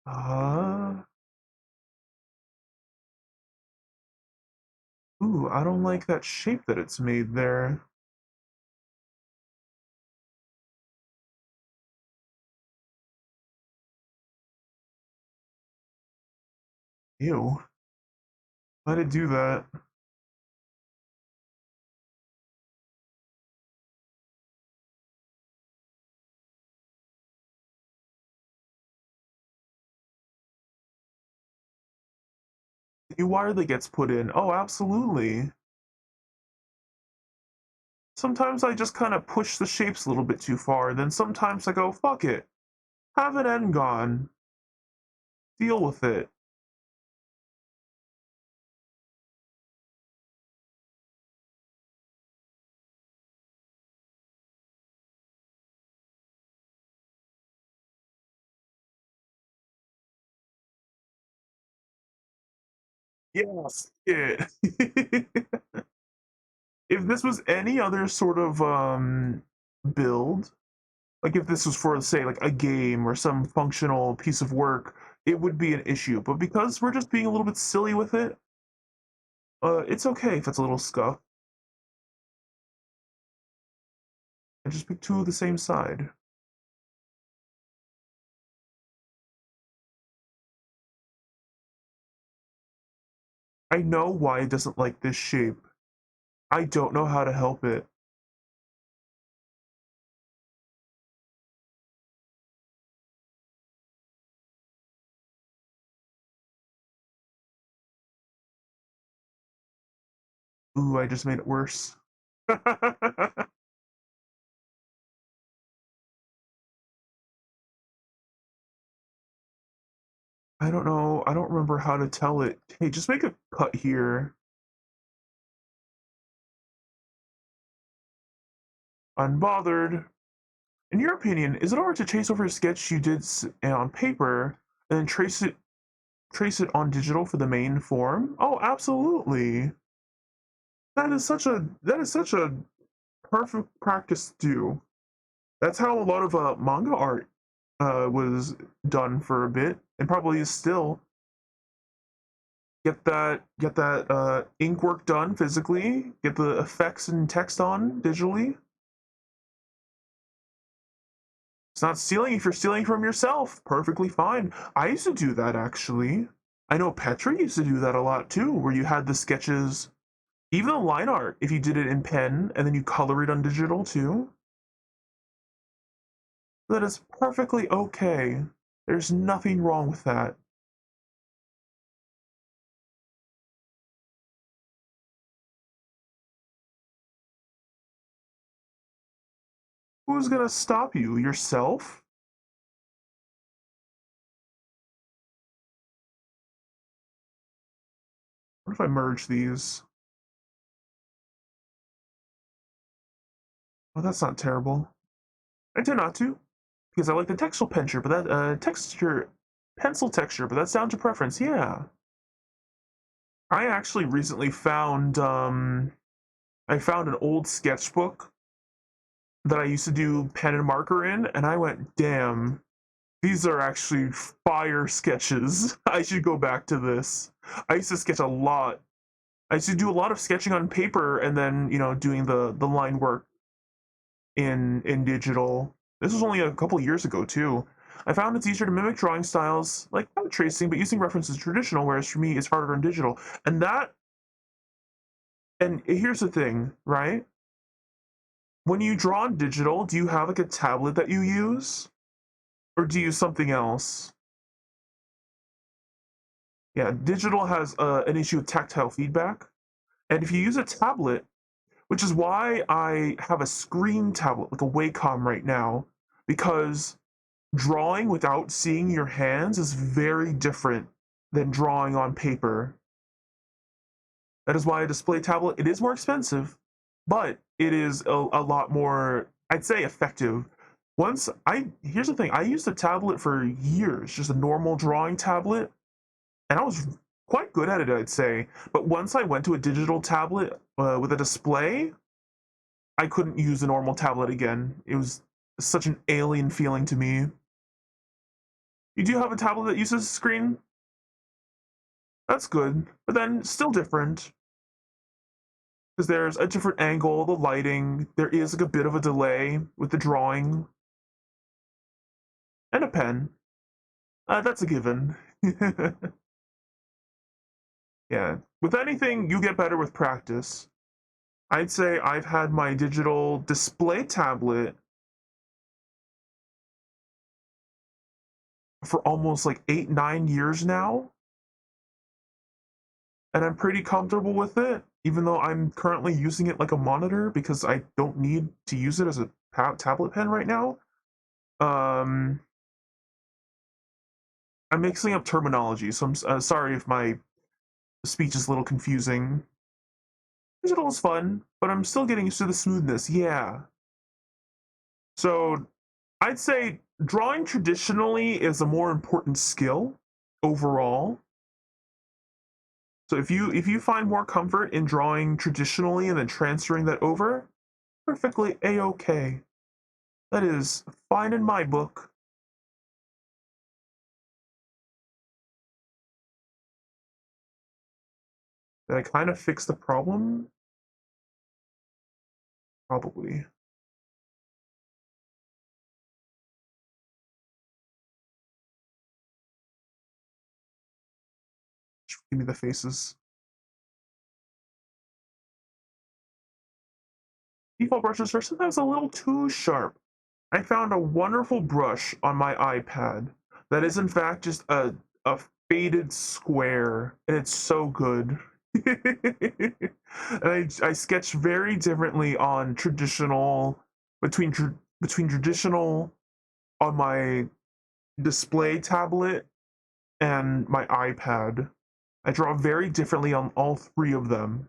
here. Ooh, I don't like that shape that it's made there. Ew. Let it do that. New wire that gets put in. Oh, absolutely. Sometimes I just kind of push the shapes a little bit too far, then sometimes I go, fuck it. Have an end gone. Deal with it. Yes, it. If this was any other sort of build, like if this was for say like a game or some functional piece of work, it would be an issue. But because we're just being a little bit silly with it, it's okay if it's a little scuff. And just pick two of the same side. I know why it doesn't like this shape. I don't know how to help it. Ooh, I just made it worse. I don't know. I don't remember how to tell it. Hey, just make a cut here. Unbothered. In your opinion, is it hard to trace over a sketch you did on paper and then trace it on digital for the main form? Oh, absolutely. That is such a perfect practice to do. That's how a lot of manga art was done for a bit, and probably is still. Get that ink work done physically. Get the effects and text on digitally. It's not stealing if you're stealing from yourself. Perfectly fine. I used to do that actually. I know Petra used to do that a lot too, where you had the sketches, even the line art, if you did it in pen and then you color it on digital too. That is perfectly okay. There's nothing wrong with that. Who's gonna stop you? Yourself? What if I merge these? Oh, that's not terrible. I tend not to, because I like the textual pencil, but that pencil texture, but that's down to preference. Yeah. I actually recently found I found an old sketchbook that I used to do pen and marker in, and I went, damn, these are actually fire sketches. I should go back to this. I used to sketch a lot. I used to do a lot of sketching on paper and then, doing the line work in digital. This was only a couple years ago too. I found it's easier to mimic drawing styles, like not tracing, but using references traditional, whereas for me it's harder in digital. And here's the thing, right? When you draw on digital, do you have like a tablet that you use? Or do you use something else? Yeah, digital has an issue with tactile feedback. And if you use a tablet, which is why I have a screen tablet, like a Wacom right now, because drawing without seeing your hands is very different than drawing on paper. That is why a display tablet, it is more expensive, but it is a lot more, I'd say, effective. Here's the thing, I used a tablet for years, just a normal drawing tablet, and I was quite good at it, I'd say. But once I went to a digital tablet with a display, I couldn't use a normal tablet again. It was such an alien feeling to me. You do have a tablet that uses a screen? That's good, but then still different because there's a different angle, the lighting. There is like a bit of a delay with the drawing, and a pen. That's a given. Yeah, with anything, you get better with practice. I'd say I've had my digital display tablet for almost like 8, 9 years now, and I'm pretty comfortable with it, even though I'm currently using it like a monitor because I don't need to use it as a tablet pen right now. Um, I'm mixing up terminology, so I'm sorry if my speech is a little confusing. Digital is fun, but I'm still getting used to the smoothness. Yeah. So I'd say drawing traditionally is a more important skill overall. So if you find more comfort in drawing traditionally and then transferring that over, perfectly a-okay. That is fine in my book. Did I kind of fix the problem? Probably. Give me the faces. Default brushes are sometimes a little too sharp. I found a wonderful brush on my iPad that is in fact just a faded square, and it's so good. And I sketch very differently on traditional between traditional on my display tablet and my iPad. I draw very differently on all three of them.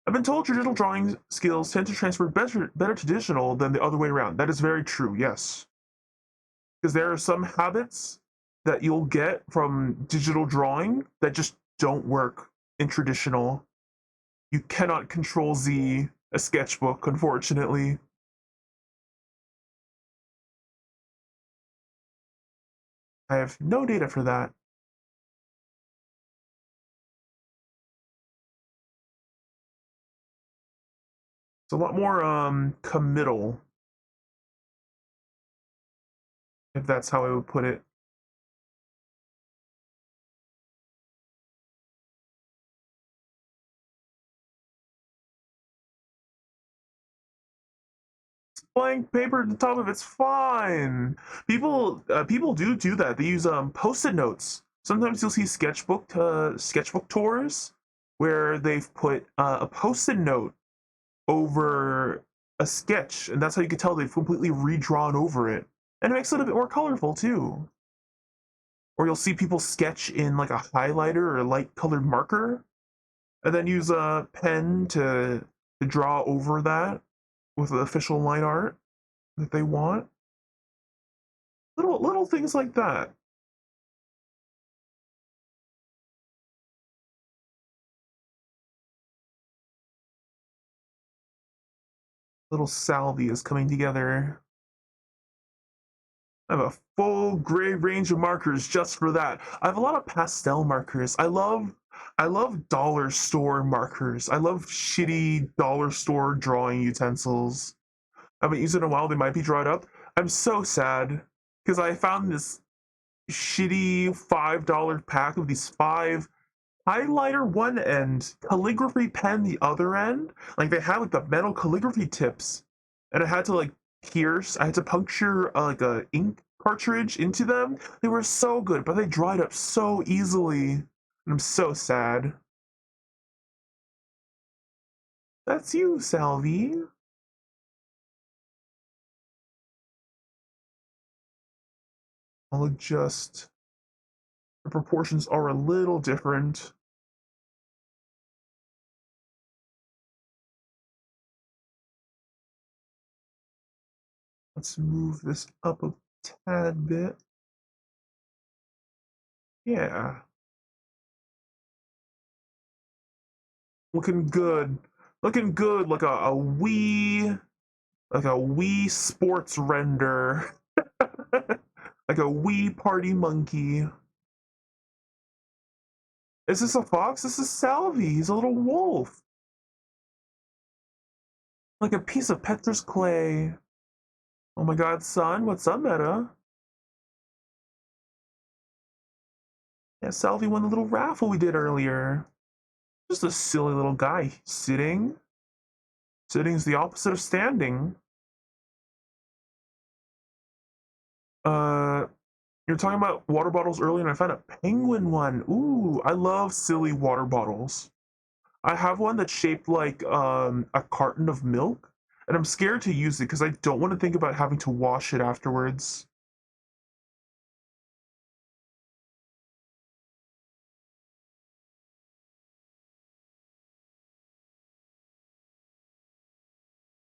I've been told traditional drawing skills tend to transfer better to digital than the other way around. That is very true, yes. Because there are some habits that you'll get from digital drawing that just don't work in traditional. You cannot control Z a sketchbook, unfortunately. I have no data for that. It's a lot more committal, if that's how I would put it. Blank paper at the top of it's fine. People do that. They use post-it notes. Sometimes you'll see sketchbook tours where they've put a post-it note over a sketch, and that's how you can tell they've completely redrawn over it, and it makes it a bit more colorful too. Or you'll see people sketch in like a highlighter or a light colored marker, and then use a pen to draw over that with the official line art that they want. Little things like that. Little salvia is coming together. I have a full gray range of markers just for that. I have a lot of pastel markers. I love dollar store markers. I love shitty dollar store drawing utensils. I haven't used it in a while. They might be dried up. I'm so sad because I found this shitty $5 pack of these five highlighter one end, calligraphy pen the other end. Like they had like the metal calligraphy tips, and I had to like pierce. I had to puncture like a ink cartridge into them. They were so good, but they dried up so easily, and I'm so sad. That's you, Salvi. I'll adjust. The proportions are a little different. Let's move this up a tad bit. Yeah, looking good. Looking good, like a Wii Sports render. Like a wee party monkey. Is this a fox? This is Salvi. He's a little wolf. Like a piece of Petra's clay. Oh my god, son, what's up, Meta? Yeah, Salvi won the little raffle we did earlier. Just a silly little guy. Sitting? Sitting's the opposite of standing. Uh, you're talking about water bottles earlier, and I found a penguin one. Ooh, I love silly water bottles. I have one that's shaped like a carton of milk, and I'm scared to use it because I don't want to think about having to wash it afterwards.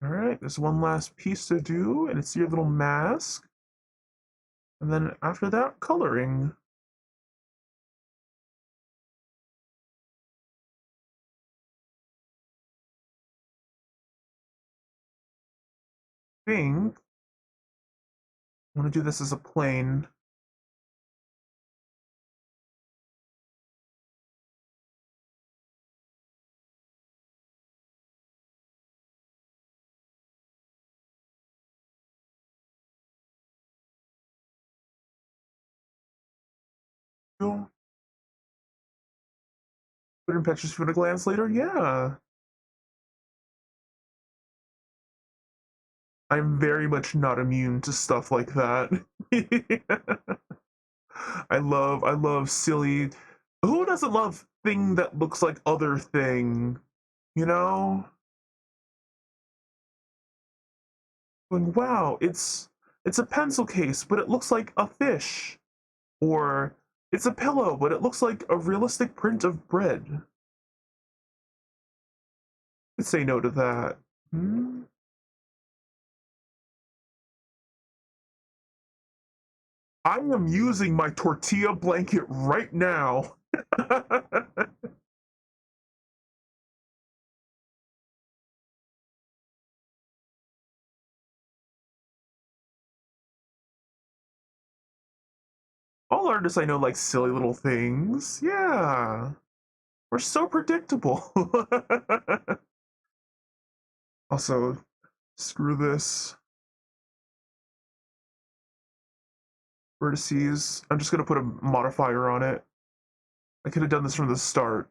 All right, there's one last piece to do, and it's your little mask. And then after that, coloring. I think I want to do this as a plane. Put in pictures for the glance later. Yeah, I'm very much not immune to stuff like that. I love silly. Who doesn't love thing that looks like other thing? You know? Going, wow, it's a pencil case, but it looks like a fish. Or it's a pillow, but it looks like a realistic print of bread. Let's say no to that. Hmm? I am using my tortilla blanket right now. All artists I know like silly little things. Yeah. We're so predictable. Also, screw this. Vertices. I'm just gonna put a modifier on it. I could have done this from the start.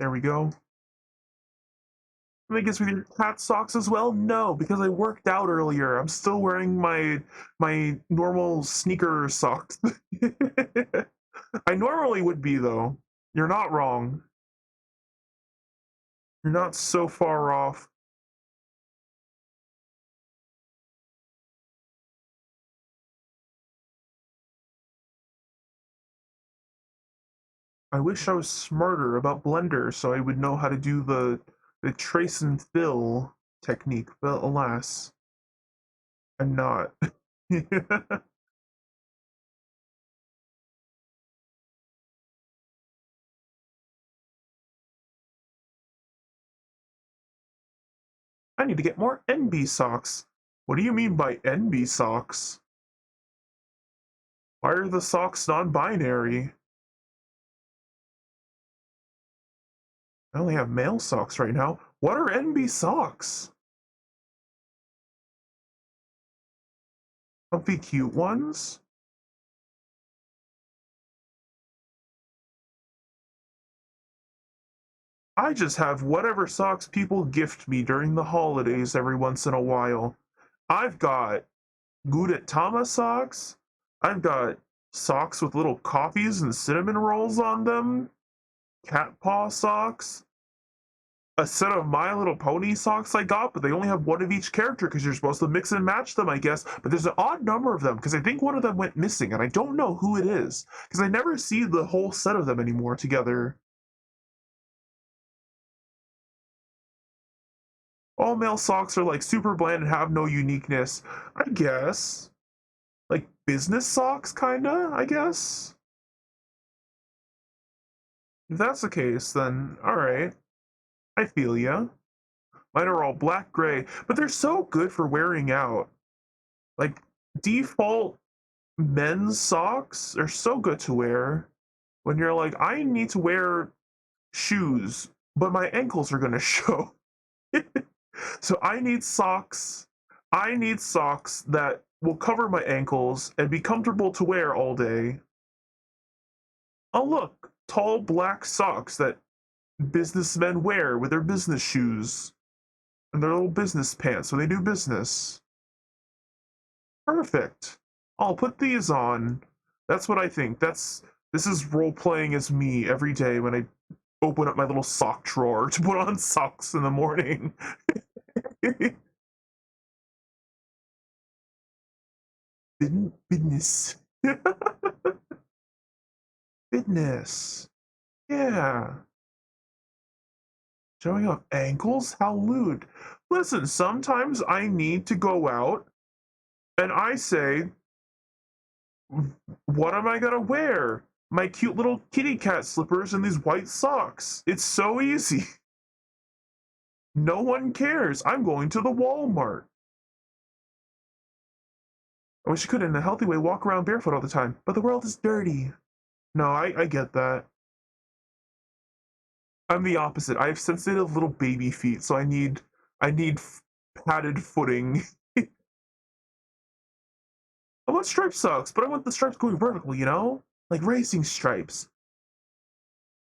There we go. I guess with your cat socks as well? No, because I worked out earlier. I'm still wearing my normal sneaker socks. I normally would be though. You're not wrong. You're not so far off. I wish I was smarter about Blender so I would know how to do the trace and fill technique, but alas, I'm not. I need to get more NB socks. What do you mean by NB socks? Why are the socks non-binary? I only have male socks right now. What are NB socks? Comfy cute ones? I just have whatever socks people gift me during the holidays every once in a while. I've got Gudetama socks. I've got socks with little coffees and cinnamon rolls on them. Cat paw socks. A set of My Little Pony socks I got, but they only have one of each character because you're supposed to mix and match them, I guess. But there's an odd number of them because I think one of them went missing, and I don't know who it is because I never see the whole set of them anymore together. All male socks are like super bland and have no uniqueness, I guess. Like business socks, kinda, I guess? If that's the case, then alright. I feel ya. Mine are all black gray, but they're so good for wearing out. Like, default men's socks are so good to wear when you're like, I need to wear shoes, but my ankles are gonna show. So I need socks. I need socks that will cover my ankles and be comfortable to wear all day. Oh, look, tall black socks that businessmen wear with their business shoes and their little business pants when they do business. Perfect. I'll put these on. That's what I think. This is role playing as me every day when I open up my little sock drawer to put on socks in the morning. Business. Fitness. Yeah. Showing off ankles? How lewd. Listen, sometimes I need to go out and I say, what am I gonna wear? My cute little kitty cat slippers and these white socks. It's so easy. No one cares. I'm going to the Walmart. I wish I could, in a healthy way, walk around barefoot all the time, but the world is dirty. No, I get that. I'm the opposite. I have sensitive little baby feet, so I need padded footing. I want striped socks, but I want the stripes going vertical, you know? Like racing stripes.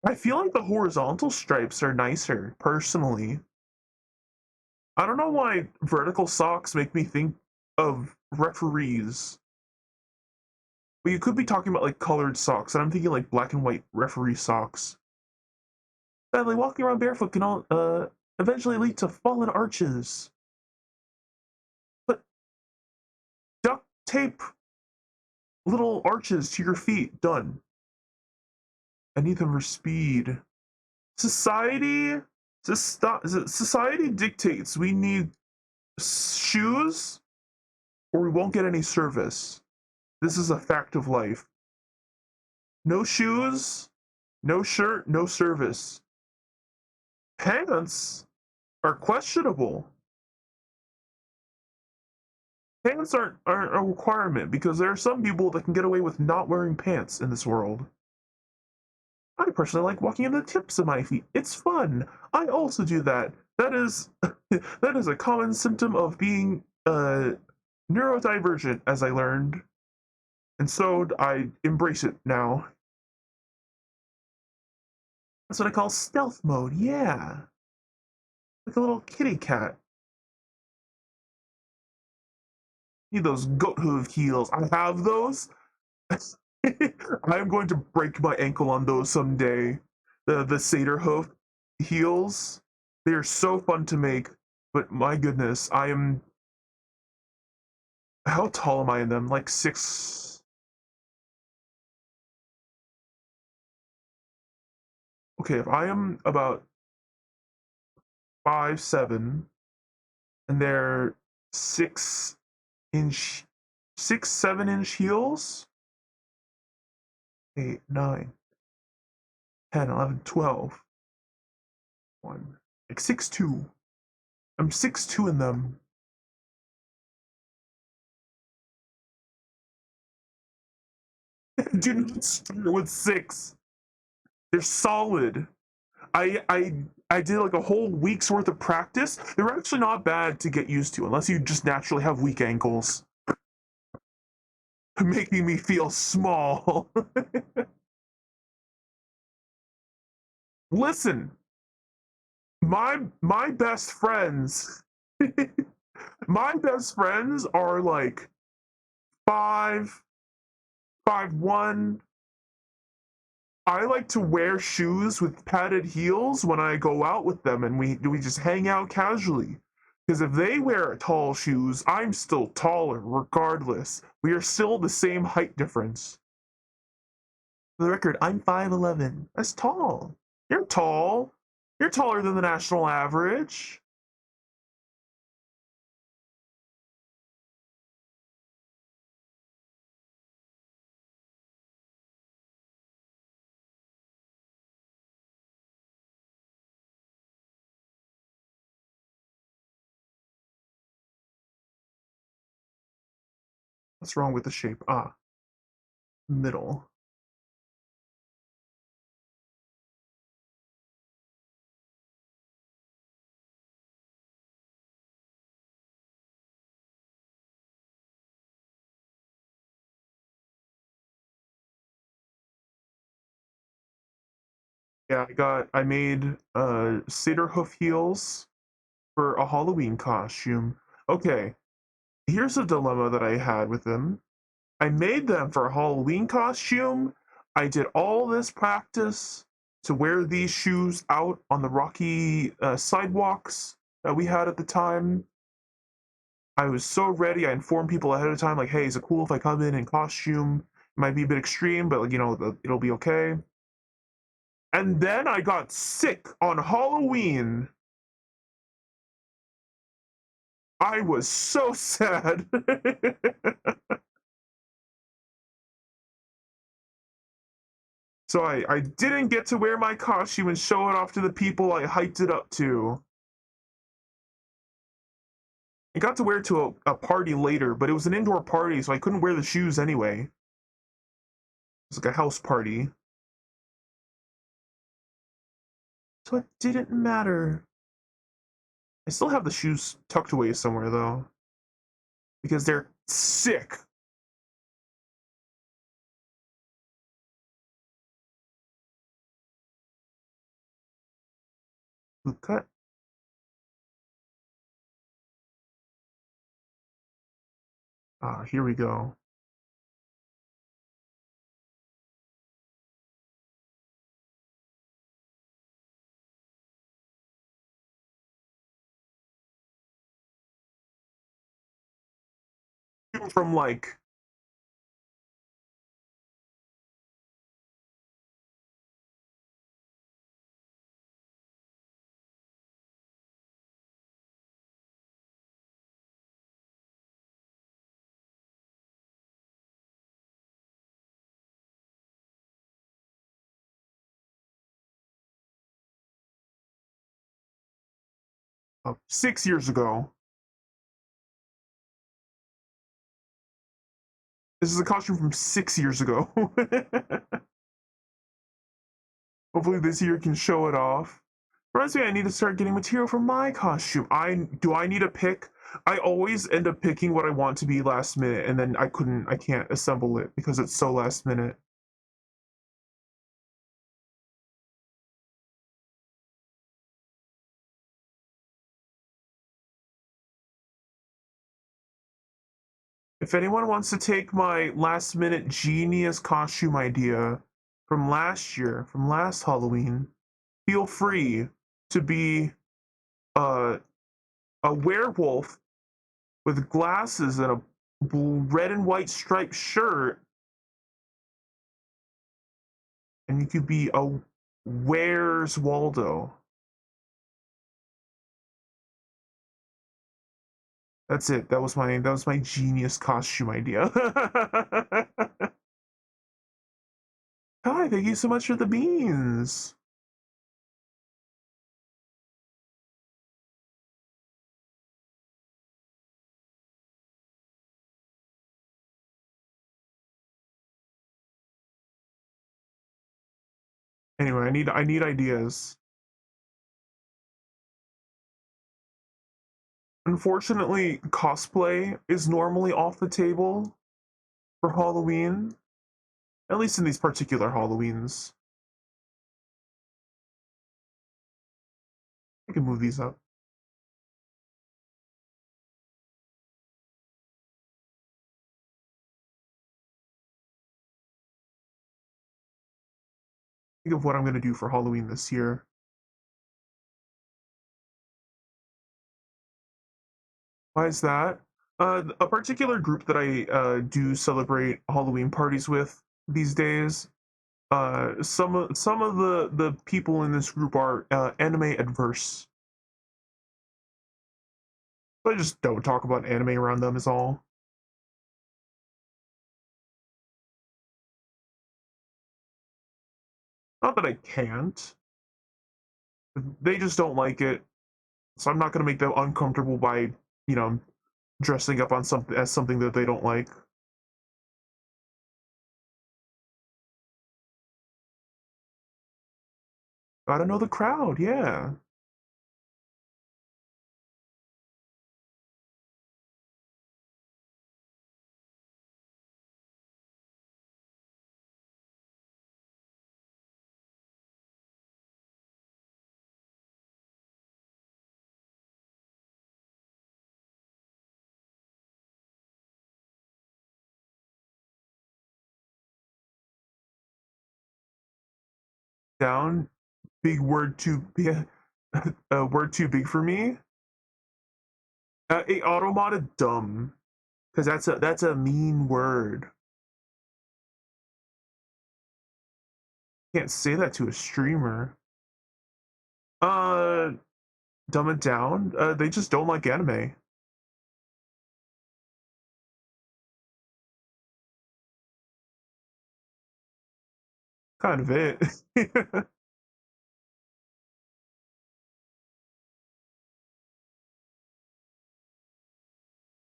I feel like the horizontal stripes are nicer, personally. I don't know why vertical socks make me think of referees. But you could be talking about like colored socks, and I'm thinking like black and white referee socks. Sadly, walking around barefoot can all eventually lead to fallen arches. But duct tape little arches to your feet. Done. I need them for speed. Society, society dictates we need shoes, or we won't get any service. This is a fact of life. No shoes, no shirt, no service. Pants are questionable. Pants aren't a requirement because there are some people that can get away with not wearing pants in this world. I personally like walking in the tips of my feet. It's fun. I also do that. That is that is a common symptom of being neurodivergent, as I learned, and so I embrace it now. That's what I call stealth mode. Yeah, like a little kitty cat. Need those goat hoof heels. I have those. I'm going to break my ankle on those someday. The satyr hoof heels. They are so fun to make, but my goodness, I am. How tall am I in them? Like 6. Okay, if I am about 5'7", and they're 6 inch, 6, 7 inch heels. 8, 9, 10, 11, 12. One, like 6'2". I'm 6'2" in them. Do not start with 6. They're solid. I I I did like a whole week's worth of practice. They're actually not bad to get used to, unless you just naturally have weak ankles, making me feel small. Listen, my best friends, my best friends are like 5, 5'1". I like to wear shoes with padded heels when I go out with them, and we just hang out casually. Because if they wear tall shoes, I'm still taller, regardless. We are still the same height difference. For the record, I'm 5'11". That's tall. You're tall. You're taller than the national average. What's wrong with the shape? Ah, middle. Yeah, I made cedar hoof heels for a Halloween costume. Okay, here's a dilemma that I had with them. I made them for a Halloween costume. I did all this practice to wear these shoes out on the rocky sidewalks that we had at the time. I was so ready. I informed people ahead of time, like, hey, is it cool if I come in costume? It might be a bit extreme, but like, it'll be okay. And then I got sick on Halloween. I was so sad. So I didn't get to wear my costume and show it off to the people I hyped it up to. I got to wear it to a party later, but it was an indoor party, so I couldn't wear the shoes anyway. It was like a house party. So it didn't matter. I still have the shoes tucked away somewhere, though, because they're sick. Boot cut. Ah, here we go. From like uh, 6 years ago. This is a costume from 6 years ago. Hopefully this year can show it off. Reminds me, I need to start getting material for my costume. I need to pick? I always end up picking what I want to be last minute, and then I can't assemble it because it's so last minute. If anyone wants to take my last minute genius costume idea from last year, from last Halloween, feel free to be a a werewolf with glasses and a red and white striped shirt, and you could be a Where's Waldo. That's it. That was my genius costume idea. Hi, thank you so much for the beans. Anyway, I need ideas. Unfortunately, cosplay is normally off the table for Halloween, at least in these particular Halloweens. I can move these up. Think of what I'm gonna do for Halloween this year. Why is that? A particular group that I do celebrate Halloween parties with these days. Some of the people in this group are anime adverse. So I just don't talk about anime around them is all. Not that I can't. They just don't like it. So I'm not gonna make them uncomfortable by, you know, dressing up on something as something that they don't like. Gotta know the crowd, yeah. Down, big word too big, a word too big for me. A automata dumb, because that's a mean word. Can't say that to a streamer. Uh, Dumb it down. They just don't like anime. Kind of it.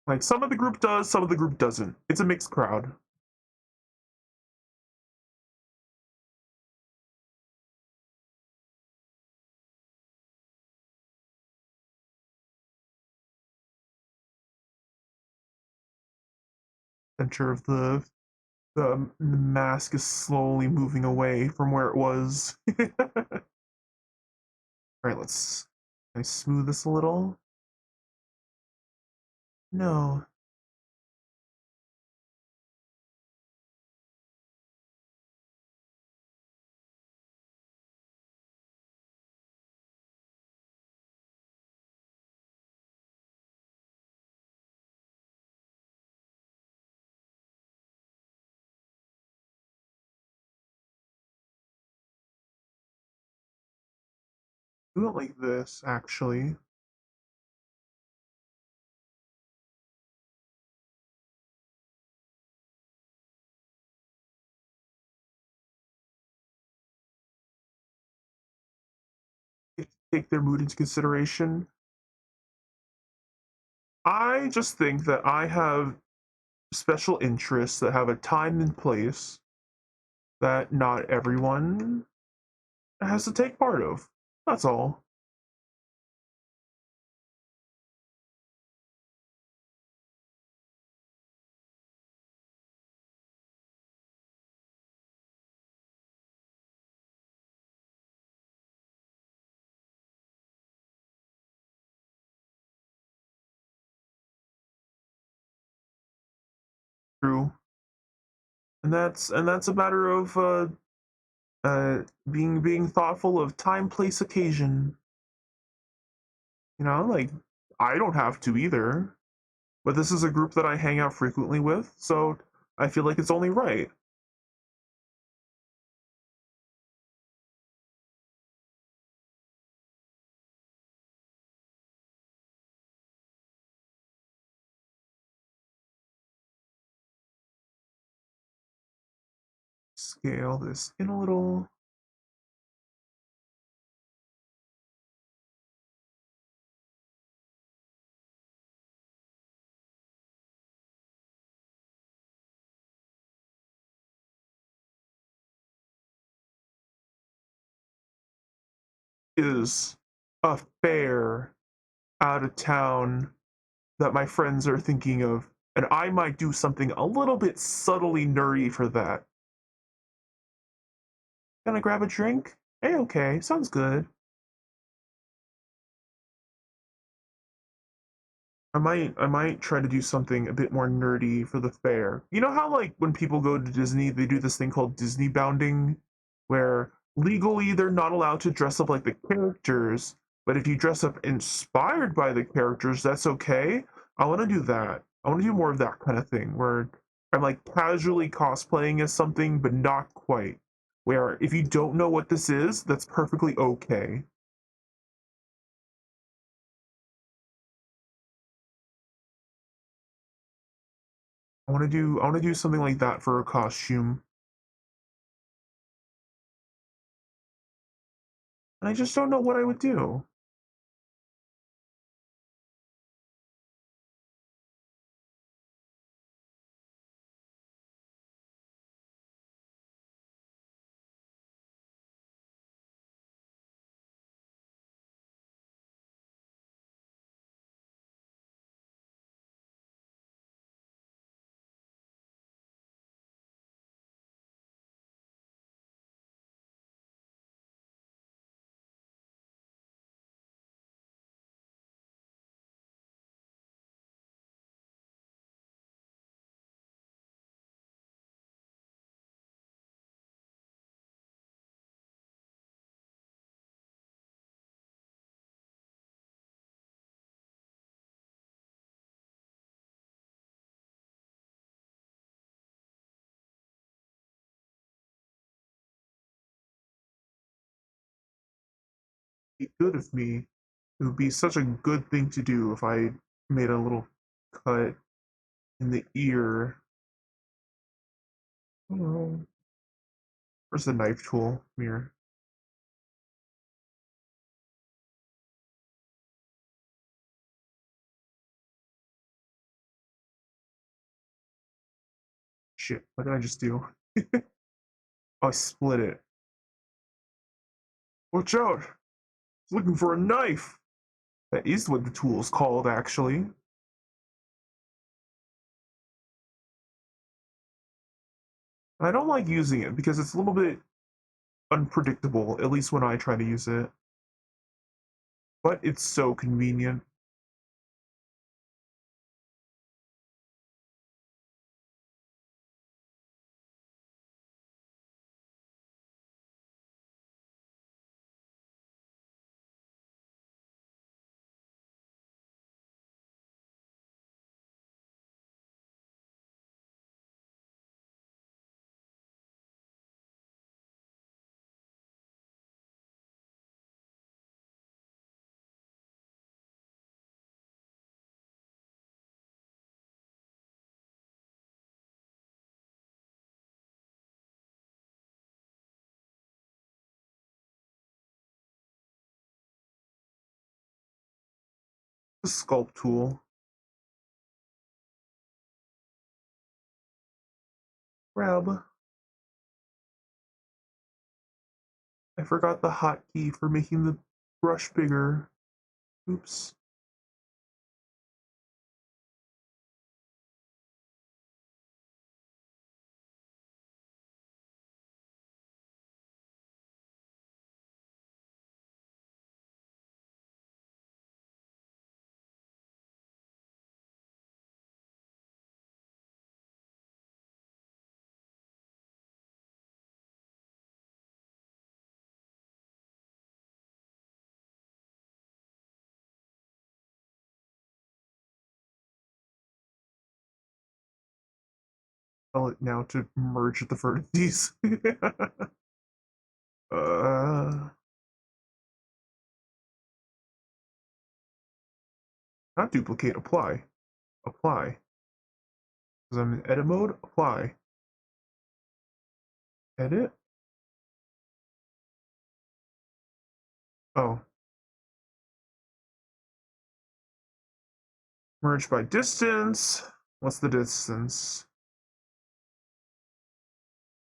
Like some of the group does, some of the group doesn't. It's a mixed crowd. Center of the mask is slowly moving away from where it was. All right, can I smooth this a little? No. Do it like this, actually. Take their mood into consideration. I just think that I have special interests that have a time and place that not everyone has to take part of. That's all. True. And that's a matter of being thoughtful of time, place, occasion. Like I don't have to either, but this is a group that I hang out frequently with, so I feel like it's only right. Scale this in a little. Is a fair out of town that my friends are thinking of, and I might do something a little bit subtly nerdy for that. Gonna grab a drink? Hey, okay, sounds good. I might try to do something a bit more nerdy for the fair. You know how like when people go to Disney, they do this thing called Disney bounding, where legally they're not allowed to dress up like the characters, but if you dress up inspired by the characters, that's okay. I want to do that. I want to do more of that kind of thing where I'm like casually cosplaying as something, but not quite. Where if you don't know what this is, that's perfectly okay. I want to do something like that for a costume. And I just don't know what I would do. be good of me. It would be such a good thing to do if I made a little cut in the ear. Oh, where's the knife tool? Here. Shit, what did I just do? Oh, I split it. Watch out! It's looking for a knife! That is what the tool's called, actually. And I don't like using it because it's a little bit unpredictable, at least when I try to use it. But it's so convenient. The sculpt tool. Grab. I forgot the hotkey for making the brush bigger. Oops. Tell it now to merge the vertices. uh, not duplicate, apply. Apply. Because I'm in edit mode, apply. Edit? Oh. Merge by distance. What's the distance?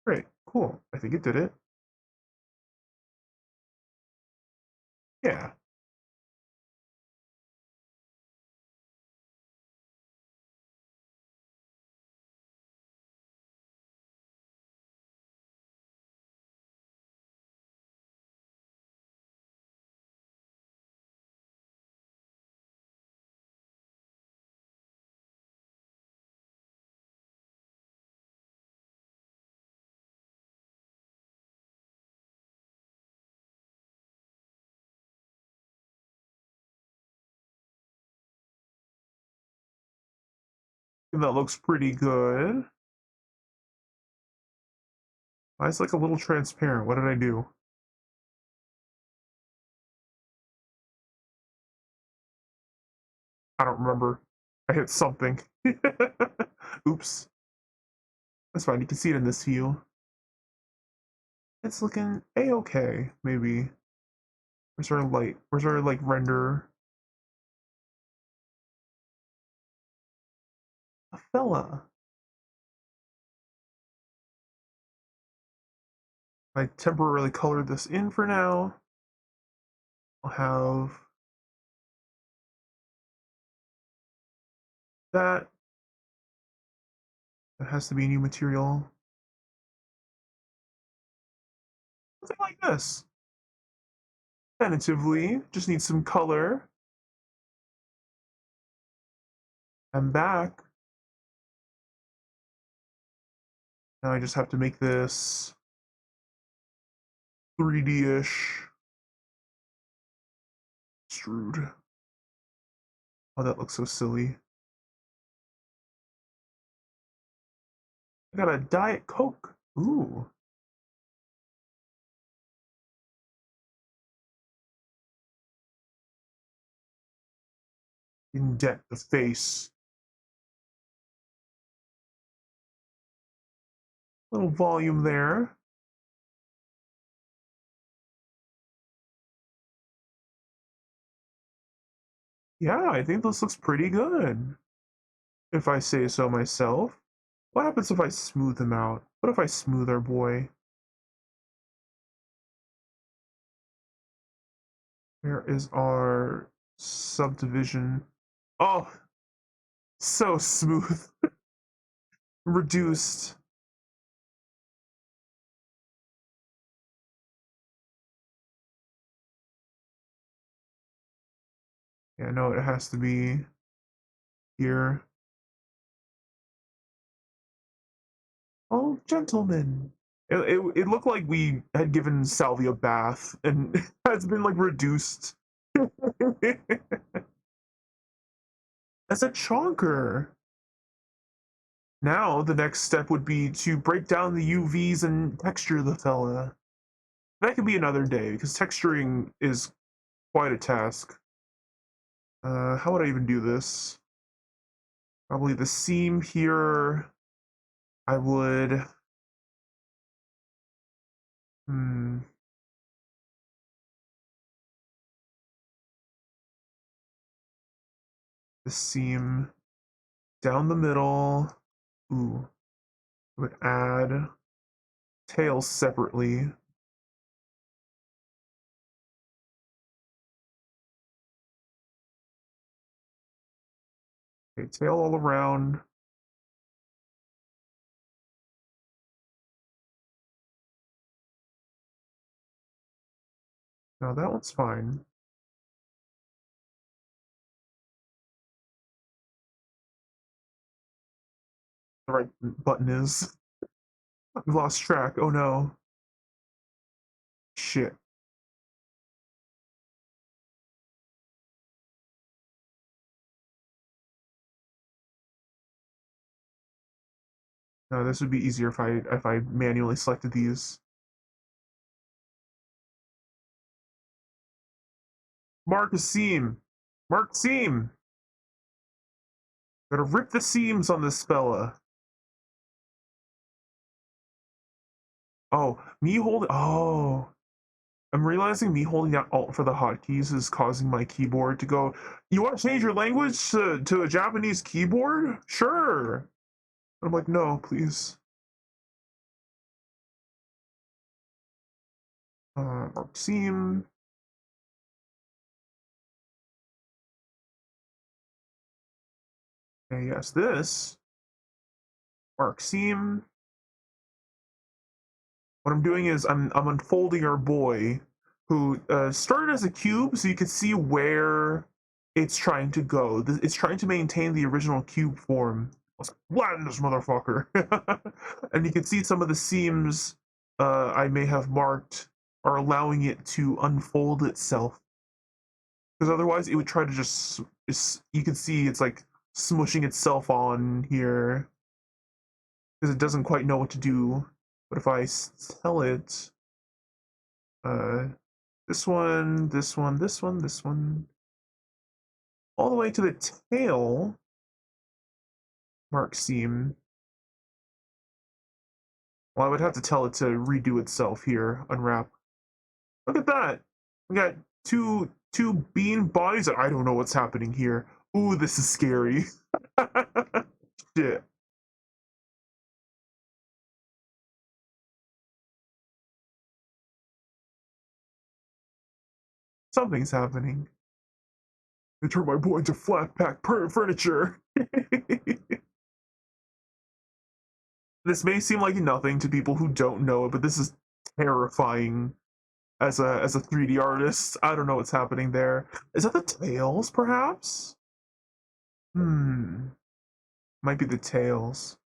Great, cool. I think it did it. Yeah. That looks pretty good. It's like a little transparent. What did I do? I don't remember. I hit something. Oops. That's fine. You can see it in this view. It's looking a-okay, maybe. Where's our light? Where's our like render? A fella. I temporarily colored this in for now. I'll have that. That has to be a new material. Something like this. Tentatively. Just need some color. I'm back. Now I just have to make this 3D-ish. Extrude. Oh, that looks so silly. I got a Diet Coke. Ooh. Indent the face. Little volume there. Yeah, I think this looks pretty good, if I say so myself. What happens if I smooth him out? What if I smooth our boy? Where is our subdivision? Oh, so smooth. Reduced. Yeah, no, it has to be here. Oh, gentlemen. It looked like we had given Salvia a bath and has been like reduced. As a chonker. Now the next step would be to break down the UVs and texture the fella. That could be another day because texturing is quite a task. How would I even do this? Probably the seam here. I would. Hmm. The seam down the middle. Ooh. I would add tails separately. Okay, tail all around. No, that one's fine. The right button is. We've lost track. Oh no. Shit. No, this would be easier if I manually selected these. Mark a seam. Mark seam. Gotta rip the seams on this fella. Oh, me holding. Oh, I'm realizing me holding down Alt for the hotkeys is causing my keyboard to go. You want to change your language to a Japanese keyboard? Sure. I'm like, no, please. Mark seam. Okay, yes, this. Mark seam. What I'm doing is I'm unfolding our boy, who started as a cube, so you can see where it's trying to go. It's trying to maintain the original cube form. Let's flatten this motherfucker, and you can see some of the seams I may have marked are allowing it to unfold itself. Because otherwise, it would try to just. You can see it's like smushing itself on here because it doesn't quite know what to do. But if I tell it, uh, this one, this one, this one, this one, all the way to the tail mark seam. Well, I would have to tell it to redo itself here, unwrap. Look at that. We got two bean bodies, and I don't know what's happening here. Ooh, this is scary. Shit. Something's happening. They turned my boy into flat pack furniture. This may seem like nothing to people who don't know it, but this is terrifying as a 3D artist. I don't know what's happening there. Is that the tails, perhaps? Hmm. Might be the tails.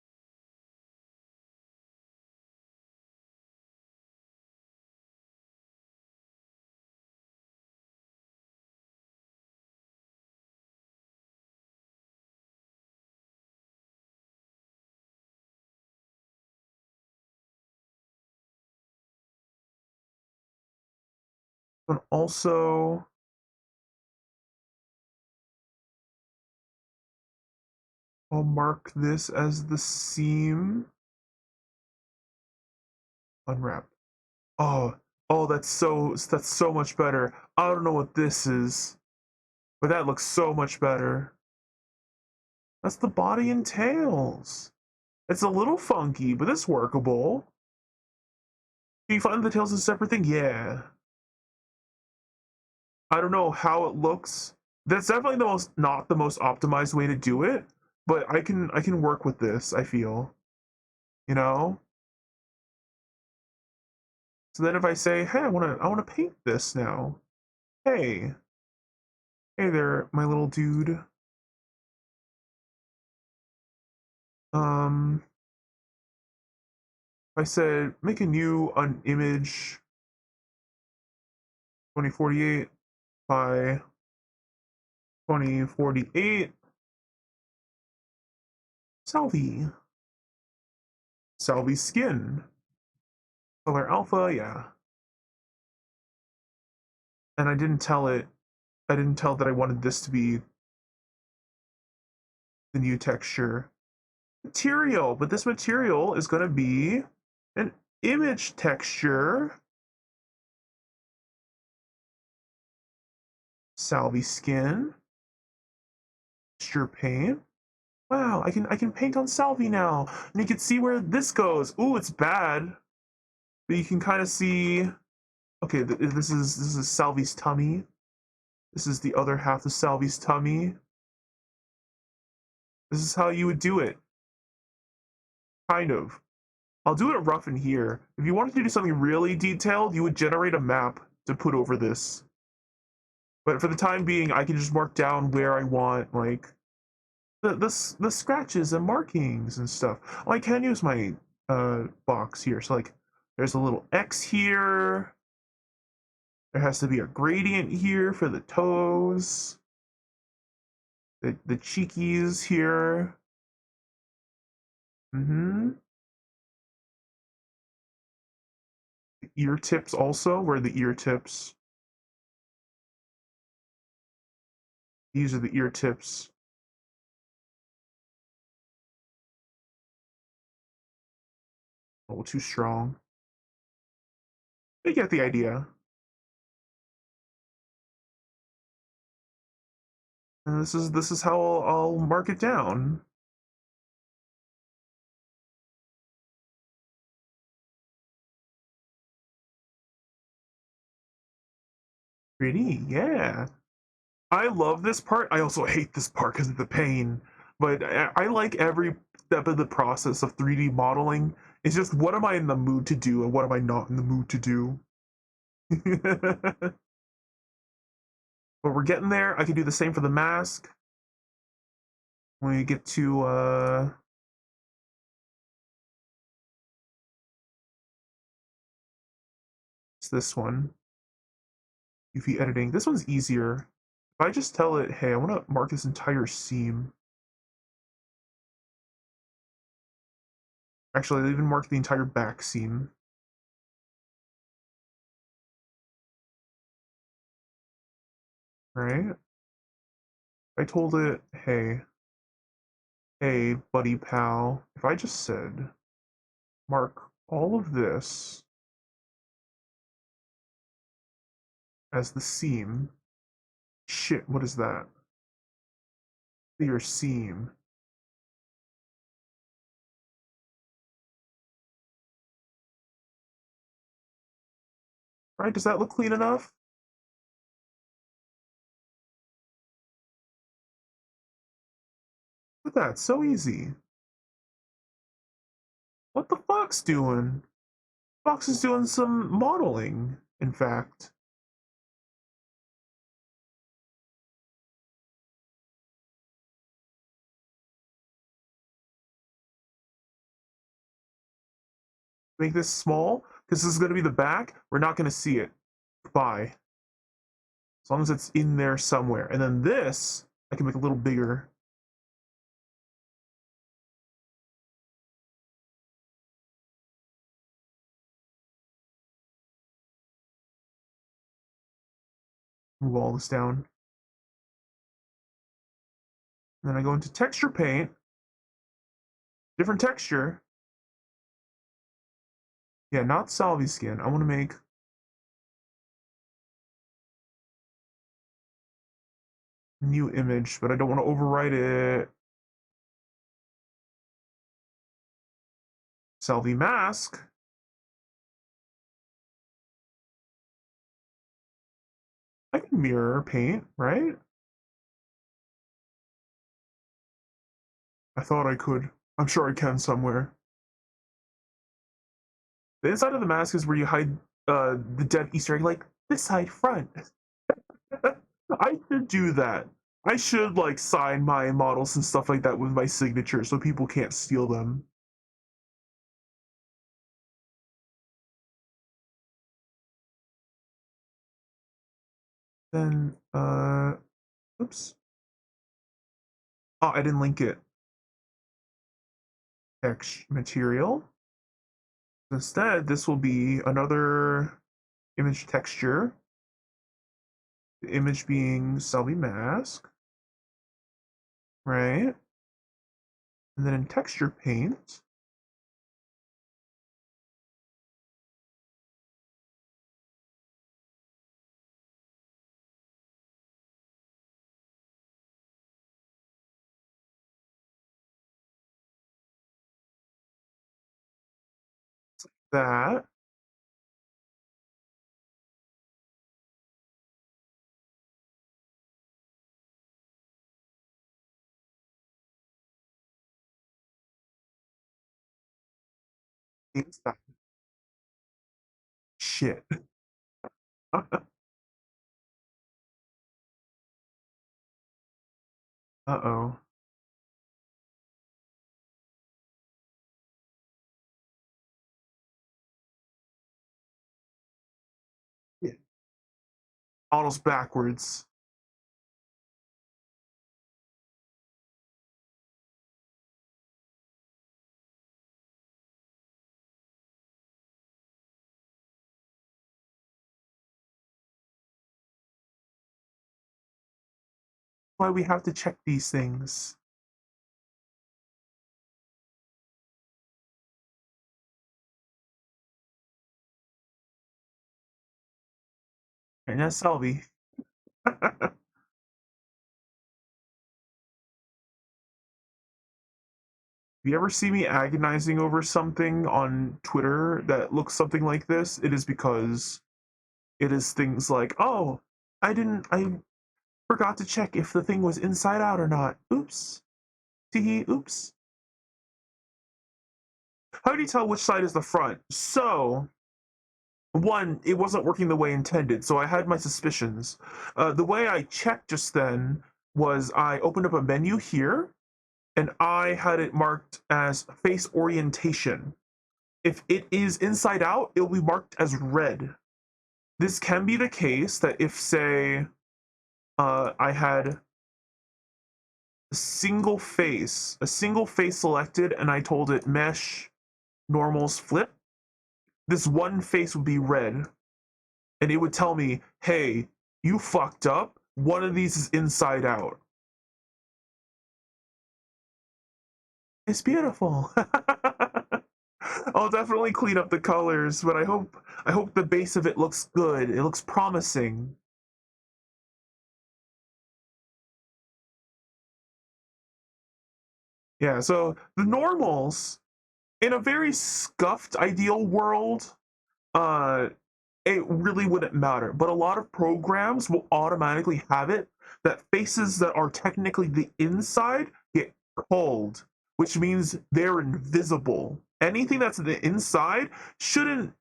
But also, I'll mark this as the seam. Unwrap. Oh, oh, that's so much better. I don't know what this is, but that looks so much better. That's the body and tails. It's a little funky, but it's workable. Do you find the tails a separate thing? Yeah. I don't know how it looks. That's definitely the most not the most optimized way to do it, but I can work with this, I feel. You know? So then if I say, "Hey, I want to paint this now." Hey, hey there, my little dude. Um, if I said make a new an image 2048 by 2048 Salvi. Salvi skin. Color alpha, yeah. And I didn't tell that I wanted this to be the new texture. Material, but this material is going to be an image texture. Salvi skin. Texture paint. Wow, I can paint on Salvi now. And you can see where this goes. Ooh, it's bad. But you can kind of see, okay, this is Salvi's tummy. This is the other half of Salvi's tummy. This is how you would do it. Kind of. I'll do it rough in here. If you wanted to do something really detailed, you would generate a map to put over this. But for the time being, I can just mark down where I want, like, the scratches and markings and stuff. Oh, I can use my box here. So like, there's a little X here. There has to be a gradient here for the toes. The cheekies here. Mm-hmm. The ear tips also. Where are the ear tips? These are the ear tips. A little too strong. You get the idea. And this is how I'll mark it down. Pretty, yeah. I love this part. I also hate this part because of the pain. But I like every step of the process of 3D modeling. It's just what am I in the mood to do and what am I not in the mood to do. But we're getting there. I can do the same for the mask. When we get to it's this one. UV editing. This one's easier. If I just tell it, hey, I want to mark this entire seam. Actually, I even mark the entire back seam. Right? I told it, hey, buddy pal, if I just said, mark all of this as the seam. Shit, what is that? Your seam. Right? Does that look clean enough? Look at that, so easy. What the fox doing? Fox is doing some modeling, in fact. Make this small, because this is going to be the back. We're not going to see it. Bye. As long as it's in there somewhere. And then this, I can make a little bigger. Move all this down. And then I go into texture paint. Different texture. Yeah, not Salvi skin. I want to make new image, but I don't want to overwrite it. Salvi mask. I can mirror paint, right? I thought I could. I'm sure I can somewhere. The inside of the mask is where you hide the dead Easter egg, like this side front. I should do that. I should like sign my models and stuff like that with my signature so people can't steal them. Then oops. Oh, I didn't link it. Text material. Instead, this will be another image texture. The image being Selby mask, right? And then in texture paint, that is that shit. Uh-oh. Yeah. Models backwards. Why we have to check these things. And that's Selby. If you ever see me agonizing over something on Twitter that looks something like this, it is because it is things like, oh, I forgot to check if the thing was inside out or not. Oops. Teehee, oops. How do you tell which side is the front? So, one, it wasn't working the way intended, so I had my suspicions. The way I checked just then was I opened up a menu here and I had it marked as face orientation. If it is inside out, it'll be marked as red. This can be the case that if, say, I had a single face selected, and I told it mesh normals flip, this one face would be red, and it would tell me, hey, you fucked up. One of these is inside out. It's beautiful. I'll definitely clean up the colors, but I hope the base of it looks good. It looks promising. Yeah, so the normals in a very scuffed ideal world, uh it really wouldn't matter. But a lot of programs will automatically have it that faces that are technically the inside get culled, which means they're invisible. Anything that's the inside shouldn't,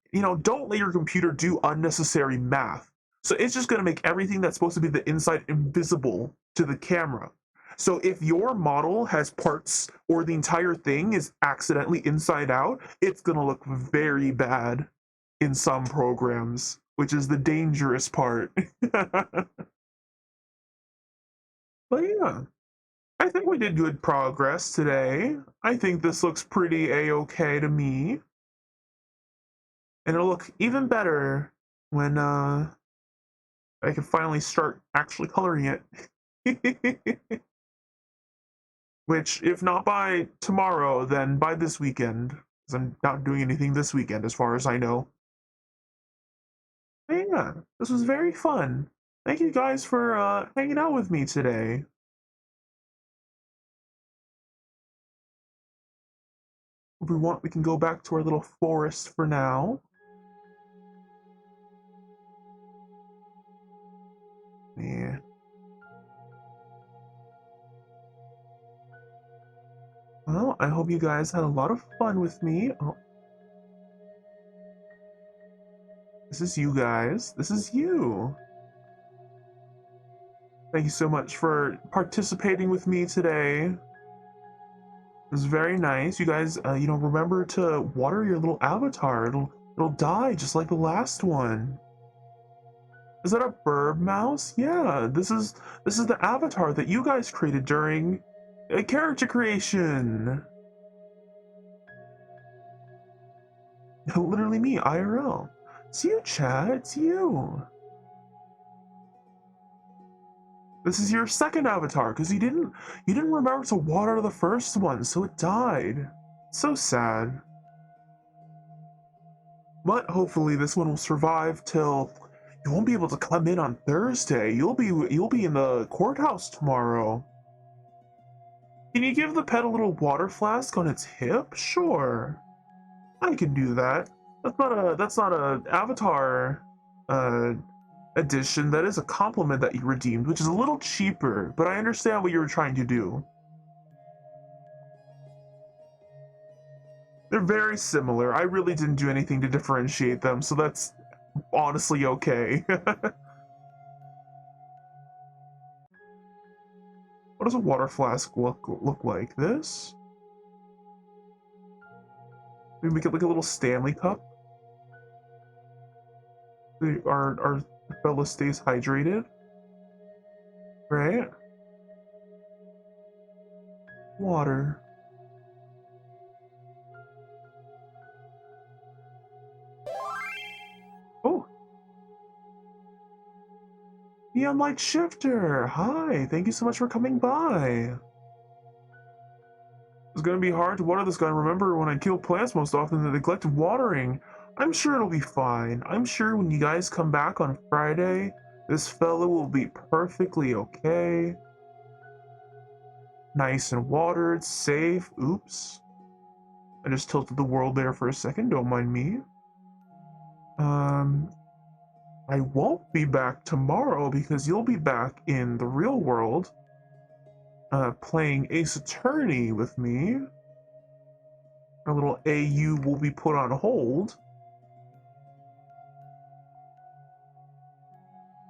don't let your computer do unnecessary math. So it's just going to make everything that's supposed to be the inside invisible to the camera. So if your model has parts or the entire thing is accidentally inside out, it's going to look very bad in some programs, which is the dangerous part. But yeah, I think we did good progress today. I think this looks pretty a-okay to me. And it'll look even better when I can finally start actually coloring it. Which, if not by tomorrow, then by this weekend. Because I'm not doing anything this weekend, as far as I know. But yeah, this was very fun. Thank you guys for hanging out with me today. If we want, we can go back to our little forest for now. Yeah. Well, I hope you guys had a lot of fun with me. Oh, this is you guys. This is you. Thank you so much for participating with me today. It was very nice. You guys, remember to water your little avatar. It'll die just like the last one. Is that a bird mouse? Yeah, this is the avatar that you guys created during a character creation. Literally me, IRL. It's you, chat. It's you. This is your second avatar because you didn't remember to water the first one, so it died. So sad. But hopefully this one will survive till you won't be able to come in on Thursday. You'll be in the courthouse tomorrow. Can you give the pet a little water flask on its hip? Sure. I can do that. That's not a avatar uh edition. That is a compliment that you redeemed, which is a little cheaper, but I understand what you were trying to do. They're very similar. I really didn't do anything to differentiate them, so that's honestly okay. What does a water flask look like? This? We make it like a little Stanley cup. Our fella stays hydrated, right? Water. Oh, Neon Light Shifter. Hi, thank you so much for coming by. It's gonna be hard to water this guy. Remember when I kill plants most often, the neglect of watering. I'm sure it'll be fine. I'm sure when you guys come back on Friday, this fella will be perfectly okay. Nice and watered, safe. Oops. I just tilted the world there for a second, don't mind me. Um, I won't be back tomorrow because you'll be back in the real world, playing Ace Attorney with me. Our little AU will be put on hold.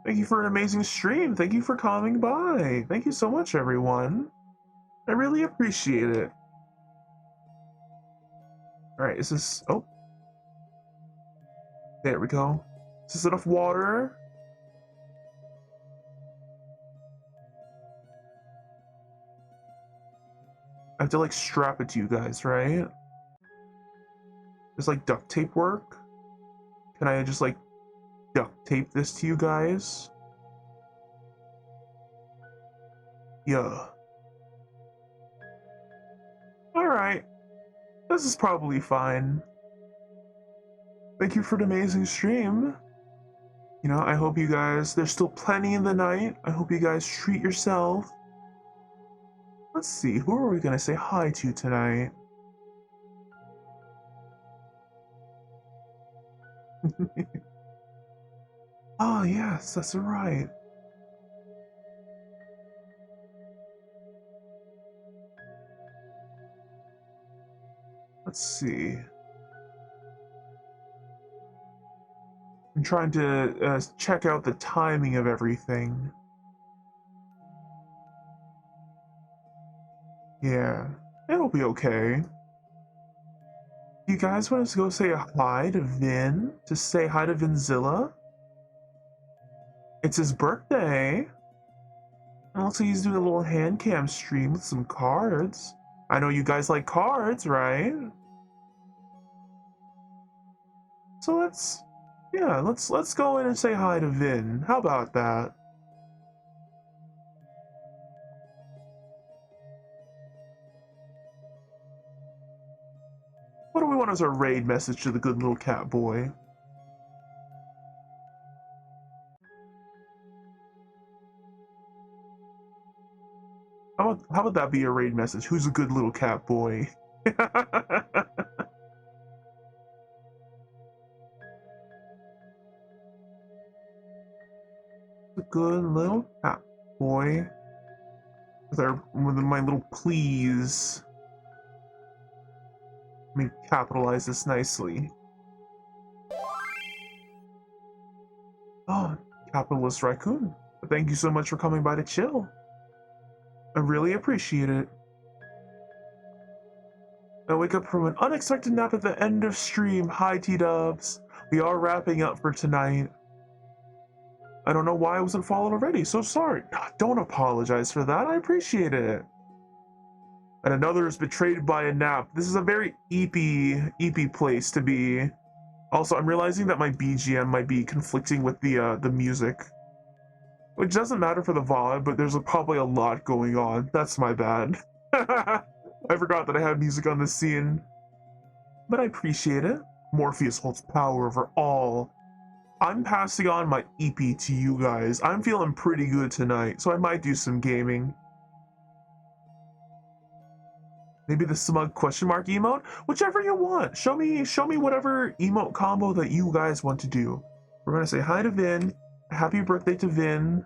Thank you for an amazing stream. Thank you for coming by. Thank you so much, everyone. I really appreciate it. Alright, is this... Oh. There we go. Is this enough water? I have to, like, strap it to you guys, right? Does, like, duct tape work? Can I just, like, duct tape this to you guys? Yeah. Alright. This is probably fine. Thank you for the amazing stream. You know, I hope you guys, there's still plenty in the night. I hope you guys treat yourself. Let's see, who are we gonna say hi to tonight? Ah, yes, that's right. Let's see. I'm trying to check out the timing of everything. Yeah, it'll be okay. You guys want us to go say hi to Vin? To say hi to Vinzilla? It's his birthday. And also he's doing a little hand cam stream with some cards. I know you guys like cards, right? So let's go in and say hi to Vin. How about that? one as a raid message to the good little cat boy. How about that be a raid message? Who's a good little cat boy? A good little cat boy. With my little please. Let me capitalize this nicely. Oh, capitalist raccoon. Thank you so much for coming by to chill. I really appreciate it. I wake up from an unexpected nap at the end of stream. Hi, T-dubs. We are wrapping up for tonight. I don't know why I wasn't followed already, so sorry. Don't apologize for that, I appreciate it. And another is betrayed by a nap. This is a very eepy place to be. Also, I'm realizing that my BGM might be conflicting with the music. Which doesn't matter for the VOD, but there's probably a lot going on. That's my bad. I forgot that I had music on this scene. But I appreciate it. Morpheus holds power over all. I'm passing on my EP to you guys. I'm feeling pretty good tonight, so I might do some gaming. Maybe the smug question mark emote? Whichever you want. Show me whatever emote combo that you guys want to do. We're gonna say hi to Vin. Happy birthday to Vin.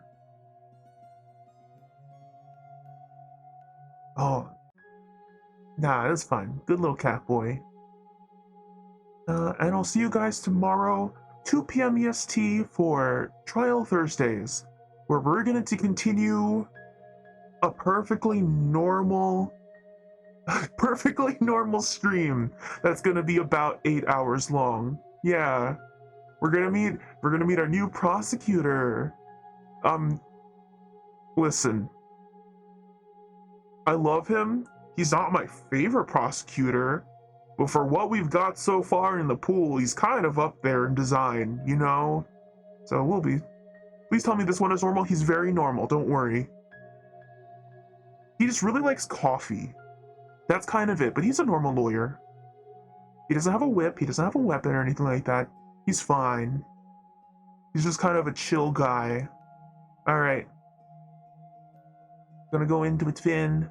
Oh. Nah, that's fine. Good little cat boy. And I'll see you guys tomorrow, 2 p.m. EST for Trial Thursdays, where we're going to continue a perfectly normal stream that's going to be about 8 hours long. Yeah. We're going to meet our new prosecutor. Listen. I love him. He's not my favorite prosecutor, but for what we've got so far in the pool, he's kind of up there in design, you know? So we'll be. Please tell me this one is normal. He's very normal, don't worry. He just really likes coffee. That's kind of it, but he's a normal lawyer. He doesn't have a whip, he doesn't have a weapon or anything like that. He's fine. He's just kind of a chill guy. Alright. Gonna go into it, Finn.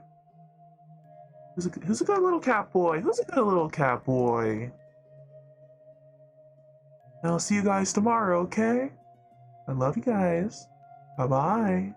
Who's a good little cat boy? Who's a good little cat boy? And I'll see you guys tomorrow, okay? I love you guys. Bye-bye.